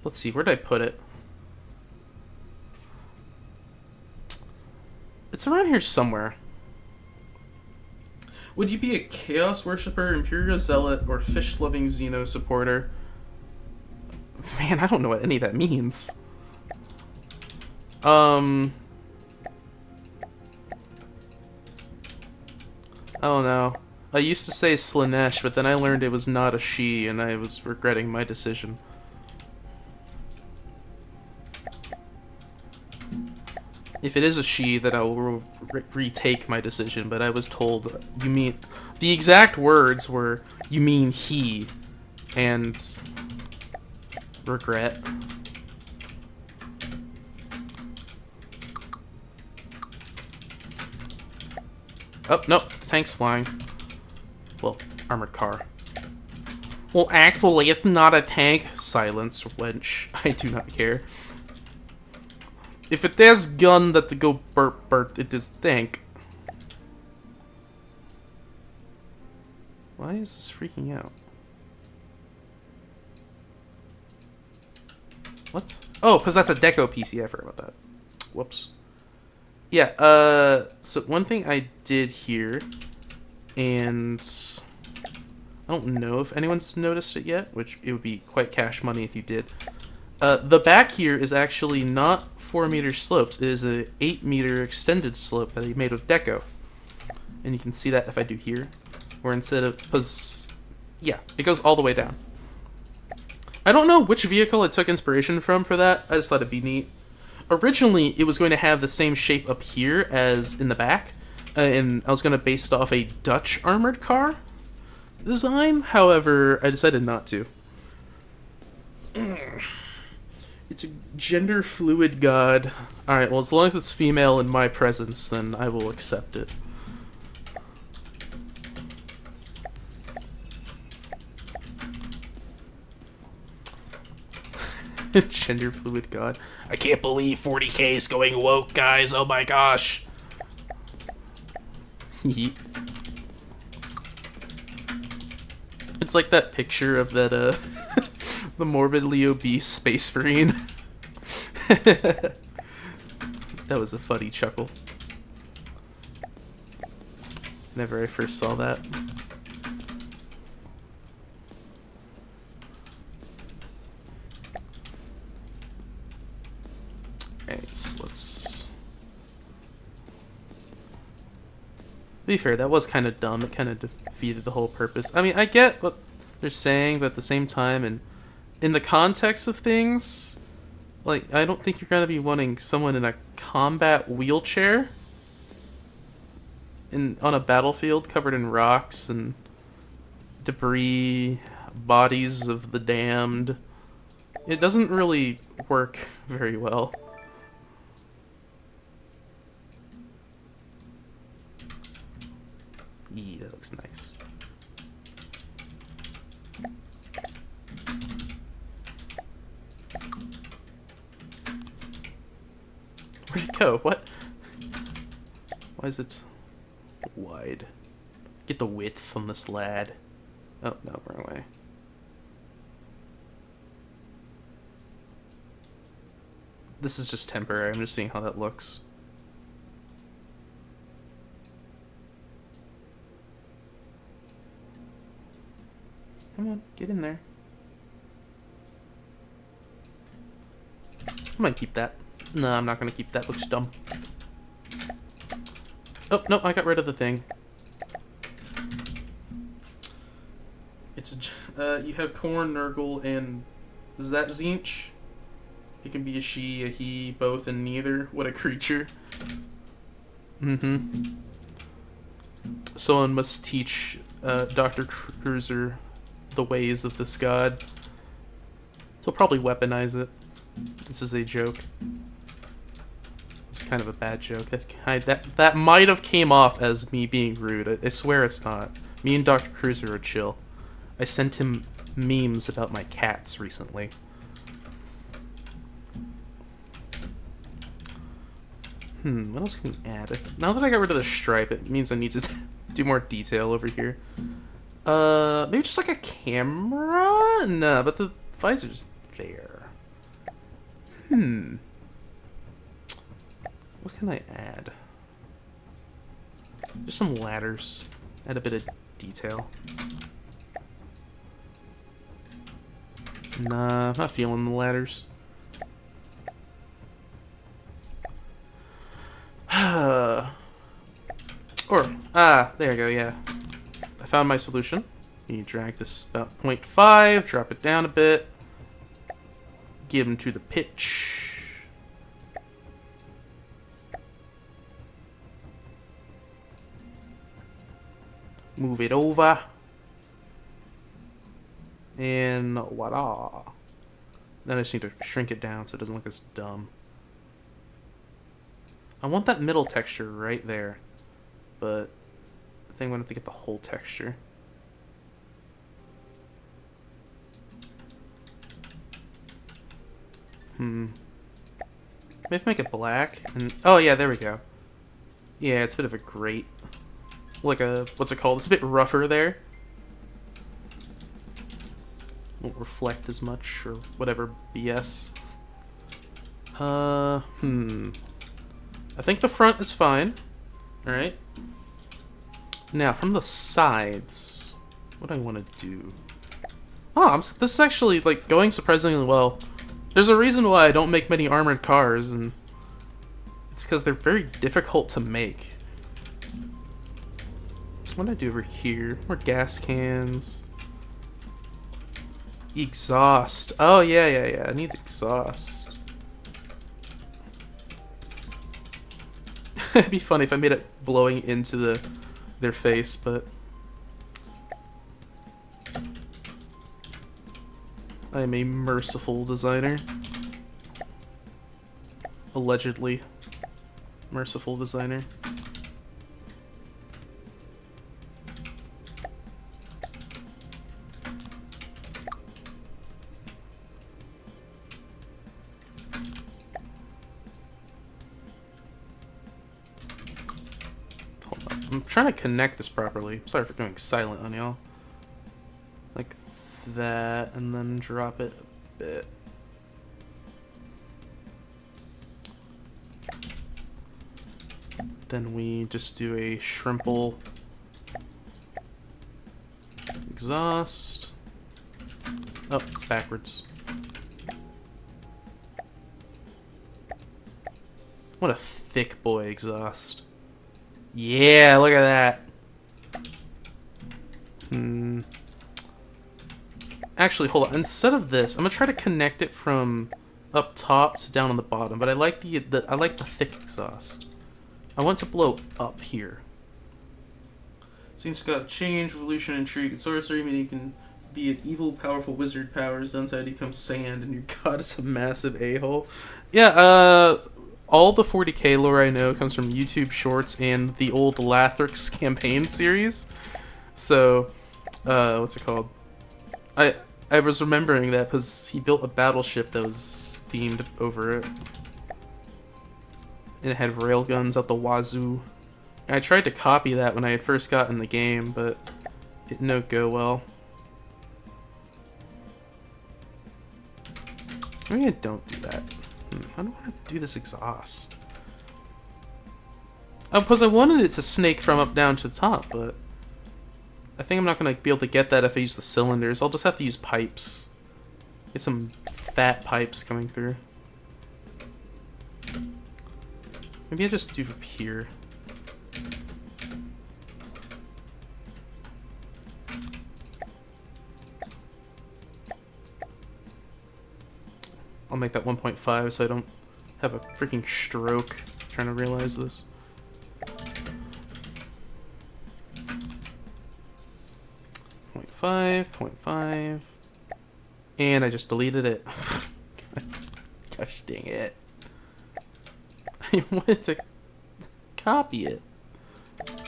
Let's see, where did I put it? It's around here somewhere. Would you be a Chaos Worshipper, Imperial Zealot, or Fish-Loving Xeno supporter? Man, I don't know what any of that means. Oh no. I used to say Slanesh, but then I learned it was not a she, and I was regretting my decision. If it is a she, then I will retake my decision, but I was told, you mean... The exact words were, you mean he, and... regret. Oh, no, the tank's flying. Well, armored car. Well, actually, it's not a tank. Silence, wench. I do not care. If it is gun that to go burp burp, it is tank. Why is this freaking out? What? Oh, because that's a deco PC. I forgot about that. Whoops. Yeah, so one thing I did here, and... don't know if anyone's noticed it yet, which it would be quite cash money if you did. The back here is actually not 4-meter slopes. It is a 8-meter extended slope that he made with deco. And you can see that if I do here, where instead of, yeah, it goes all the way down. I don't know which vehicle I took inspiration from for that. I just thought it'd be neat. Originally, it was going to have the same shape up here as in the back, and I was going to base it off a Dutch armored car design. However, I decided not to. It's a gender fluid god. Alright, well, as long as it's female in my presence, then I will accept it. Gender fluid god. I can't believe 40K is going woke, guys. Oh my gosh. Yeet. It's like that picture of that, the morbidly obese space marine. That was a funny chuckle. Whenever I first saw that. Let's be fair, that was kind of dumb. It kind of defeated the whole purpose. I mean, I get what they're saying, but at the same time, and in the context of things, like, I don't think you're gonna be wanting someone in a combat wheelchair on a battlefield covered in rocks and debris, bodies of the damned. It doesn't really work very well. Eee, that looks nice. Where'd it go? What? Why is it wide? Get the width on this lad. Oh, no, wrong way. This is just temporary. I'm just seeing how that looks. Come on, get in there. I might keep that. No, I'm not gonna keep that. Looks dumb. Oh, no, I got rid of the thing. It's a, you have Korn, Nurgle, and is that Zinch? It can be a she, a he, both, and neither. What a creature. Mm-hmm. Someone must teach Dr. Cruiser the ways of this god. He'll probably weaponize it. This is a joke. It's kind of a bad joke. That might have came off as me being rude. I swear it's not. Me and Dr. Cruiser are chill. I sent him memes about my cats recently. What else can we add? Now that I got rid of the stripe, it means I need to do more detail over here. Maybe just like a camera? No, but the visor's there. What can I add? Just some ladders. Add a bit of detail. Nah, I'm not feeling the ladders. There you go, yeah. I found my solution. You drag this about 0.5, drop it down a bit, give him to the pitch. Move it over. And voila. Then I just need to shrink it down so it doesn't look as dumb. I want that middle texture right there, but I think I'm going to have to get the whole texture. Maybe make it black. And oh yeah, there we go. Yeah, it's a bit of a grate. Like a, what's it called? It's a bit rougher there. Won't reflect as much or whatever BS. I think the front is fine. Alright. Now, from the sides, what do I want to do? Oh, this is actually like going surprisingly well. There's a reason why I don't make many armored cars, and it's because they're very difficult to make. What do I do over here? More gas cans. Exhaust. Oh, yeah. I need exhaust. It'd be funny if I made it blowing into their face, but I am a merciful designer. Allegedly merciful designer. I'm trying to connect this properly. Sorry for going silent on y'all. Like that, and then drop it a bit. Then we just do a shrimple exhaust. Oh, it's backwards. What a thick boy exhaust. Yeah, look at that. Actually, hold on. Instead of this, I'm gonna try to connect it from up top to down on the bottom. But I like the thick exhaust. I want to blow up here. So you just got change, evolution, intrigue, and sorcery. Meaning you can be an evil, powerful wizard powers. Downside, he becomes sand, and your god is a massive a-hole. Yeah. All the 40k lore I know comes from YouTube Shorts and the old Lathrix campaign series. So, what's it called? I was remembering that because he built a battleship that was themed over it. And it had railguns out the wazoo. And I tried to copy that when I had first gotten the game, but it did not go well. Maybe I don't do that. I don't want to do this exhaust. Oh, because I wanted it to snake from up down to the top, but I think I'm not going to be able to get that if I use the cylinders. I'll just have to use pipes. Get some fat pipes coming through. Maybe I just do up here. I'll make that 1.5 so I don't have a freaking stroke trying to realize this. Point 0.5, and I just deleted it. Gosh dang it. I wanted to copy it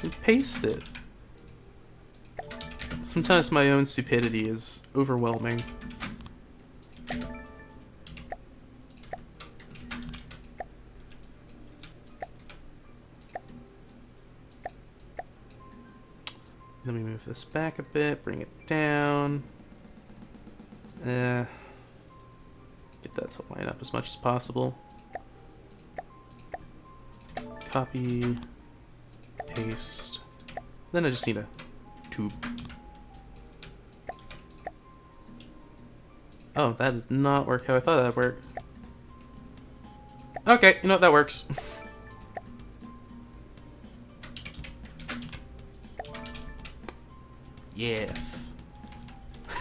and paste it. Sometimes my own stupidity is overwhelming. Let me move this back a bit, bring it down. Get that to line up as much as possible. Copy, paste. Then I just need a tube. Oh, that did not work how I thought that'd work. Okay, you know what, that works. Yeah.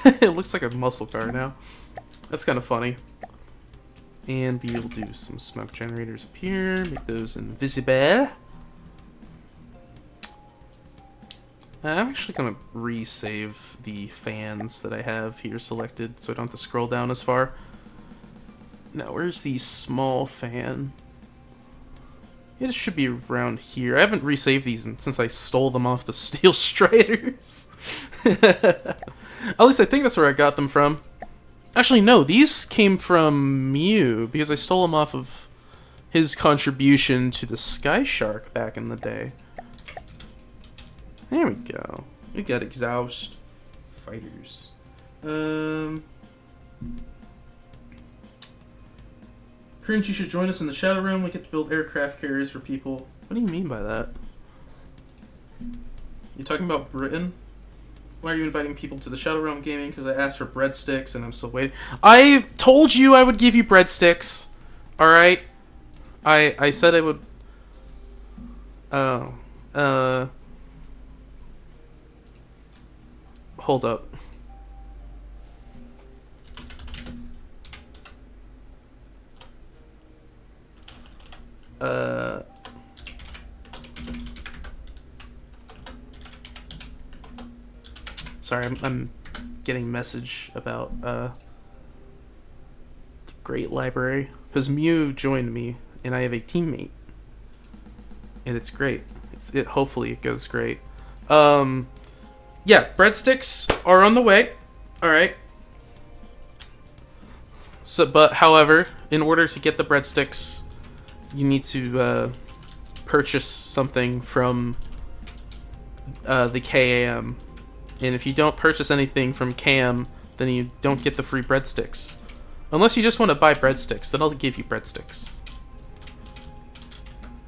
It looks like a muscle car now. That's kind of funny. And we'll do some smoke generators up here. Make those invisible. I'm actually going to resave the fans that I have here selected so I don't have to scroll down as far. Now, where's the small fan? It should be around here. I haven't resaved these since I stole them off the Steel Striders. At least I think that's where I got them from. Actually, no, these came from Mew, because I stole them off of his contribution to the Sky Shark back in the day. There we go. We got exhaust fighters. Prince, you should join us in the Shadow Realm. We get to build aircraft carriers for people. What do you mean by that? You talking about Britain? Why are you inviting people to the Shadow Realm Gaming? Because I asked for breadsticks and I'm still waiting. I told you I would give you breadsticks. Alright? I said I would... Oh. Hold up. Sorry, I'm getting a message about the Great Library. Because Mew joined me, and I have a teammate. And it's great. Hopefully it goes great. Yeah, breadsticks are on the way. Alright. So, but however, in order to get the breadsticks, you need to purchase something from the KAM. And if you don't purchase anything from KAM, then you don't get the free breadsticks. Unless you just want to buy breadsticks, then I'll give you breadsticks.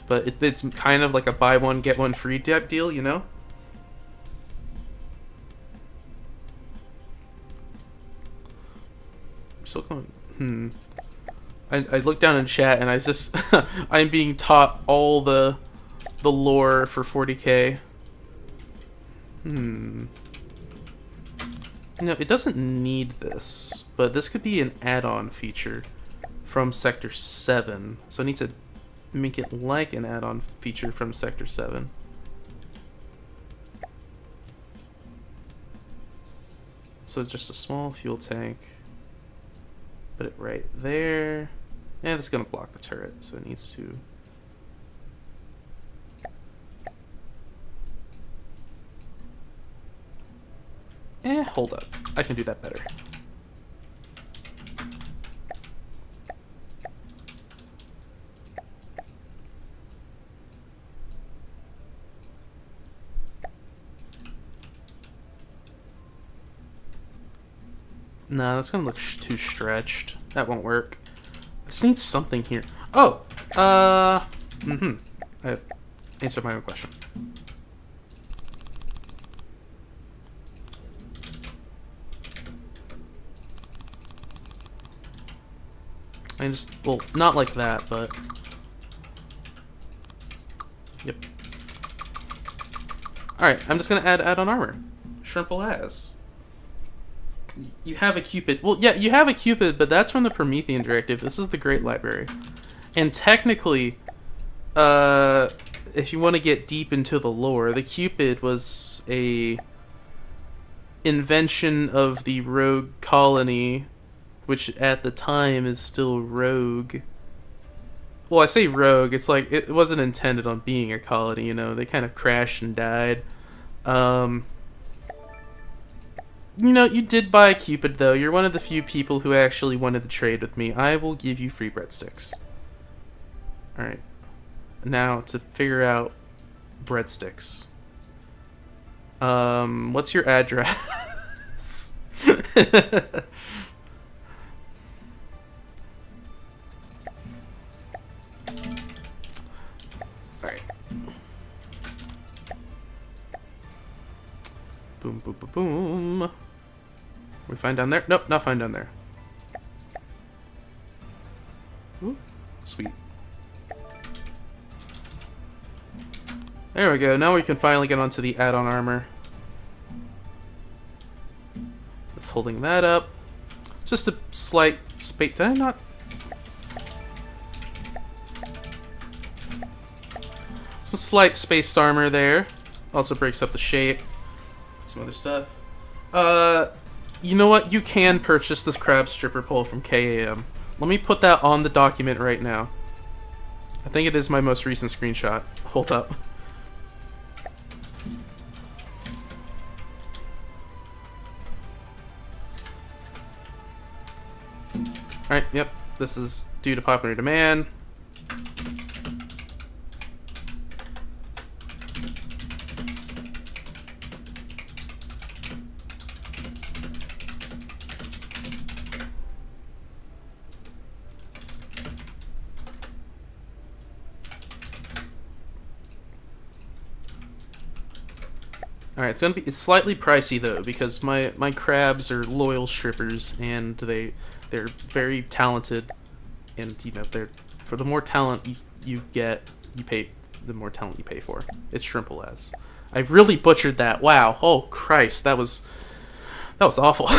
But it's kind of like a buy one, get one free type deal, you know? I'm still going... I looked down in chat and I just... I'm being taught all the lore for 40k. No, it doesn't need this, but this could be an add-on feature from Sector 7. So I need to make it like an add-on feature from Sector 7. So it's just a small fuel tank. Put it right there. And it's going to block the turret, so it needs to... hold up. I can do that better. No, that's gonna look too stretched. That won't work. I just need something here. Oh! I have answered my own question. I just, well, not like that, but... Yep. Alright, I'm just gonna add-on armor. Shrimple as. You have a Cupid. Well, yeah, you have a Cupid, but that's from the Promethean Directive. This is the Great Library. And technically, if you want to get deep into the lore, the Cupid was a invention of the rogue colony, which at the time is still rogue. Well, I say rogue, it's like, it wasn't intended on being a colony, you know, they kind of crashed and died. You know, you did buy a Cupid, though. You're one of the few people who actually wanted to trade with me. I will give you free breadsticks. Alright. Now, to figure out breadsticks. What's your address? Alright. Boom, boom, boom, boom. We find down there? Nope, not find down there. Ooh, sweet. There we go. Now we can finally get onto the add-on armor. It's holding that up. Just a slight space. Did I not? Some slight spaced armor there. Also breaks up the shape. Some other stuff. You know what? You can purchase this crab stripper pole from KAM. Let me put that on the document right now. I think it is my most recent screenshot. Hold up. Alright, yep. This is due to popular demand. Alright, it's slightly pricey though, because my crabs are loyal strippers and they're very talented, and you know, they're, for the more talent you get, you pay, the more talent you pay for. It's shrimple as. I've really butchered that. Wow. Oh Christ, that was awful.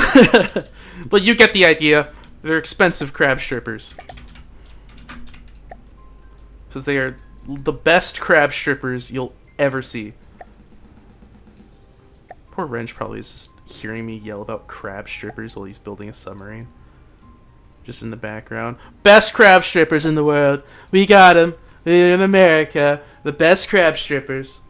But you get the idea. They're expensive crab strippers. Because they are the best crab strippers you'll ever see. Poor Wrench probably is just hearing me yell about crab strippers while he's building a submarine. Just in the background. Best crab strippers in the world. We got them in America. The best crab strippers.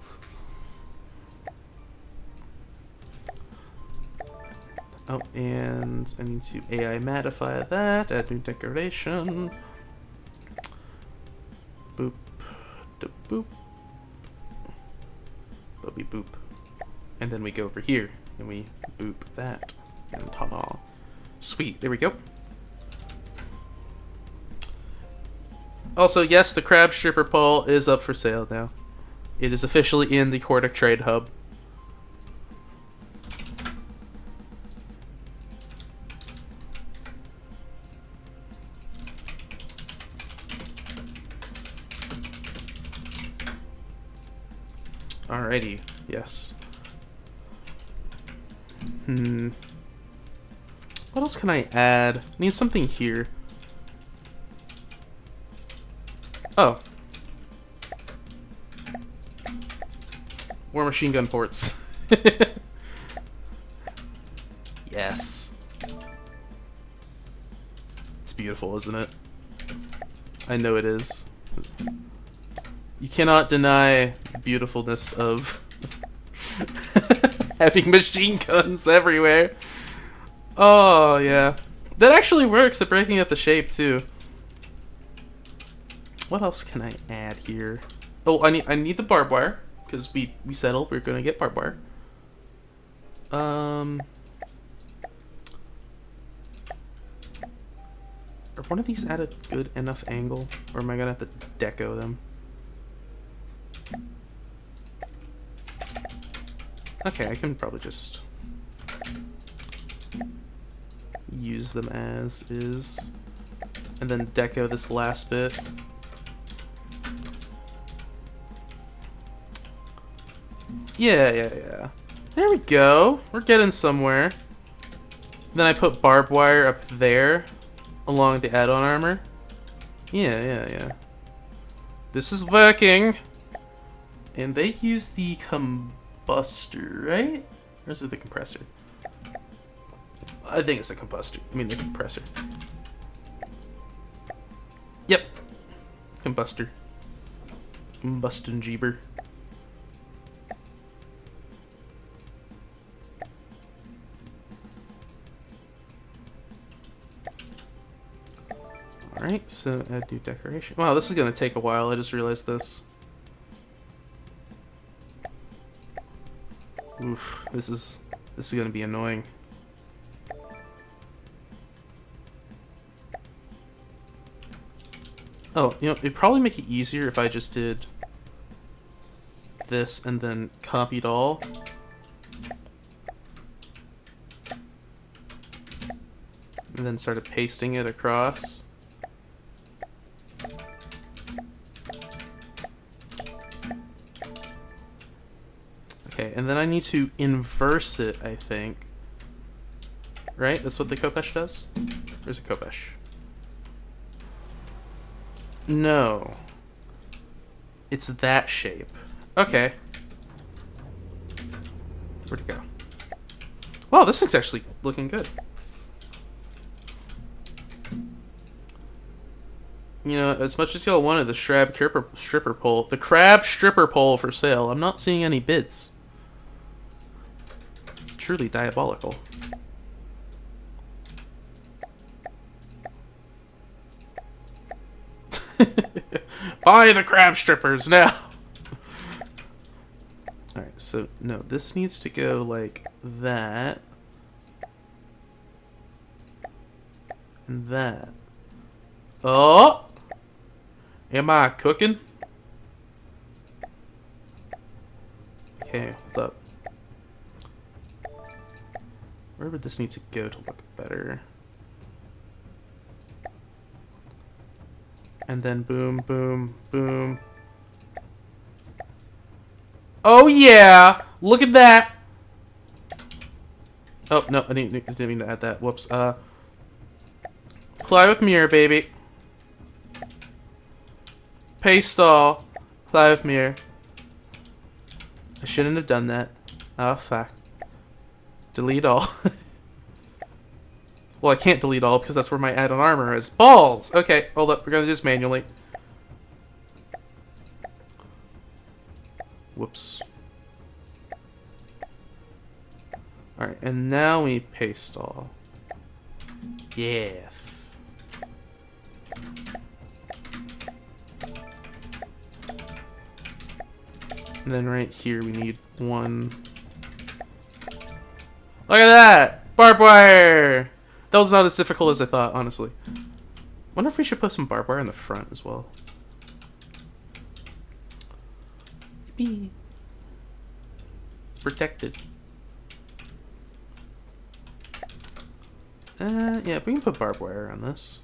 Oh, and I need to AI mattify that. Add new decoration. Boop. Da boop. Bubby boop. And then we go over here and we boop that. And ta-da. Sweet. There we go. Also, yes, the crab stripper pole is up for sale now. It is officially in the Cordic Trade Hub. Alrighty, yes. What else can I add? Need something here. Oh. More machine gun ports. Yes. It's beautiful, isn't it? I know it is. You cannot deny the beautifulness of having machine guns everywhere. Oh, yeah. That actually works at breaking up the shape, too. What else can I add here? Oh, I need the barbed wire, because we settled we're going to get barbed wire. Are one of these at a good enough angle? Or am I going to have to deco them? Okay, I can probably just use them as is. And then deco this last bit. Yeah. There we go. We're getting somewhere. Then I put barbed wire up there along the add-on armor. Yeah. This is working. And they use the combustor, right? Or is it the compressor? I think it's the combustor. I mean the compressor. Yep. Combustor. Combustion jeeber. Alright, so add new decoration. Wow, this is gonna take a while, I just realized this. Oof, this is gonna be annoying. Oh, you know, it'd probably make it easier if I just did this and then copied all. And then started pasting it across. Okay, and then I need to inverse it, I think. Right? That's what the Khopesh does? Where's the Khopesh? No. It's that shape. Okay. Where'd it go? Wow, this thing's actually looking good. You know, as much as y'all wanted the stripper pole, the crab stripper pole for sale, I'm not seeing any bids. It's truly diabolical. Buy the crab strippers now! Alright, so, no, this needs to go like that. And that. Oh! Am I cooking? Okay, hold up. Where would this need to go to look better? And then boom, boom, boom. Oh yeah! Look at that! Oh, no, I didn't mean to add that. Whoops. Apply with mirror, baby. Paste all. Apply with mirror. I shouldn't have done that. Oh, fuck. Delete all. Well, I can't delete all because that's where my add-on armor is. Balls! Okay, hold up. We're gonna do this manually. Whoops. Alright, and now we paste all. Yeah. And then right here we need one. Look at that! Barbed wire! That was not as difficult as I thought, honestly. Wonder if we should put some barbed wire in the front as well. Yippee. It's protected. Yeah, we can put barbed wire on this.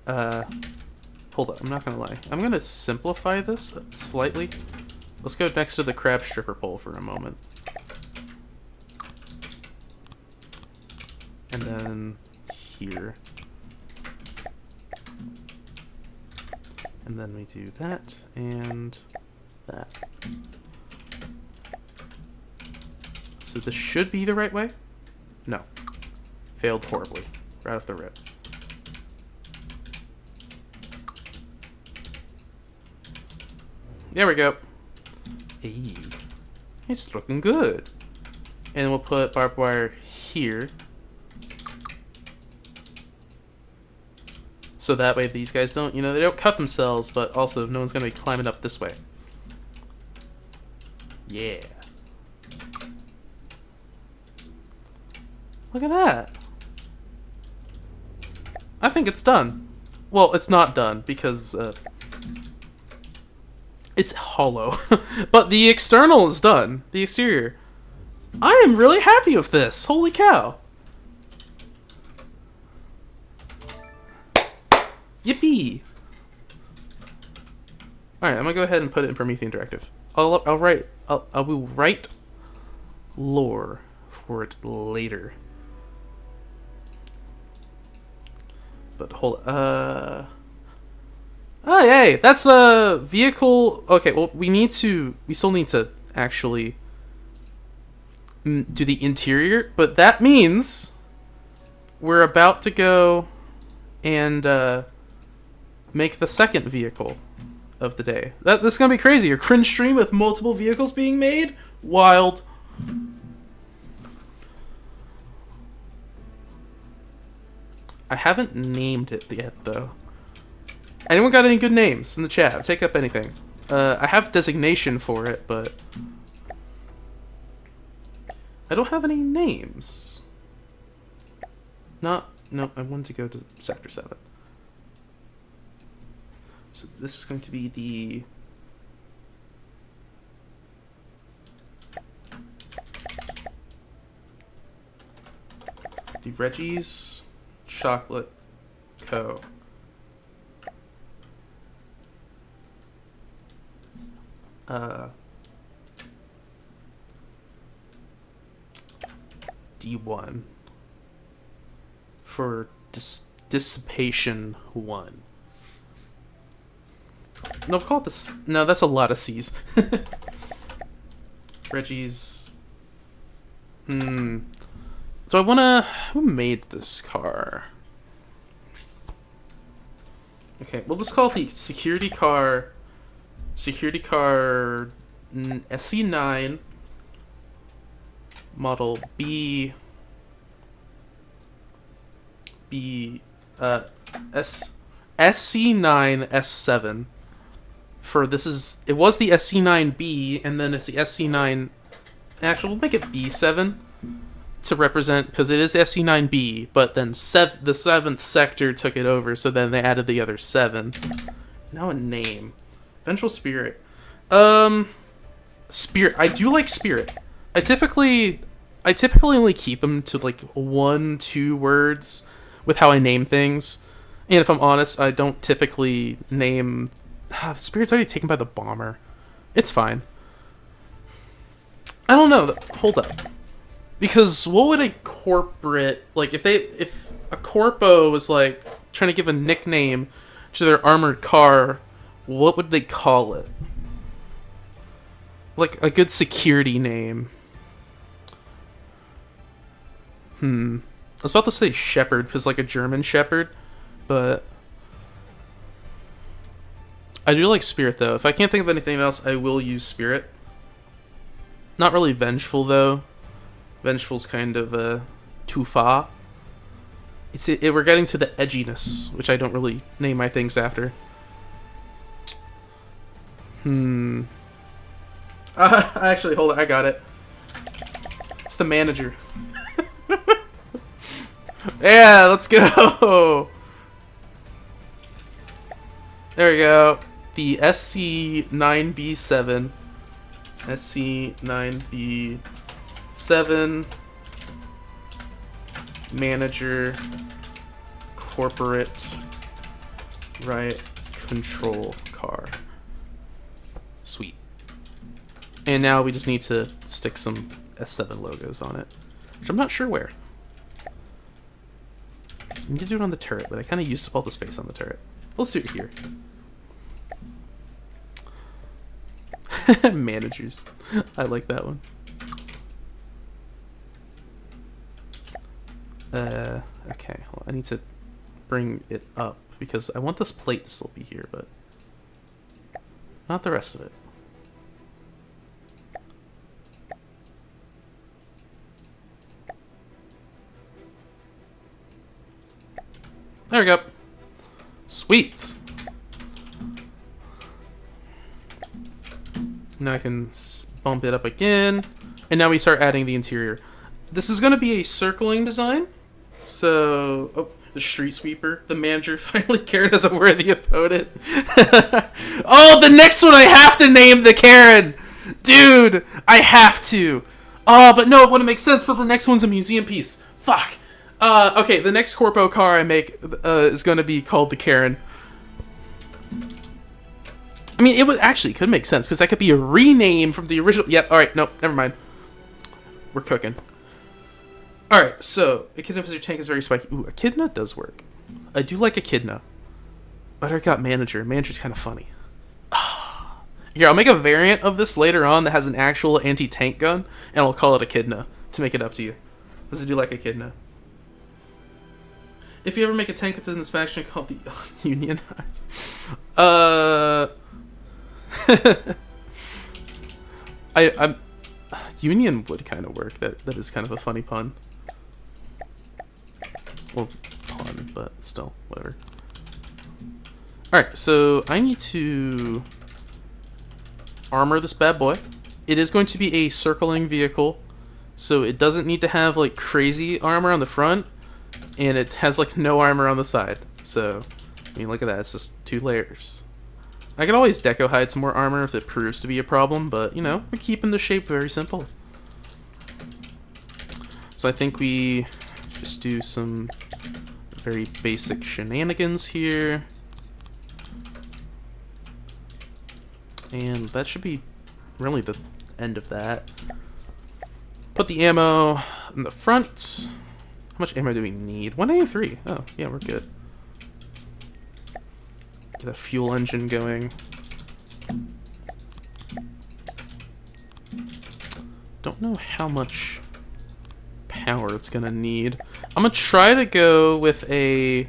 Hold up, I'm not gonna lie. I'm gonna simplify this slightly. Let's go next to the crab stripper pole for a moment. And then here. And then we do that and that. So this should be the right way? No. Failed horribly. Right off the rip. There we go. Hey. It's looking good. And we'll put barbed wire here. So that way these guys don't, they don't cut themselves, but also no one's going to be climbing up this way. Yeah. Look at that. I think it's done. Well, it's not done because it's hollow. But the external is done. The exterior. I am really happy with this. Holy cow. Yippee. Alright, I'm gonna go ahead and put it in Promethean Directive. I'll will write lore for it later. But hold oh yay, that's a vehicle. Okay, well we still need to actually do the interior, but that means we're about to go and make the second vehicle of the day. This is gonna be crazy. Your cringe stream with multiple vehicles being made? Wild. I haven't named it yet, though. Anyone got any good names in the chat? Take up anything. I have designation for it, but I don't have any names. No, I wanted to go to Sector 7. So this is going to be the Reggie's Chocolate Co. D1 for Dissipation 1. No, call it this. No, that's a lot of C's. Reggie's. So I wanna. Who made this car? Okay, well, let's call it the security car. Security car SC9 model SC9 S7. For this is it was the SC9B and then it's the SC9. Actually, we'll make it B7 to represent because it is SC9B, but then the 7th sector took it over, so then they added the other 7. Now a name. Vengeful Spirit. Spirit. I do like Spirit. I typically only keep them to like 1-2 words with how I name things. And if I'm honest, I don't typically name... Spirit's already taken by the bomber. It's fine. I don't know. Hold up. Because what would a corporate... Like, if a corpo was, like, trying to give a nickname to their armored car, what would they call it? Like, a good security name. I was about to say Shepherd, because, like, a German Shepherd, but... I do like Spirit, though. If I can't think of anything else, I will use Spirit. Not really Vengeful, though. Vengeful's kind of, too far. We're getting to the edginess, which I don't really name my things after. Actually, hold on, I got it. It's the manager. Yeah, let's go! There we go. The SC9B7. SC9B7. Manager. Corporate. Right. Control car. Sweet. And now we just need to stick some S7 logos on it. Which I'm not sure where. I need to do it on the turret, but I kind of used up all the space on the turret. Let's do it here. Managers. I like that one. Okay. Well, I need to bring it up because I want this plate to still be here, but not the rest of it. There we go. Sweet. Now I can bump it up again. And now we start adding the interior. This is going to be a circling design. So, oh, the street sweeper. The manager finally cared as a worthy opponent. Oh, the next one I have to name the Karen. Dude, I have to. Oh, but no, it wouldn't make sense because the next one's a museum piece. Fuck. Okay, the next corpo car I make is going to be called the Karen. I mean, it would actually could make sense because that could be a rename from the original. Yep. All right. Nope. Never mind. We're cooking. All right. So Echidna because your tank is very spiky. Ooh, Echidna does work. I do like Echidna, but I got manager. Manager's kind of funny. Here, I'll make a variant of this later on that has an actual anti-tank gun, and I'll call it Echidna to make it up to you. Because I do like Echidna. If you ever make a tank within this faction called the Union I'm Union would kind of work. That is kind of a funny pun. Well, pun, but still, whatever. Alright, so I need to armor this bad boy. It is going to be a circling vehicle, so it doesn't need to have like crazy armor on the front, and it has like no armor on the side. So, I mean, look at that. It's just 2 layers. I can always deco hide some more armor if it proves to be a problem, but, you know, we're keeping the shape very simple. So I think we just do some very basic shenanigans here. And that should be really the end of that. Put the ammo in the front. How much ammo do we need? 183. Oh, yeah, we're good. Get a fuel engine going. Don't know how much power it's gonna need. I'm gonna try to go with a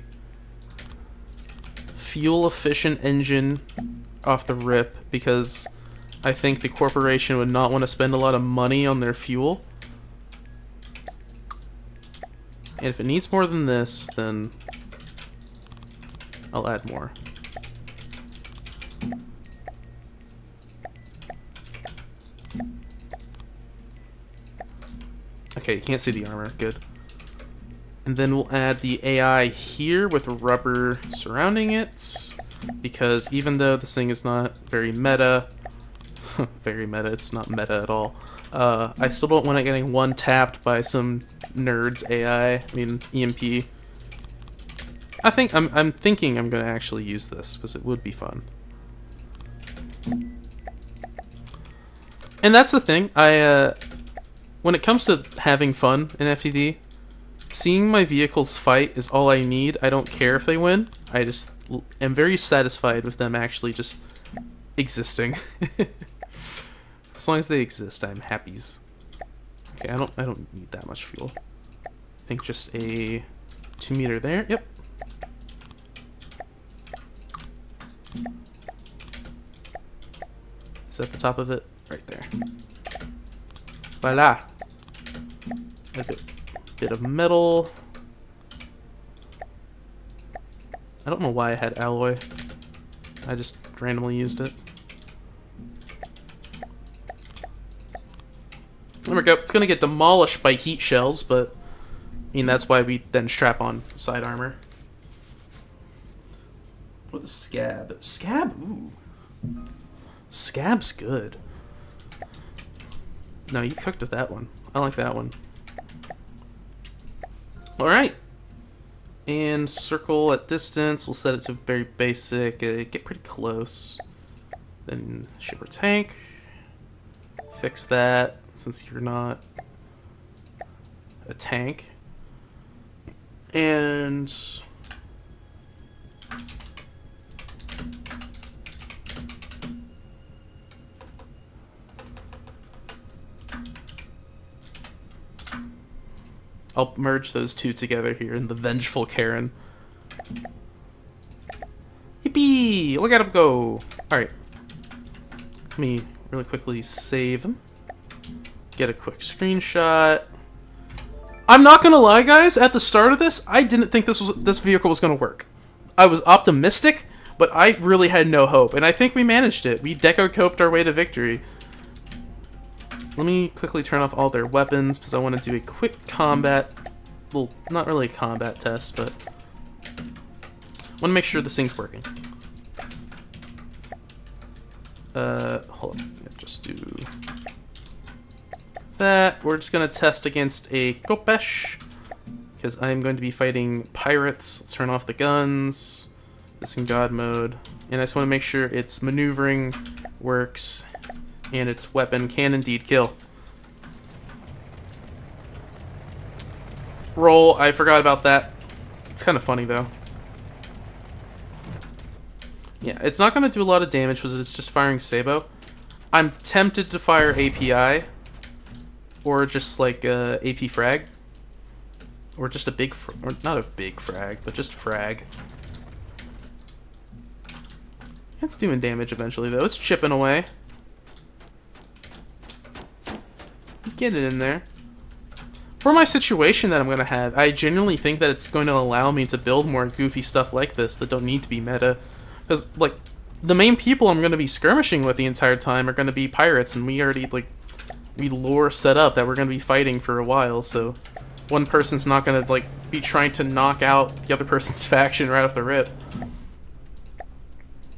fuel efficient engine off the rip because I think the corporation would not want to spend a lot of money on their fuel. And if it needs more than this, then I'll add more. Okay, you can't see the armor. Good. And then we'll add the AI here with rubber surrounding it. Because even though this thing is not very meta, Very meta. It's not meta at all. I still don't want it getting one tapped by some nerds AI. I mean EMP. I'm thinking I'm gonna actually use this because it would be fun. And that's the thing. When it comes to having fun in FTD, seeing my vehicles fight is all I need. I don't care if they win. I just am very satisfied with them actually just existing. As long as they exist, I'm happies. Okay, I don't need that much fuel. I think just a 2 meter there. Yep. Is that the top of it? Right there. Voila. A bit of metal. I don't know why I had alloy. I just randomly used it. There we go. It's gonna get demolished by heat shells, but I mean that's why we then strap on side armor. What is scab? Scab? Ooh. Scab's good. No, you cooked with that one. I like that one. Alright. And circle at distance. We'll set it to very basic. Get pretty close. Then ship or tank. Fix that, since you're not a tank. And I'll merge those two together here in the Vengeful Karen. Yippee! Look at him go! Alright. Let me really quickly save him. Get a quick screenshot. I'm not gonna lie, guys, at the start of this, I didn't think this vehicle was gonna work. I was optimistic, but I really had no hope, and I think we managed it. We deco-coped our way to victory. Let me quickly turn off all their weapons, because I want to do a quick combat... Well, not really a combat test, but... I want to make sure this thing's working. Hold on. Just do... that. We're just going to test against a Kopesh, because I'm going to be fighting pirates. Let's turn off the guns. This in God mode. And I just want to make sure its maneuvering works. And its weapon can indeed kill. Roll. I forgot about that. It's kind of funny, though. Yeah, it's not going to do a lot of damage because it's just firing Sabo. I'm tempted to fire API. Or just like AP frag. Or just a big... or not a big frag, but just frag. It's doing damage eventually, though. It's chipping away. Get it in there. For my situation that I'm going to have, I genuinely think that it's going to allow me to build more goofy stuff like this that don't need to be meta. Because, like, the main people I'm going to be skirmishing with the entire time are going to be pirates, and we already, like, we lore set up that we're going to be fighting for a while, so one person's not going to, like, be trying to knock out the other person's faction right off the rip.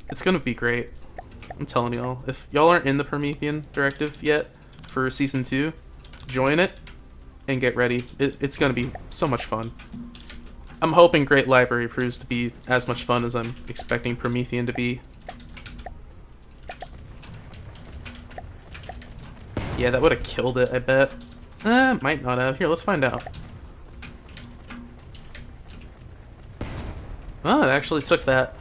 It's going to be great. I'm telling y'all. If y'all aren't in the Promethean Directive yet for Season 2, join it and get ready. It's going to be so much fun. I'm hoping Great Library proves to be as much fun as I'm expecting Promethean to be. Yeah, that would have killed it, I bet. Might not have. Here, let's find out. Oh, it actually took that.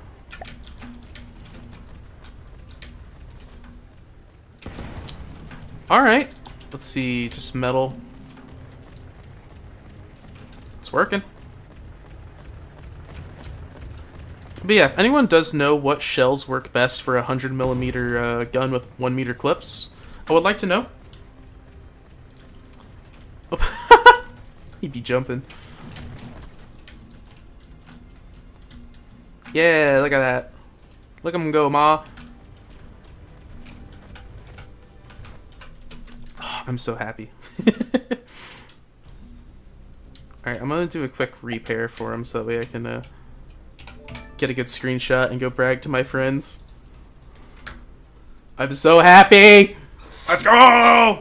Alright. Let's see, just metal. It's working. But yeah, if anyone does know what shells work best for a 100mm gun with 1 meter clips, I would like to know. Oh. He'd be jumping. Yeah, look at that. Look at him go, ma. Oh, I'm so happy. Alright, I'm gonna do a quick repair for him so that way I can get a good screenshot and go brag to my friends. I'm so happy! Let's go!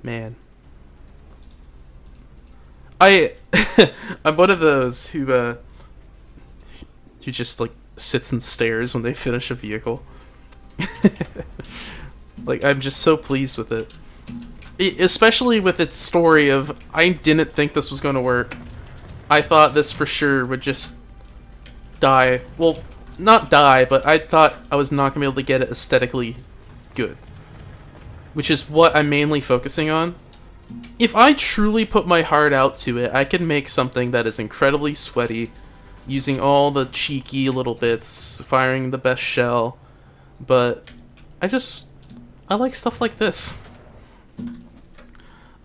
Man. I'm one of those who just, like, sits and stares when they finish a vehicle. Like, I'm just so pleased with it. Especially with its story of, I didn't think this was going to work. I thought this for sure would just die. Well, not die, but I thought I was not going to be able to get it aesthetically good. Which is what I'm mainly focusing on. If I truly put my heart out to it, I can make something that is incredibly sweaty, using all the cheeky little bits, firing the best shell, but I like stuff like this.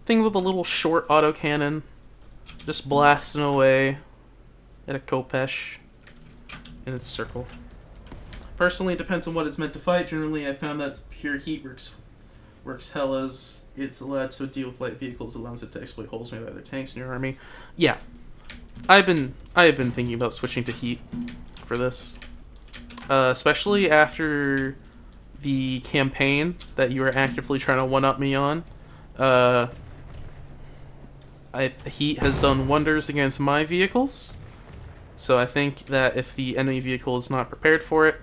Thing with a little short autocannon, just blasting away at a Kopesh in its circle. Personally, it depends on what it's meant to fight. Generally, I found that pure heat works hell as it's allowed to deal with light vehicles, allows it to exploit holes made by other tanks in your army. Yeah, I have been thinking about switching to heat for this, especially after the campaign that you were actively trying to one-up me on. Heat has done wonders against my vehicles, so I think that if the enemy vehicle is not prepared for it,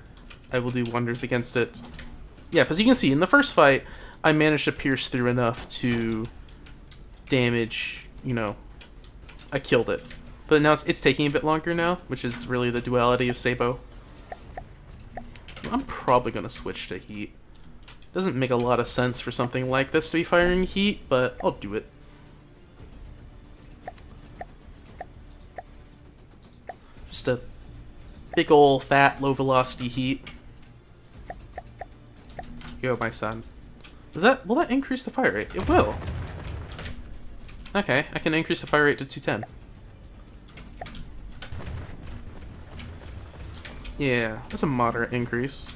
I will do wonders against it. Yeah, because you can see in the first fight, I managed to pierce through enough to damage, I killed it. But now it's taking a bit longer now, which is really the duality of Sabo. I'm probably going to switch to heat. Doesn't make a lot of sense for something like this to be firing heat, but I'll do it. Just a big ol' fat low velocity heat. Yo, my son. Will that increase the fire rate? It will. Okay, I can increase the fire rate to 210. Yeah, that's a moderate increase.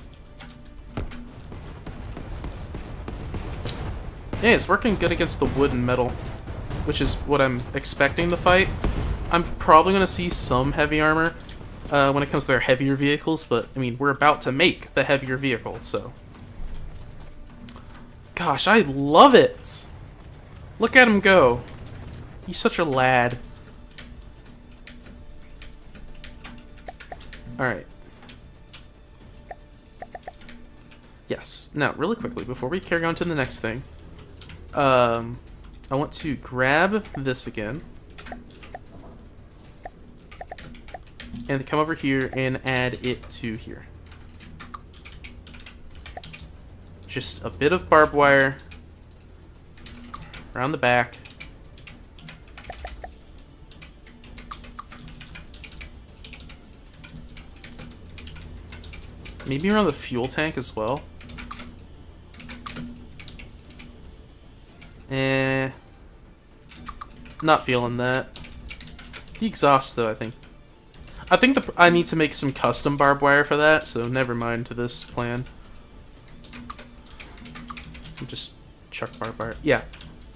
Yeah, it's working good against the wood and metal, which is what I'm expecting to fight. I'm probably going to see some heavy armor when it comes to their heavier vehicles, but, I mean, we're about to make the heavier vehicles, so... Gosh, I love it! Look at him go. He's such a lad. Alright. Yes. Now, really quickly, before we carry on to the next thing, I want to grab this again. And come over here and add it to here. Just a bit of barbed wire around the back. Maybe around the fuel tank as well. Not feeling that. The exhaust, though, I think I need to make some custom barbed wire for that, so never mind to this plan. Just chuck barbed wire. Yeah.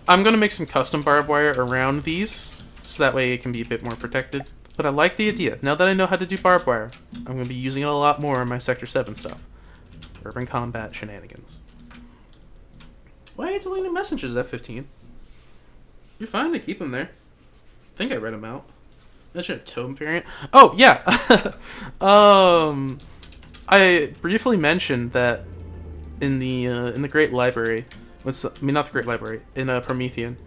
I'm going to make some custom barbed wire around these, so that way it can be a bit more protected. But I like the idea. Now that I know how to do barbed wire, I'm going to be using it a lot more in my Sector 7 stuff. Urban combat shenanigans. Why are you deleting messages, F-15? You're fine to keep them there. I think I read them out. That's a tome variant. Oh, yeah! I briefly mentioned that in the Great Library, not the Great Library, in Promethean,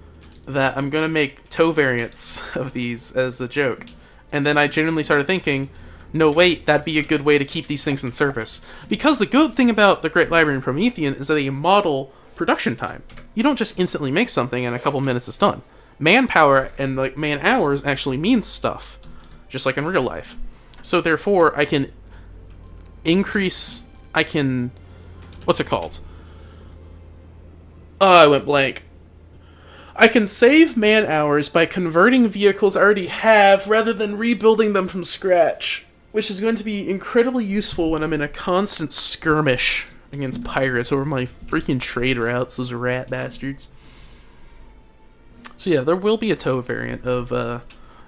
that I'm gonna make tow variants of these as a joke. And then I genuinely started thinking, no wait, that'd be a good way to keep these things in service. Because the good thing about the Great Library in Promethean is that they model production time. You don't just instantly make something and a couple minutes it's done. Manpower and like man hours actually means stuff, just like in real life. So therefore, I can what's it called? Oh, I went blank. I can save man hours by converting vehicles I already have rather than rebuilding them from scratch, which is going to be incredibly useful when I'm in a constant skirmish against pirates over my freaking trade routes, those rat bastards. So yeah, there will be a tow variant of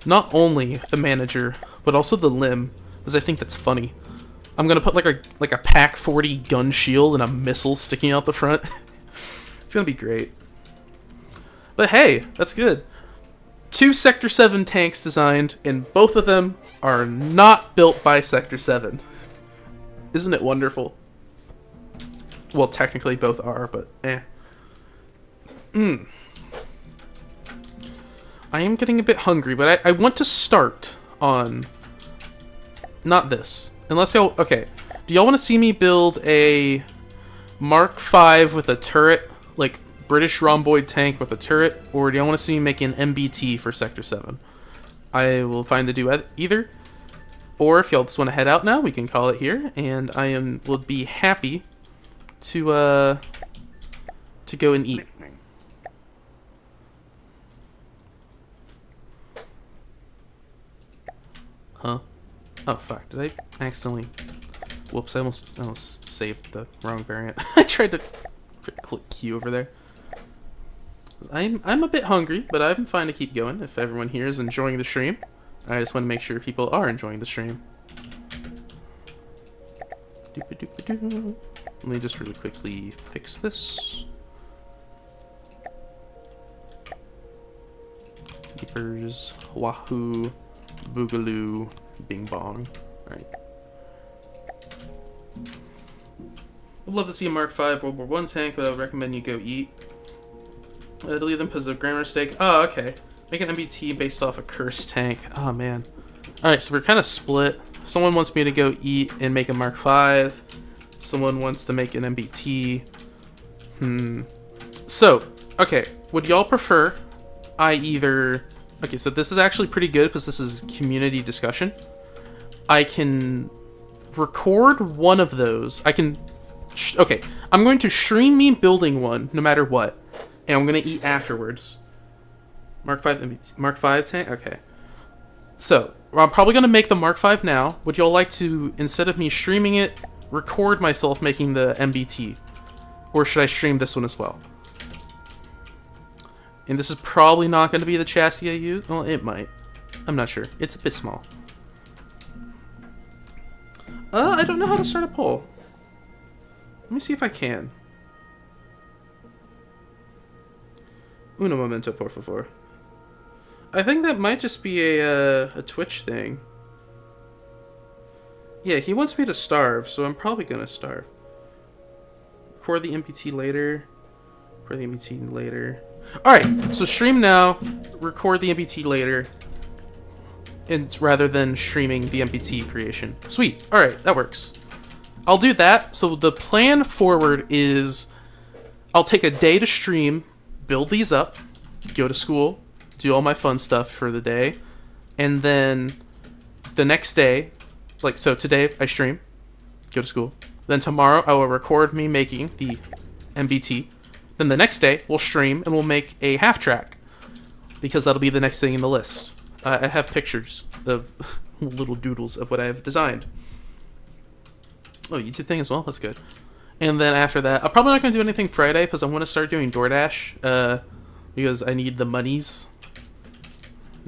not only the manager, but also the limb, because I think that's funny. I'm gonna put like a Pac 40 gun shield and a missile sticking out the front. It's gonna be great. But hey, that's good. 2 Sector 7 tanks designed, and both of them are not built by Sector 7. Isn't it wonderful? Well, technically both are, but eh. I am getting a bit hungry, but I want to start on... not this. Unless y'all... okay. Do y'all want to see me build a Mark V with a turret? Like, British rhomboid tank with a turret? Or do y'all want to see me make an MBT for Sector 7? I will find to do either. Or if y'all just want to head out now, we can call it here. And would be happy to go and eat. Huh? Oh fuck, did I accidentally... whoops, I almost saved the wrong variant. I tried to click Q over there. I'm a bit hungry, but I'm fine to keep going if everyone here is enjoying the stream. I just want to make sure people are enjoying the stream. Let me just really quickly fix this. Keepers, wahoo, boogaloo, bing bong. Alright. Would love to see a Mark V World War I tank, but I would recommend you go eat. Delete them because of grammar mistake. Oh, okay. Make an MBT based off a cursed tank. Oh, man. Alright, so we're kind of split. Someone wants me to go eat and make a Mark V. Someone wants to make an MBT. So, okay. Would y'all prefer I either... okay, so this is actually pretty good because this is community discussion. I can record one of those. I can... okay, I'm going to stream me building one no matter what. And I'm going to eat afterwards. Mark V tank? Okay. So, I'm probably going to make the Mark V now. Would y'all like to, instead of me streaming it, record myself making the MBT? Or should I stream this one as well? And this is probably not going to be the chassis I use. Well, it might. I'm not sure. It's a bit small. I don't know how to start a poll. Let me see if I can. Uno momento, por favor. I think that might just be a Twitch thing. Yeah, he wants me to starve, so I'm probably gonna starve. Record the MPT later. Record the MPT later. Alright, so stream now, record the MPT later, and rather than streaming the MPT creation. Sweet. Alright, that works. I'll do that. So the plan forward is I'll take a day to stream, build these up, go to school, do all my fun stuff for the day, and then the next day, like, so today I stream, go to school, then tomorrow I will record me making the MBT, then the next day we'll stream and we'll make a half track, because that'll be the next thing in the list. I have pictures of little doodles of what I've designed. Oh, YouTube thing as well? That's good. And then after that, I'm probably not going to do anything Friday because I want to start doing DoorDash because I need the monies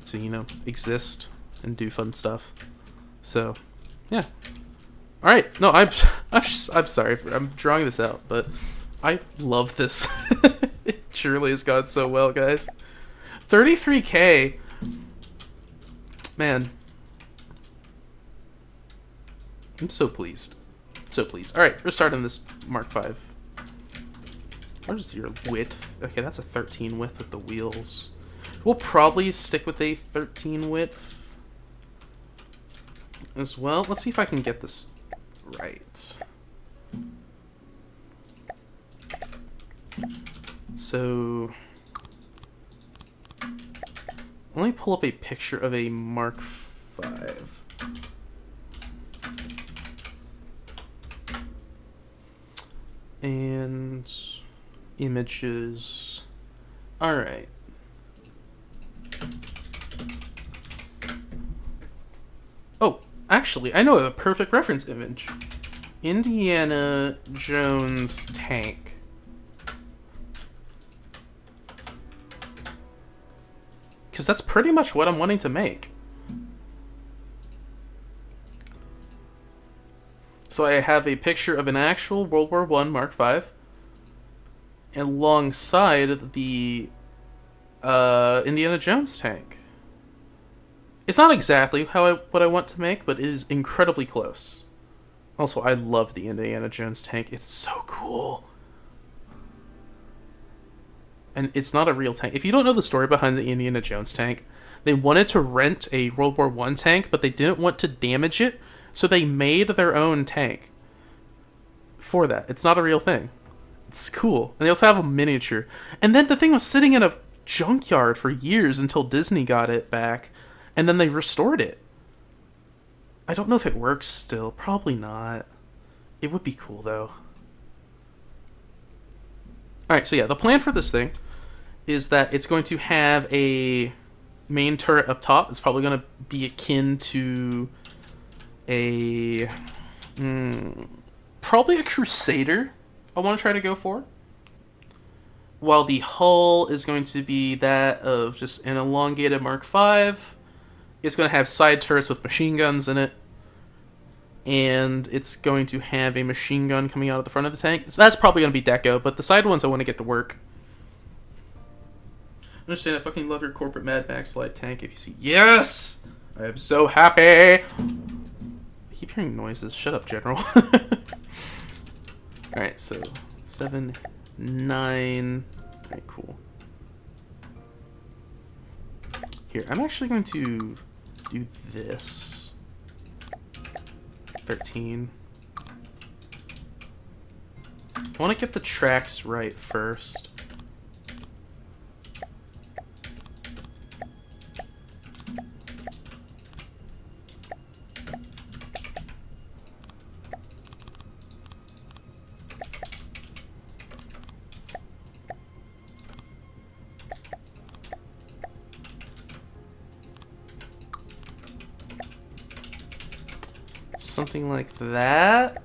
to, you know, exist and do fun stuff. So, yeah. All right. No, I'm sorry. I'm drawing this out, but I love this. It truly has gone so well, guys. 33K. Man. I'm so pleased. So pleased. Alright, we're starting this Mark V. What is your width? Okay, that's a 13 width with the wheels. We'll probably stick with a 13 width as well. Let's see if I can get this right. So, let me pull up a picture of a Mark V. And images. Alright. Oh, actually, I know a perfect reference image. Indiana Jones tank. because that's pretty much what I'm wanting to make. So I have a picture of an actual World War I Mark V alongside the Indiana Jones tank. It's not exactly what I want to make, but it is incredibly close. Also, I love the Indiana Jones tank. It's so cool. And it's not a real tank. If you don't know the story behind the Indiana Jones tank, they wanted to rent a World War I tank, but they didn't want to damage it, so they made their own tank for that. It's not a real thing. It's cool. And they also have a miniature. And then the thing was sitting in a junkyard for years until Disney got it back, and then they restored it. I don't know if it works still. Probably not. It would be cool, though. Alright, so yeah, the plan for this thing is that it's going to have a main turret up top. It's probably going to be akin to a... probably a Crusader I want to try to go for. While the hull is going to be that of just an elongated Mark V. It's going to have side turrets with machine guns in it. And it's going to have a machine gun coming out of the front of the tank. So that's probably going to be deco, but the side ones I want to get to work. Understand, I fucking love your corporate Mad Max light tank if you see. Yes! I am so happy! I keep hearing noises. Shut up, General. Alright, so 7, 9. Alright, cool. Here, I'm actually going to do this. 13. I want to get the tracks right first. Something like that.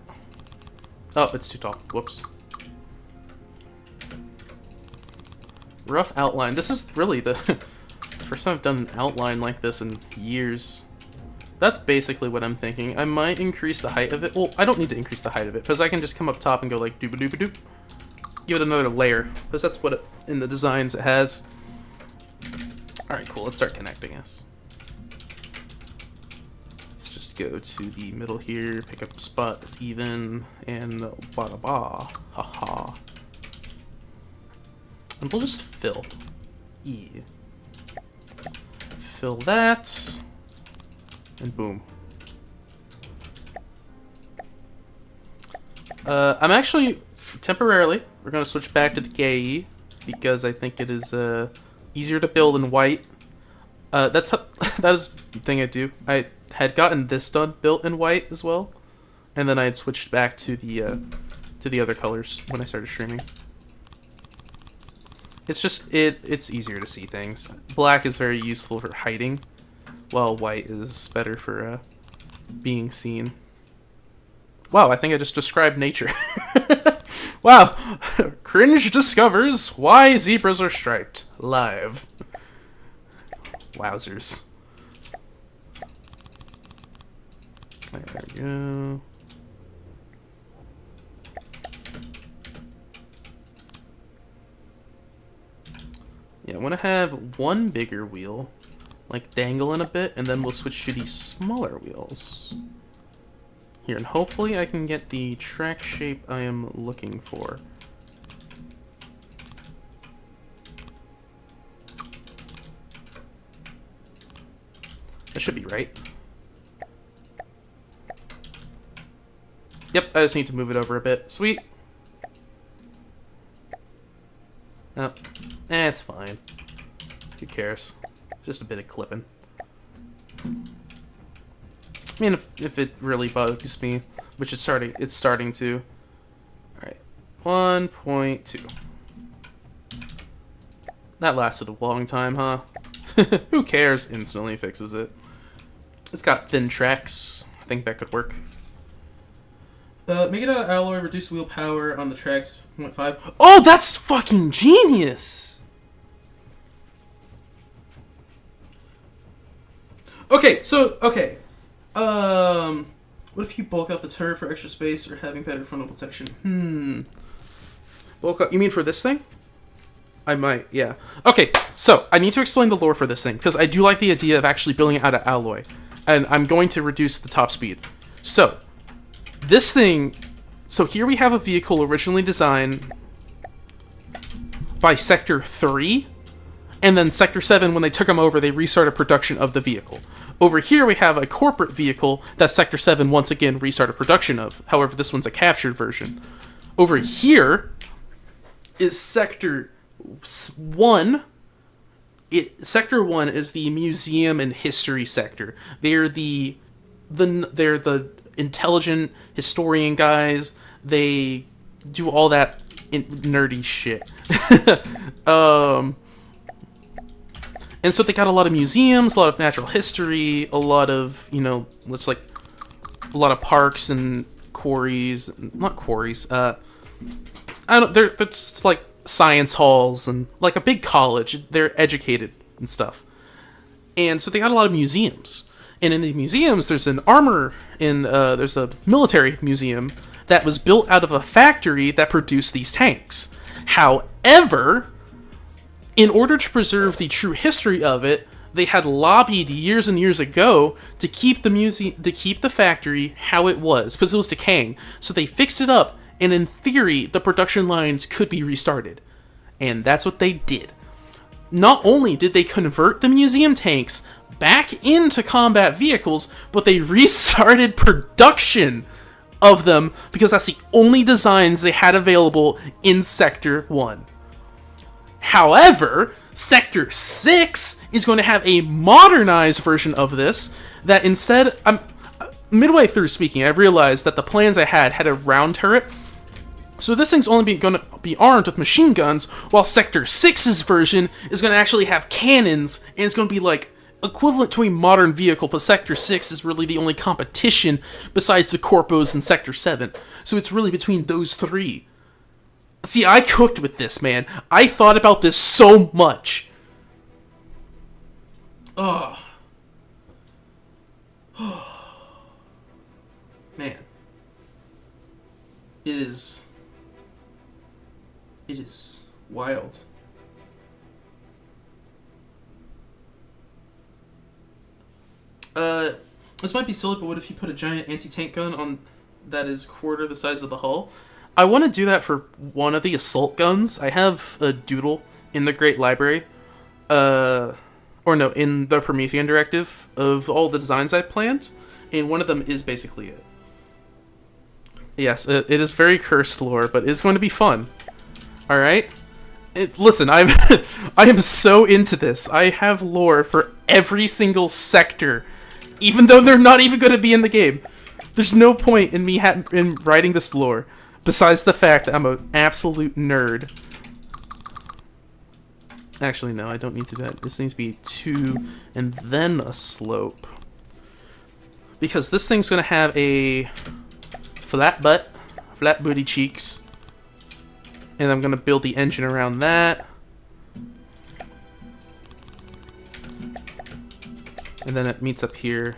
Oh, it's too tall. Whoops. Rough outline. This is really the first time I've done an outline like this in years. That's basically what I'm thinking. I might increase the height of it. Well, I don't need to increase the height of it, because I can just come up top and go like dooba-dooba-doop. Give it another layer, because that's what in the designs it has. Alright, cool. Let's start connecting us. Let's just go to the middle here, pick up a spot that's even, and ba-da-ba. Ha-ha. And we'll just fill. E. Fill that. And boom. I'm actually, temporarily, we're going to switch back to the KE, because I think it is easier to build in white. That is the thing I do. I had gotten this done built in white as well, and then I had switched back to the other colors when I started streaming. It's just it's easier to see things. Black is very useful for hiding, while white is better for being seen. Wow, I think I just described nature. Wow, Cringe discovers why zebras are striped live. Wowzers. There we go. Yeah, I want to have one bigger wheel, like dangling a bit, and then we'll switch to these smaller wheels. Here, and hopefully I can get the track shape I am looking for. That should be right. Yep, I just need to move it over a bit. Sweet. Oh, it's fine. Who cares? Just a bit of clipping. I mean, if it really bugs me, which it's starting to. Alright, 1.2. That lasted a long time, huh? Who cares? Instantly fixes it. It's got thin tracks. I think that could work. Make it out of alloy, reduce wheel power on the tracks 0.5. Oh, that's fucking genius! Okay, what if you bulk out the turret for extra space or having better frontal protection? Bulk out, you mean for this thing? I might, yeah. Okay, so I need to explain the lore for this thing, because I do like the idea of actually building it out of alloy. And I'm going to reduce the top speed. So, this thing... So here we have a vehicle originally designed by Sector 3, and then Sector 7, when they took them over, they restarted production of the vehicle. Over here we have a corporate vehicle that Sector 7 once again restarted production of. However, this one's a captured version. Over here is Sector 1. Sector 1 is the museum and history sector. They're the intelligent historian guys. They do all that nerdy shit. And so they got a lot of museums, a lot of natural history, a lot of, you know, looks like a lot of parks and quarries, not quarries. It's like science halls and like a big college. They're educated and stuff. And so they got a lot of museums. And in the museums, there's an there's a military museum that was built out of a factory that produced these tanks. However, in order to preserve the true history of it, they had lobbied years and years ago to keep the factory how it was, because it was decaying. So they fixed it up, and in theory, the production lines could be restarted. And that's what they did. Not only did they convert the museum tanks back into combat vehicles, but they restarted production of them because that's the only designs they had available in Sector 1. However, Sector 6 is going to have a modernized version of this that instead... midway through speaking, I realized that the plans I had a round turret. So this thing's only going to be armed with machine guns, while Sector 6's version is going to actually have cannons, and it's going to be like equivalent to a modern vehicle, but Sector 6 is really the only competition besides the Corpos in Sector 7. So it's really between those three. See, I cooked with this, man. I thought about this so much. Oh. Man. It is wild. This might be silly, but what if you put a giant anti-tank gun on that is quarter the size of the hull? I want to do that for one of the assault guns. I have a doodle in the Great Library, in the Promethean Directive of all the designs I planned, and one of them is basically it. Yes, it is very cursed lore, but it's going to be fun. All right. Listen, I am so into this. I have lore for every single sector, even though they're not even going to be in the game. There's no point in me in writing this lore, besides the fact that I'm an absolute nerd. Actually, no, I don't need to do that. This needs to be 2 and then a slope. Because this thing's going to have a flat butt, flat booty cheeks. And I'm going to build the engine around that. And then it meets up here.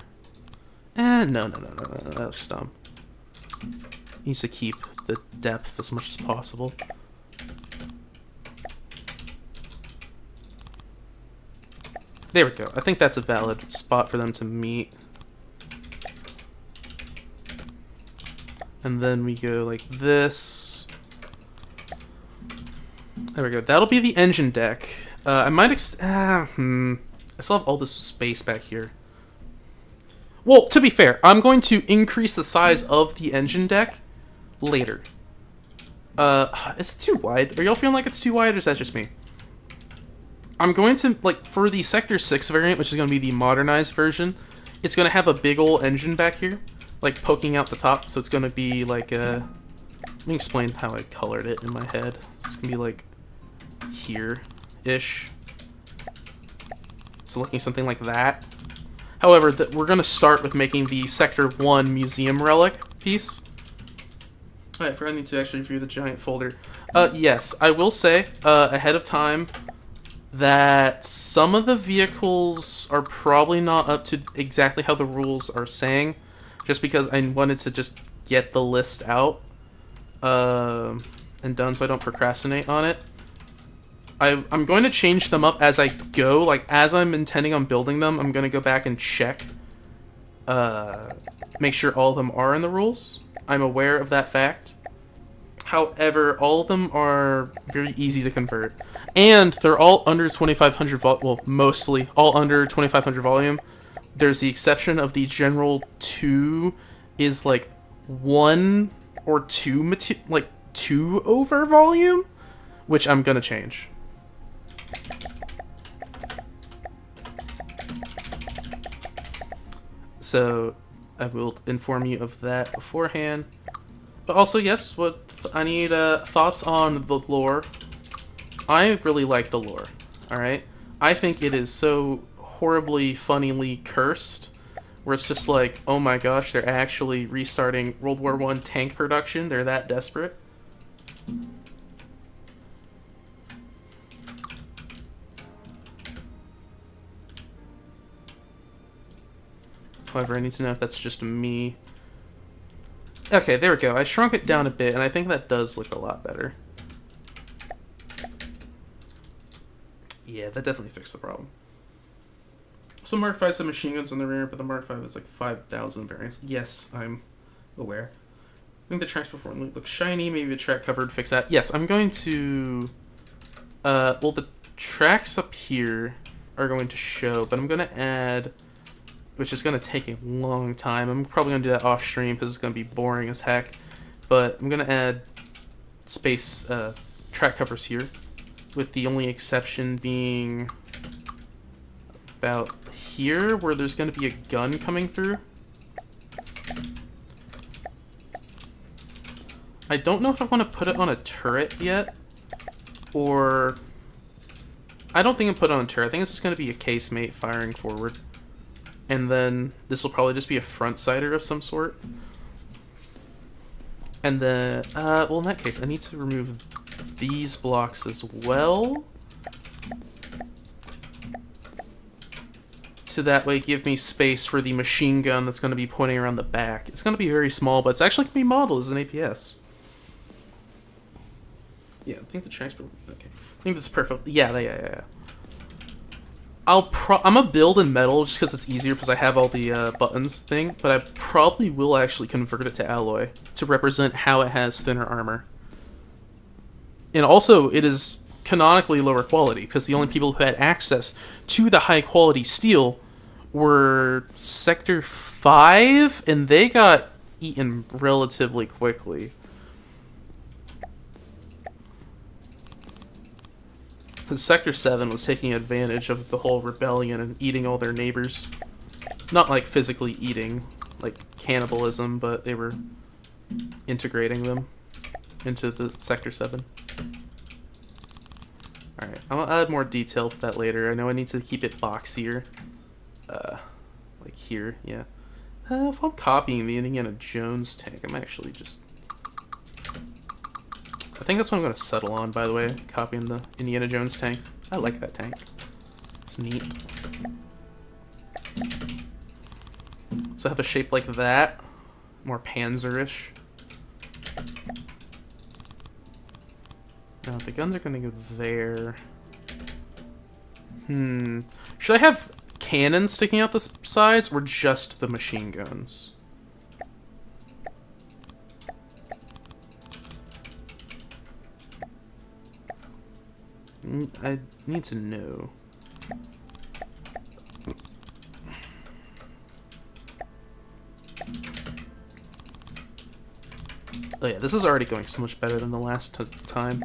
No, that's dumb. Needs to keep the depth as much as possible. There we go. I think that's a valid spot for them to meet. And then we go like this. There we go. That'll be the engine deck. I might I still have all this space back here. Well, to be fair, I'm going to increase the size of the engine deck later. It's too wide. Are y'all feeling like it's too wide, or is that just me? I'm going to, like, for the Sector 6 variant, which is going to be the modernized version, it's going to have a big ol' engine back here, like, poking out the top, so it's going to be, like, let me explain how I colored it in my head. It's going to be, like, here-ish. So looking something like that. However, we're going to start with making the Sector 1 museum relic piece. Oh, I forgot I need to actually view the giant folder. Yes, I will say, ahead of time, that some of the vehicles are probably not up to exactly how the rules are saying, just because I wanted to just get the list out and done so I don't procrastinate on it. I'm going to change them up as I go. Like, as I'm intending on building them, I'm going to go back and check, make sure all of them are in the rules. I'm aware of that fact. However, all of them are very easy to convert. And they're all under 2500 volume. Well, mostly all under 2500 volume. There's the exception of the General 2 is like 1 or 2 like 2 over volume, which I'm going to change. So I will inform you of that beforehand. But also, yes, what I need thoughts on the lore. I really like the lore. All right, I think it is so horribly, funnily cursed, where it's just like, oh my gosh, they're actually restarting World War I tank production. They're that desperate. However, I need to know if that's just me. Okay, there we go. I shrunk it down a bit, and I think that does look a lot better. Yeah, that definitely fixed the problem. So Mark 5's have machine guns on the rear, but the Mark 5 is like 5,000 variants. Yes, I'm aware. I think the tracks before look shiny. Maybe the track cover would fix that. Yes, I'm going to... well, the tracks up here are going to show, but I'm going to add... which is going to take a long time. I'm probably going to do that off stream because it's going to be boring as heck. But I'm going to add space track covers here, with the only exception being about here, where there's going to be a gun coming through. I don't know if I want to put it on a turret yet, or... I don't think I'm put it on a turret. I think it's just going to be a casemate firing forward. And then this will probably just be a front-sider of some sort. And then, well, in that case, I need to remove these blocks as well. To that way give me space for the machine gun that's going to be pointing around the back. It's going to be very small, but it's actually going to be modeled as an APS. Yeah, I think the transport... Okay. I think that's perfect. Yeah. I'm gonna build in metal just because it's easier because I have all the buttons thing, but I probably will actually convert it to alloy to represent how it has thinner armor. And also, it is canonically lower quality because the only people who had access to the high quality steel were Sector 5, and they got eaten relatively quickly. Because Sector 7 was taking advantage of the whole rebellion and eating all their neighbors. Not like physically eating, like cannibalism, but they were integrating them into the Sector 7. Alright, I'll add more detail to that later. I know I need to keep it boxier. Like here, yeah. If I'm copying the Indiana Jones tank, I'm actually just... I think that's what I'm going to settle on, by the way, copying the Indiana Jones tank. I like that tank. It's neat. So have a shape like that, more Panzer-ish. Now, the guns are going to go there. Should I have cannons sticking out the sides, or just the machine guns? I need to know. Oh yeah, this is already going so much better than the last time.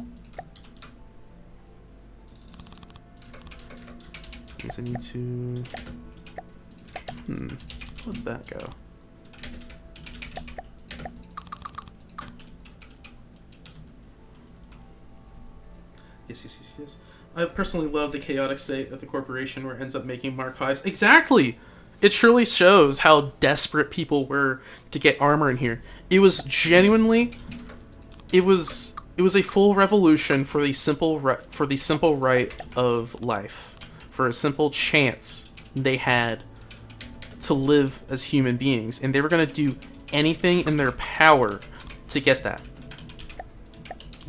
So I guess I need to... Where'd that go? Yes. I personally love the chaotic state of the corporation where it ends up making Mark 5s. Exactly! It truly shows how desperate people were to get armor in here. It was genuinely... It was It was a full revolution for the simple right of life, for a simple chance they had to live as human beings, and they were going to do anything in their power to get that.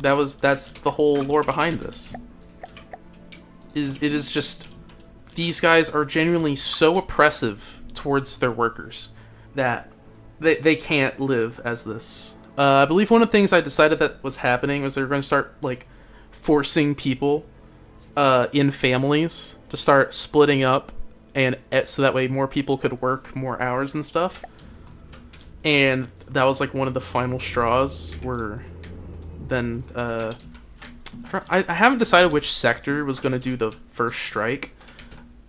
That's the whole lore behind this. It is just, these guys are genuinely so oppressive towards their workers that they can't live as this. I believe one of the things I decided that was happening was they were going to start like forcing people in families to start splitting up, and so that way more people could work more hours and stuff. And that was like one of the final straws. Where then I haven't decided which sector was going to do the first strike.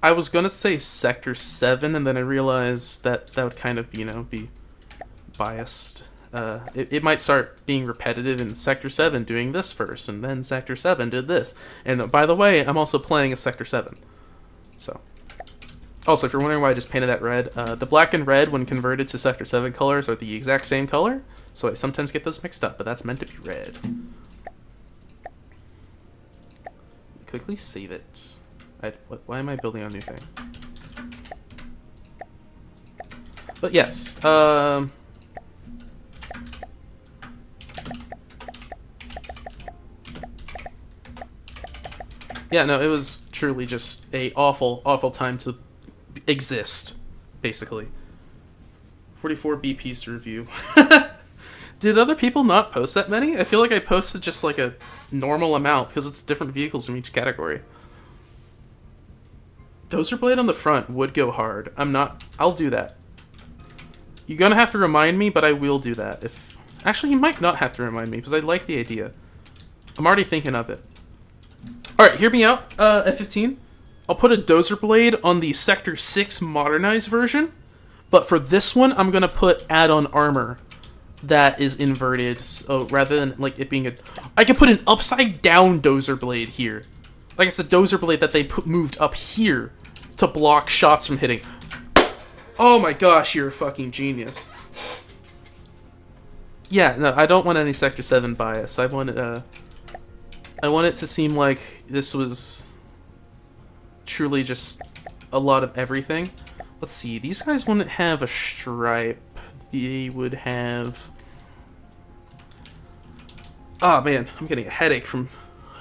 I was going to say Sector 7, and then I realized that that would kind of, be biased. It might start being repetitive in Sector 7 doing this first, and then Sector 7 did this. And by the way, I'm also playing a Sector 7. So. Also, if you're wondering why I just painted that red, the black and red, when converted to Sector 7 colors, are the exact same color. So I sometimes get those mixed up, but that's meant to be red. Quickly save it. Why am I building a new thing? But yes, yeah, no, it was truly just a awful, awful time to exist, basically. 44 BPs to review. Did other people not post that many? I feel like I posted just like a normal amount because it's different vehicles in each category. Dozer blade on the front would go hard. I'll do that. You're gonna have to remind me, but I will do that. Actually, you might not have to remind me because I like the idea. I'm already thinking of it. Alright, hear me out, F-15. I'll put a dozer blade on the Sector 6 modernized version, but for this one, I'm gonna put add-on armor that is inverted, so rather than like it being I can put an upside down dozer blade here. Like it's a dozer blade that they moved up here to block shots from hitting. Oh my gosh, you're a fucking genius. Yeah, no, I don't want any Sector 7 bias. I want it to seem like this was truly just a lot of everything. Let's see, these guys wouldn't have a stripe. They would have... Oh man, I'm getting a headache from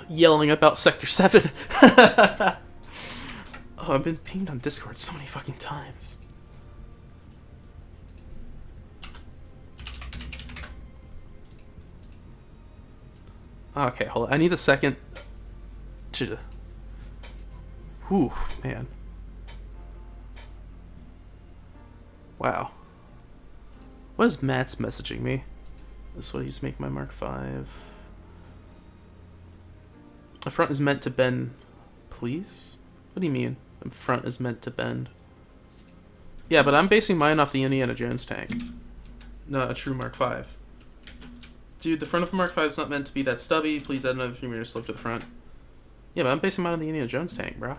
yelling about Sector 7. Oh, I've been pinged on Discord so many fucking times. Okay, hold on. I need a second to... Whew, man. Wow. What is Matt's messaging me? This way he's making my Mark 5. The front is meant to bend, please? What do you mean? The front is meant to bend. Yeah, but I'm basing mine off the Indiana Jones tank. Not a true Mark 5. Dude, the front of a Mark 5 is not meant to be that stubby. Please add another 3 meter slope to the front. Yeah, but I'm basing mine on the Indiana Jones tank, bruh.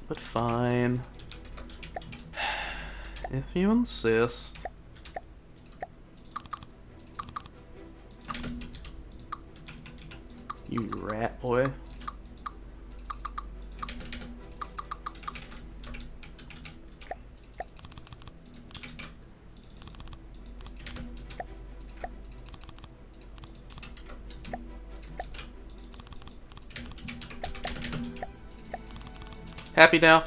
But fine. If you insist. You rat boy. Happy now?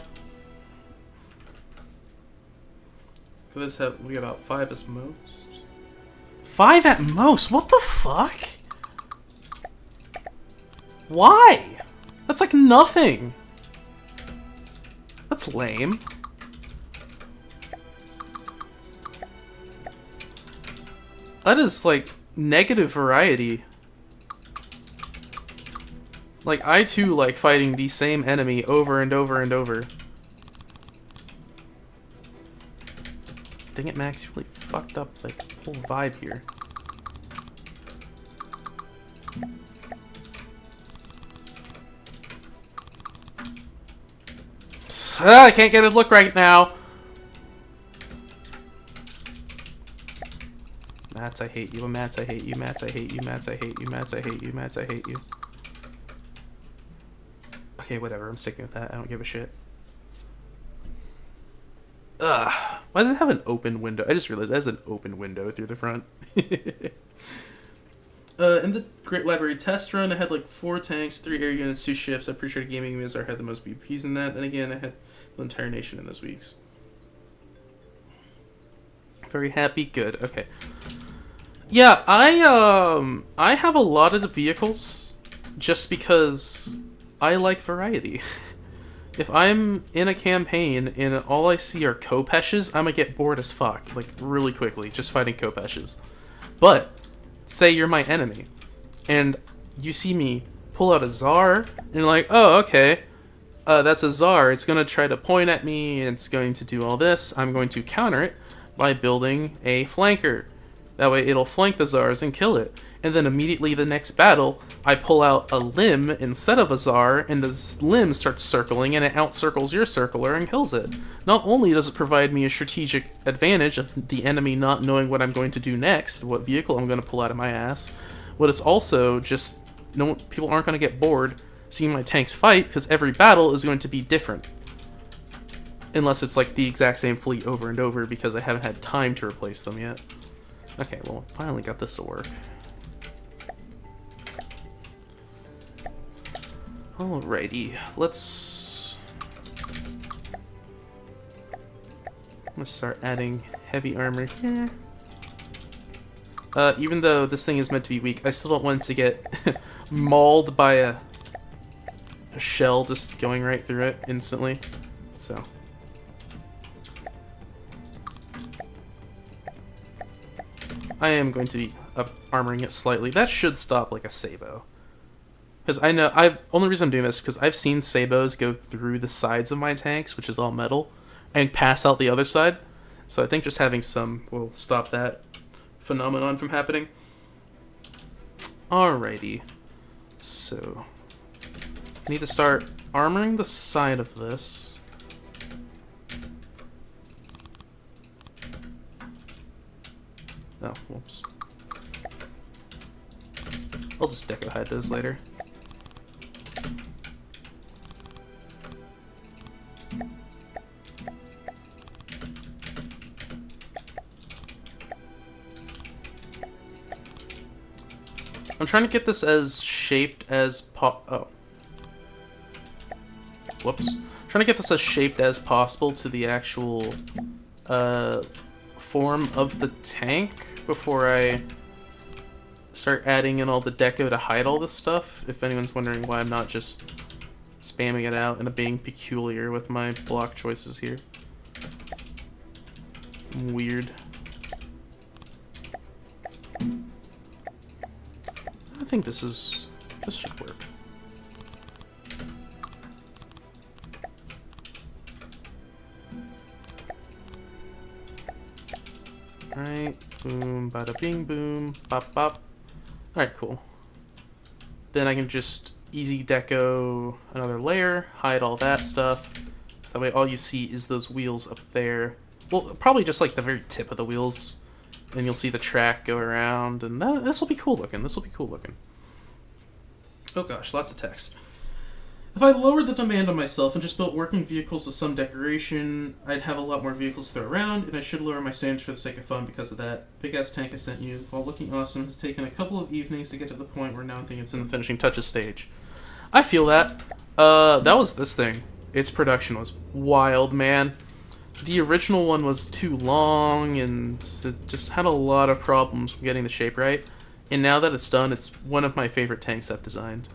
For this, we got about 5 at most. 5 at most? What the fuck? Why? That's like nothing. That's lame. That is like negative variety. Like, I too like fighting the same enemy over and over and over. Dang it, Max, you really fucked up like the whole vibe here. I can't get a look right now. Mats, I hate you. Mats, I hate you. Mats, I hate you. Mats, I hate you. Mats, I hate you. Mats, I hate you. Okay, whatever. I'm sticking with that. I don't give a shit. Ugh. Why does it have an open window? I just realized it has an open window through the front. In the Great Library test run, I had like 4 tanks, 3 air units, 2 ships. I'm pretty sure Gaming Mizar had the most BPs in that. Then again, I had the entire nation in those weeks. Very happy. Good. Okay. Yeah, I have a lot of the vehicles just because I like variety. If I'm in a campaign and all I see are Kopeshes, I'm gonna get bored as fuck, like really quickly, just fighting Kopeshes. But say you're my enemy, and you see me pull out a Tsar, and you're like, oh, okay, that's a Tsar. It's gonna try to point at me, and it's going to do all this. I'm going to counter it by building a flanker. That way it'll flank the Tsars and kill it. And then immediately the next battle, I pull out a limb instead of a Tsar, and the limb starts circling, and it outcircles your circler and kills it. Not only does it provide me a strategic advantage of the enemy not knowing what I'm going to do next, what vehicle I'm going to pull out of my ass, but it's also just, people aren't going to get bored seeing my tanks fight, because every battle is going to be different. Unless it's like the exact same fleet over and over, because I haven't had time to replace them yet. Okay, well, finally got this to work. Alrighty, let's... I'm gonna start adding heavy armor here. Even though this thing is meant to be weak, I still don't want it to get mauled by a shell just going right through it instantly. So... I am going to be up-armoring it slightly. That should stop like a Sabo. Because I know, only reason I'm doing this is because I've seen Sabos go through the sides of my tanks, which is all metal, and pass out the other side. So I think just having some will stop that phenomenon from happening. Alrighty. So, I need to start armoring the side of this. Oh, whoops. I'll just deco hide those later. I'm trying to get this as shaped as whoops. Trying to get this as shaped as possible to the actual form of the tank before I start adding in all the deco to hide all this stuff. If anyone's wondering why I'm not just spamming it out and being peculiar with my block choices here. Weird. I think this should work. Alright, boom, bada bing boom, bop bop. Alright, cool. Then I can just easy deco another layer, hide all that stuff. So that way all you see is those wheels up there. Well, probably just like the very tip of the wheels. And you'll see the track go around, and this will be cool looking. This will be cool looking. Oh gosh, lots of text. If I lowered the demand on myself and just built working vehicles with some decoration, I'd have a lot more vehicles to throw around, and I should lower my standards for the sake of fun because of that. Big ass tank I sent you, while looking awesome, has taken a couple of evenings to get to the point where now I think it's in the finishing touches stage. I feel that. That was this thing. Its production was wild, man. The original one was too long, and it just had a lot of problems getting the shape right. And now that it's done, it's one of my favorite tanks I've designed.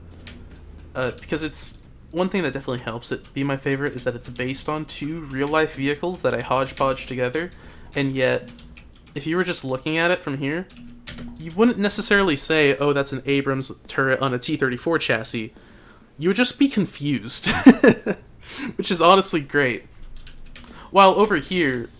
Because it's... One thing that definitely helps it be my favorite is that it's based on 2 real-life vehicles that I hodgepodge together, and yet, if you were just looking at it from here, you wouldn't necessarily say, oh, that's an Abrams turret on a T-34 chassis. You would just be confused. Which is honestly great. While over here,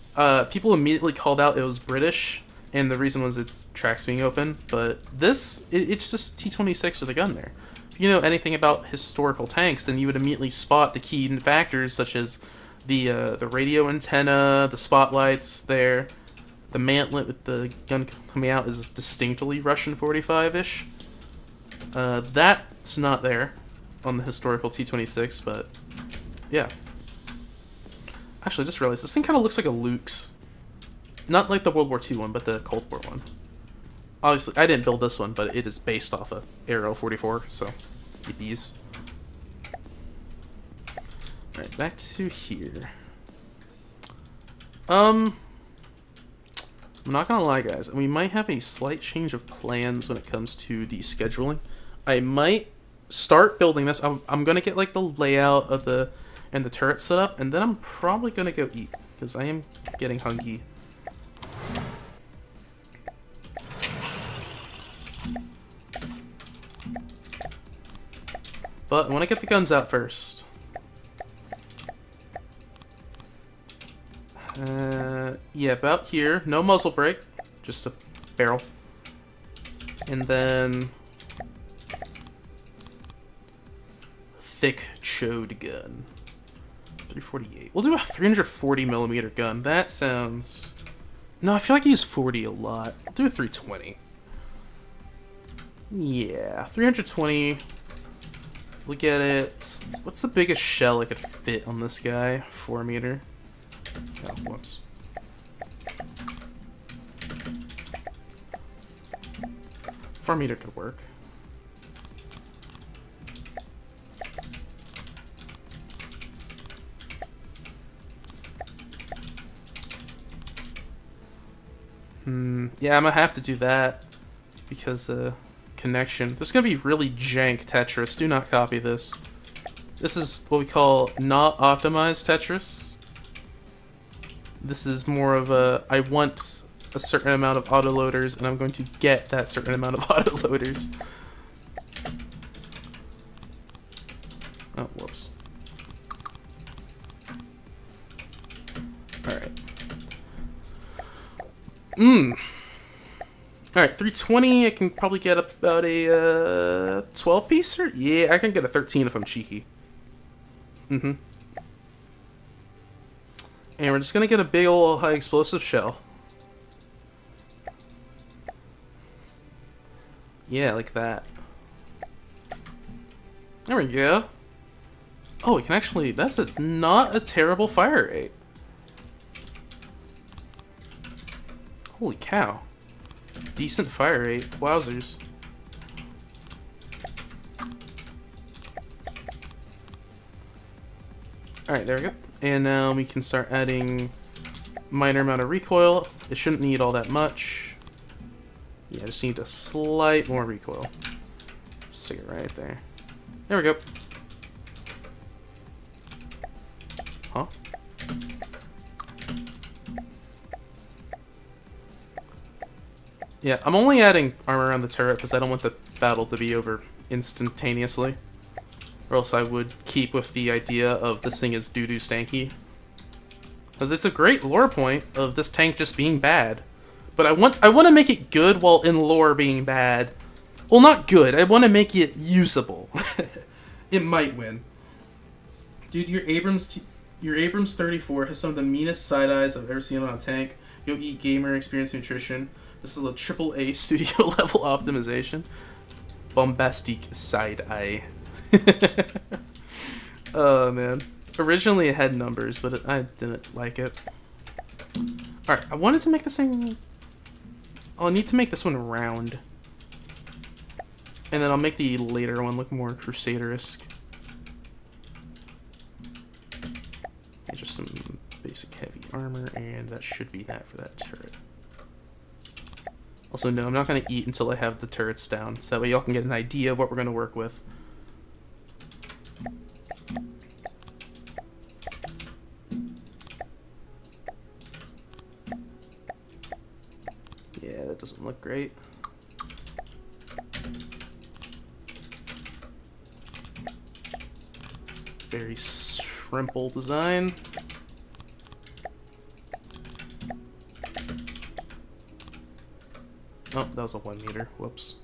people immediately called out it was British, and the reason was its tracks being open, but this, it's just T-26 with a gun there. If you know anything about historical tanks, then you would immediately spot the key factors, such as the radio antenna, the spotlights there, The mantlet with the gun coming out is distinctly Russian 45-ish. That's not there on the historical T-26, but yeah. Actually, I just realized this thing kind of looks like a Luke's. Not like the World War II one, but the Cold War one. Obviously, I didn't build this one, but it is based off of Aero 44, so these. Alright, back to here. I'm not gonna lie, guys. We might have a slight change of plans when it comes to the scheduling. I might start building this. I'm gonna get like the layout of the turret set up, and then I'm probably gonna go eat because I am getting hungry. But I want to get the guns out first. Yeah, about here. No muzzle brake, just a barrel. And then thick chode gun. 348. We'll do a 340 millimeter gun. That sounds... No, I feel like I use 40 a lot. I'll do a 320. Yeah, 320. We'll get it. What's the biggest shell I could fit on this guy? 4 meter. Oh, whoops. $4 could work. Yeah, I'm gonna have to do that because connection. This is gonna be really jank Tetris. Do not copy this. This is what we call not optimized Tetris. This is more of a I want a certain amount of autoloaders, and I'm going to get that certain amount of autoloaders. Oh, whoops. Alright. Alright, 320, I can probably get about a 12-piecer? Yeah, I can get a 13 if I'm cheeky. And we're just gonna get a big old high explosive shell. Yeah, like that. There we go. Oh, we can actually, that's not a terrible fire rate. Holy cow. Decent fire rate. Wowzers. Alright, there we go. And now we can start adding minor amount of recoil. It shouldn't need all that much. Yeah, just need a slight more recoil. Stick it right there. There we go. Huh? Yeah, I'm only adding armor around the turret because I don't want the battle to be over instantaneously. Or else I would keep with the idea of this thing is doo-doo stanky. Because it's a great lore point of this tank just being bad. But I want to make it good while in lore being bad. Well, not good. I want to make it usable. It might win. Dude, your Abrams 34 has some of the meanest side eyes I've ever seen on a tank. Go eat gamer, experience nutrition. This is a AAA studio level optimization. Bombastic side eye. Oh man. Originally it had numbers, but I didn't like it. Alright, I wanted to make this thing... I'll need to make this one round. And then I'll make the later one look more Crusader-esque. Yeah, just some basic heavy armor, and that should be that for that turret. Also, no, I'm not going to eat until I have the turrets down, so that way y'all can get an idea of what we're going to work with. Yeah, that doesn't look great. Very shrimple design. Oh, that was a 1 meter. Whoops.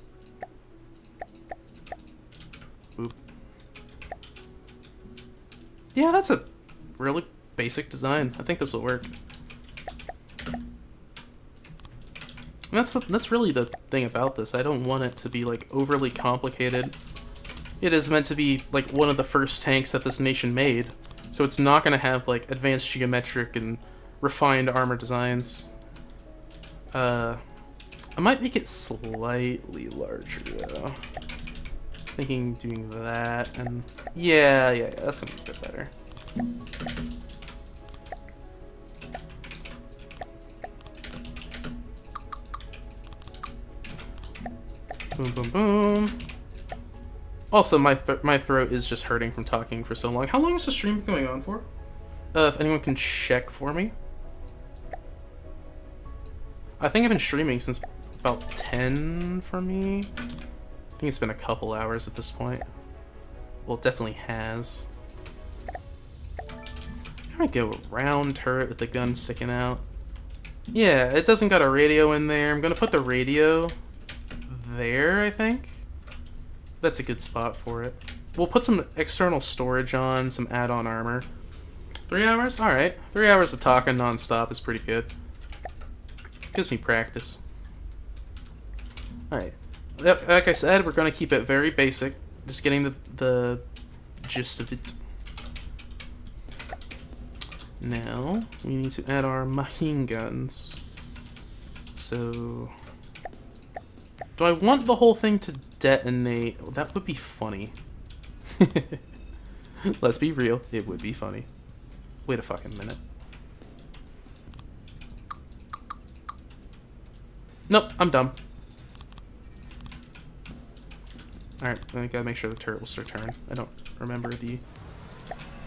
Boop. Yeah, that's a really basic design. I think this will work. And that's really the thing about this. I don't want it to be like overly complicated. It is meant to be like one of the first tanks that this nation made, so it's not going to have like advanced geometric and refined armor designs. I might make it slightly larger though. Thinking doing that, and yeah, that's gonna be a bit better. Boom, boom, boom. Also, my throat is just hurting from talking for so long. How long is the stream going on for? If anyone can check for me. I think I've been streaming since about 10 for me. I think it's been a couple hours at this point. Well, it definitely has. I'm gonna go round turret with the gun sticking out. Yeah, it doesn't got a radio in there. I'm gonna put the radio there, I think. That's a good spot for it. We'll put some external storage on, some add-on armor. 3 hours? Alright. 3 hours of talking non-stop is pretty good. Gives me practice. Alright. Yep, like I said, we're going to keep it very basic. Just getting the gist of it. Now, we need to add our machine guns. So... do I want the whole thing to detonate? Oh, that would be funny. Let's be real, it would be funny. Wait a fucking minute. Nope, I'm dumb. Alright, I gotta make sure the turret will start turning. I don't remember the...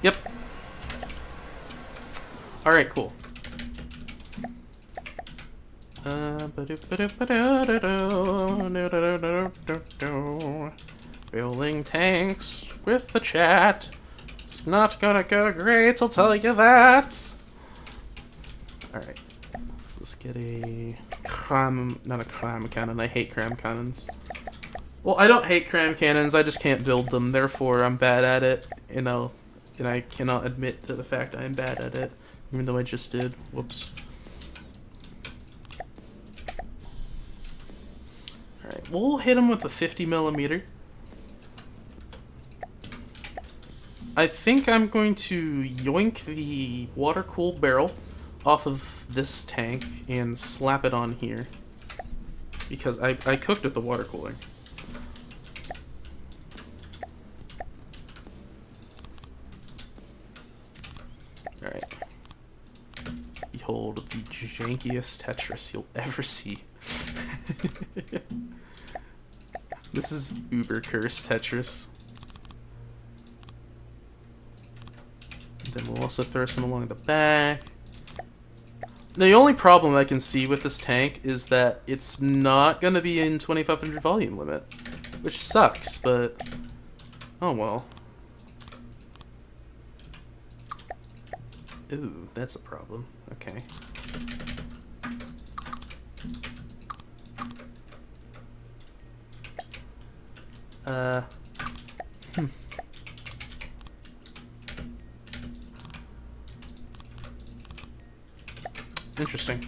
Yep. Alright, cool. Building tanks with the chat. It's not gonna go great, I'll tell you that. Alright. Let's get a cram... not a cram cannon, I hate cram cannons. Well, I don't hate cram cannons, I just can't build them, therefore I'm bad at it, you know, and I cannot admit to the fact I am bad at it, even though I just did. Whoops. Alright, we'll hit him with a 50mm. I think I'm going to yoink the water-cooled barrel off of this tank and slap it on here. Because I cooked with the water cooling. Alright. Behold the jankiest Tetris you'll ever see. This is uber cursed Tetris. And then we'll also throw some along the back. The only problem I can see with this tank is that it's not going to be in 2500 volume limit. Which sucks, but... oh well. Ooh, that's a problem. Okay. Interesting.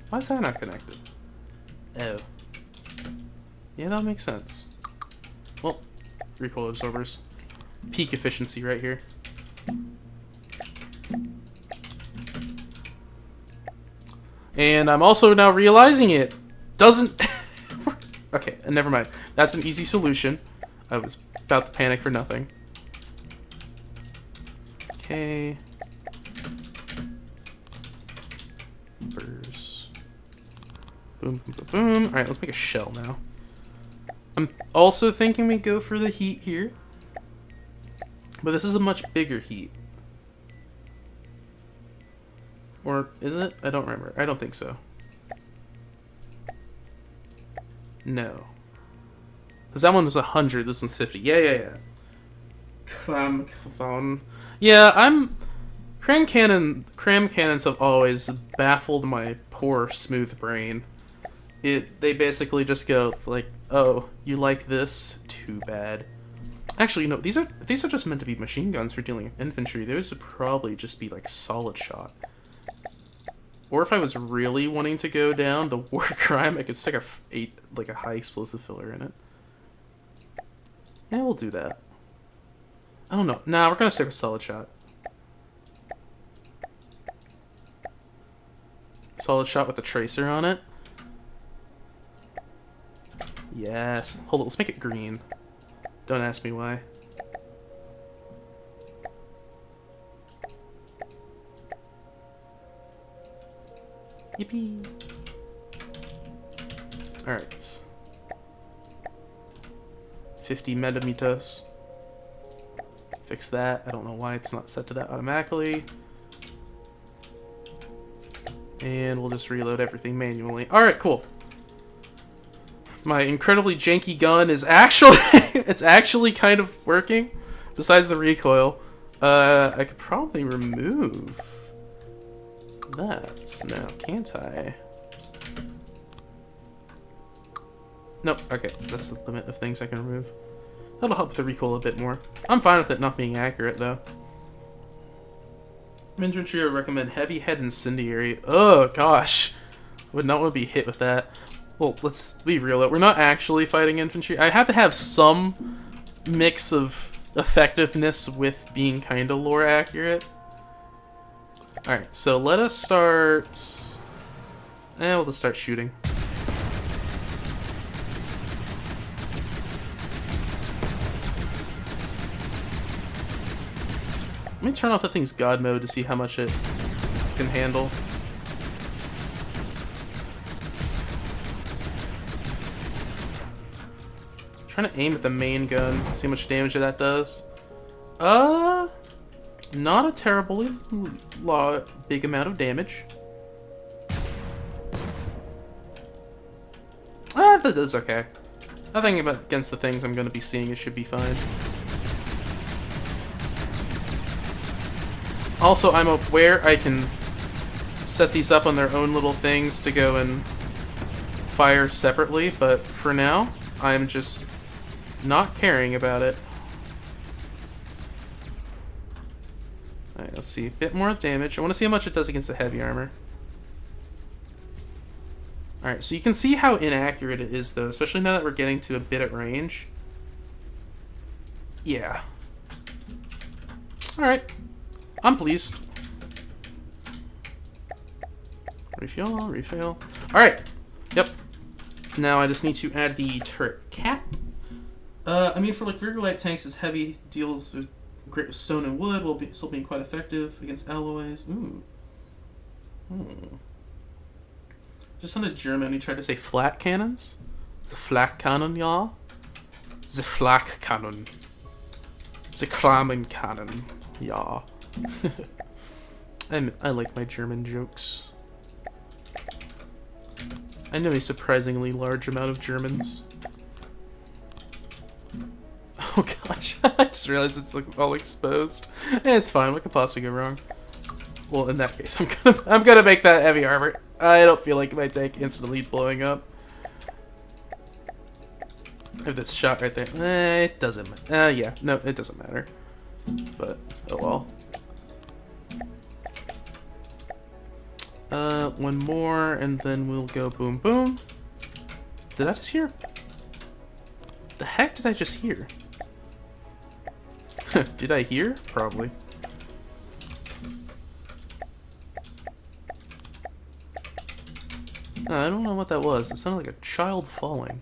Why is that not connected? Oh. Yeah, that makes sense. Well, recoil absorbers. Peak efficiency right here. And I'm also now realizing it doesn't... okay, never mind. That's an easy solution. I was about to panic for nothing. Okay. Burst. Boom, boom, boom, boom. Alright, let's make a shell now. I'm also thinking we go for the heat here. But this is a much bigger heat. Or is it? I don't remember. I don't think so. No. Because that one was 100, this one's 50. Yeah. Cram. Yeah, cram cannons have always baffled my poor smooth brain. They basically just go like, oh, you like this? Too bad. Actually, no, these are just meant to be machine guns for dealing with infantry. Those would probably just be like solid shot. Or if I was really wanting to go down the war crime, I could stick a high explosive filler in it. Yeah, we'll do that. I don't know. Nah, we're gonna stick with solid shot. Solid shot with the tracer on it. Yes. Hold on, let's make it green. Don't ask me why. Yippee. Alright. 50 millimeters. Fix that. I don't know why it's not set to that automatically. And we'll just reload everything manually. Alright, cool. My incredibly janky gun is actually it's actually kind of working. Besides the recoil. I could probably remove that now, can't I? Nope, okay, that's the limit of things I can remove. That'll help with the recoil a bit more. I'm fine with it not being accurate, though. Infantry, I recommend heavy head incendiary. Oh, gosh. I would not want to be hit with that. Well, let's be real, though. We're not actually fighting infantry. I have to have some mix of effectiveness with being kind of lore accurate. Alright, so let us start... we'll just start shooting. Let me turn off the thing's god mode to see how much it can handle. Trying to aim at the main gun, see how much damage that does. Not a terribly big amount of damage. That does okay. I think against the things I'm going to be seeing, it should be fine. Also, I'm aware I can set these up on their own little things to go and fire separately, but for now, I'm just not caring about it. Alright, let's see. A bit more damage. I want to see how much it does against the heavy armor. Alright, so you can see how inaccurate it is, though, especially now that we're getting to a bit at range. Yeah. Alright. I'm pleased. Refuel, refill. Alright. Yep. Now I just need to add the turret cap. I mean, for like rear light tanks, this heavy deals great with stone and wood, while still being quite effective against alloys. Ooh. Just on a German, he tried to say flat cannons. The flak cannon, ja. The flak cannon. The Klammen cannon, ja. I like my German jokes. I know a surprisingly large amount of Germans. Oh gosh, I just realized it's like all exposed. It's fine, what could possibly go wrong? Well, in that case, I'm gonna make that heavy armor. I don't feel like my tank instantly blowing up. I have this shot right there. It doesn't matter. Yeah, no, it doesn't matter. But, oh well. One more, and then we'll go boom boom. Did I just hear? The heck did I just hear? Did I hear? Probably. I don't know what that was. It sounded like a child falling.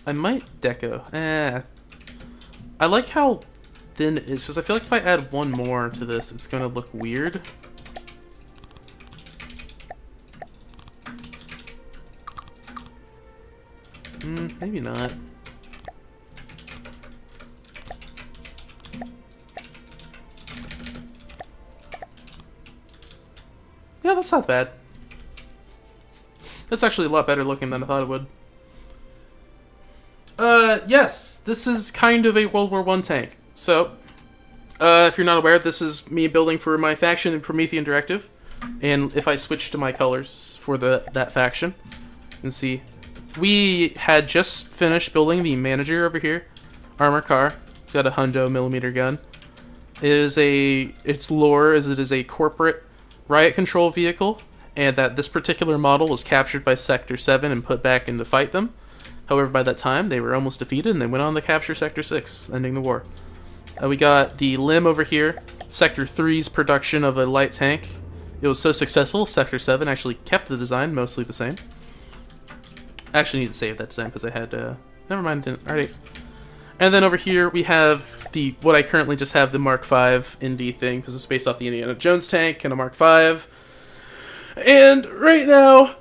I might deco. I like how thin it is, because I feel like if I add one more to this, it's going to look weird. Maybe not. Yeah, that's not bad. That's actually a lot better looking than I thought it would. Yes, this is kind of a World War I tank. So, if you're not aware, this is me building for my faction in Promethean Directive. And if I switch to my colors for that faction, and see, we had just finished building the manager over here, armor car. He's got a 100mm gun. Its lore is it is a corporate riot control vehicle, and that this particular model was captured by Sector 7 and put back in to fight them. However, by that time, they were almost defeated, and they went on to capture Sector 6, ending the war. We got the limb over here, Sector 3's production of a light tank. It was so successful, Sector 7 actually kept the design mostly the same. I actually need to save that design because I had, never mind, didn't. Alright. And then over here we have what I currently just have, the Mark V Indy thing, because it's based off the Indiana Jones tank and a Mark V. And right now,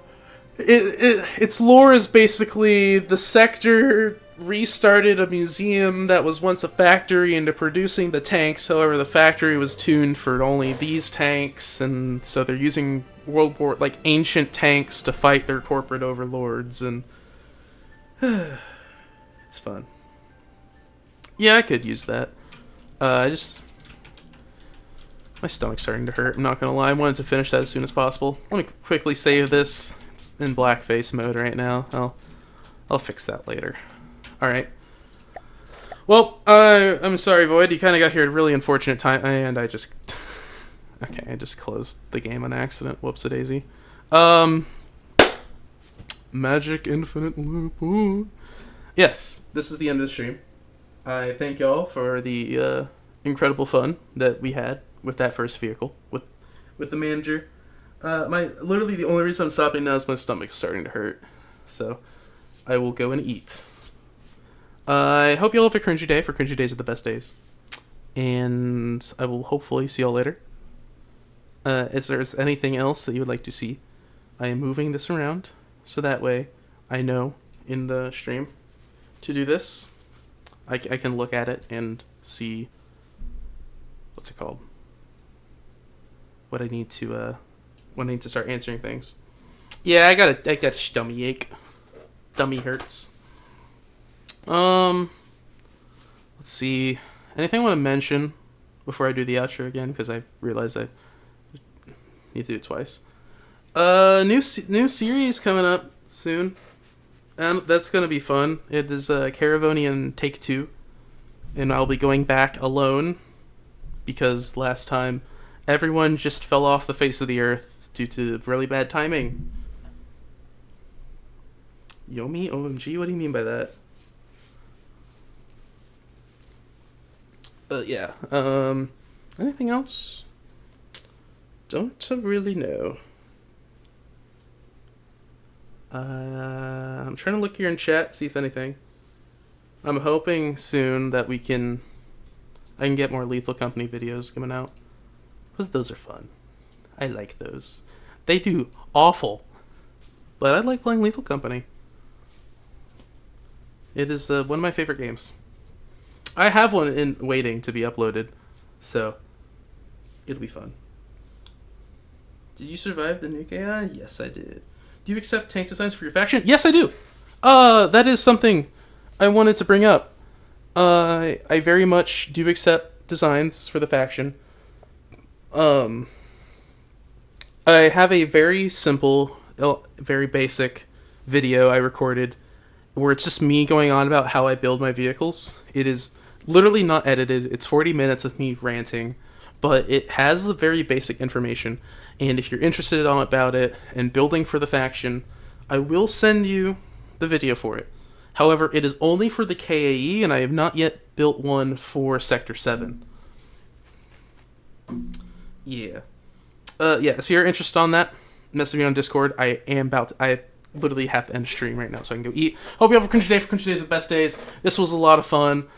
its lore is basically the sector restarted a museum that was once a factory into producing the tanks. However, the factory was tuned for only these tanks, and so they're using ancient tanks to fight their corporate overlords, and it's fun. Yeah, I could use that. My stomach's starting to hurt, I'm not gonna lie. I wanted to finish that as soon as possible. Let me quickly save this. It's in blackface mode right now. I'll fix that later. Alright. Well, I'm sorry, Void. You kind of got here at a really unfortunate time, and I just... Okay, I just closed the game on accident. Whoops-a-daisy. Magic Infinite Loop. Ooh. Yes, this is the end of the stream. I thank y'all for the incredible fun that we had with that first vehicle, with the manager. Literally the only reason I'm stopping now is my stomach is starting to hurt. So, I will go and eat. I hope you all have a cringy day, for cringy days are the best days. And I will hopefully see y'all later. If there's anything else that you would like to see, I am moving this around, so that way I know in the stream to do this. I can look at it and see, what's it called? What I need to, when I need to start answering things. Yeah, I got a stomach ache. Dummy hurts. Let's see. Anything I want to mention before I do the outro again? Because I realized I need to do it twice. New series coming up soon. And that's going to be fun. It is Caravonian Take 2. And I'll be going back alone. Because last time, everyone just fell off the face of the earth due to really bad timing. Yomi? OMG? What do you mean by that? Yeah. Anything else? Don't really know. I'm trying to look here in chat, see if anything. I'm hoping soon that I can get more Lethal Company videos coming out. Because those are fun. I like those. They do awful. But I like playing Lethal Company. It is one of my favorite games. I have one in waiting to be uploaded. So, it'll be fun. Did you survive the nuke AI? Yes, I did. Do you accept tank designs for your faction? Yes, I do. That is something I wanted to bring up. I very much do accept designs for the faction. I have a very simple, very basic video I recorded where it's just me going on about how I build my vehicles. It is literally not edited. It's 40 minutes of me ranting, but it has the very basic information. And if you're interested about it and building for the faction, I will send you the video for it. However, it is only for the KAE, and I have not yet built one for Sector 7. Yeah. If you're interested on that, message me on Discord. I literally have to end the stream right now so I can go eat. Hope you have a cringy day, for cringy days are the best days. This was a lot of fun.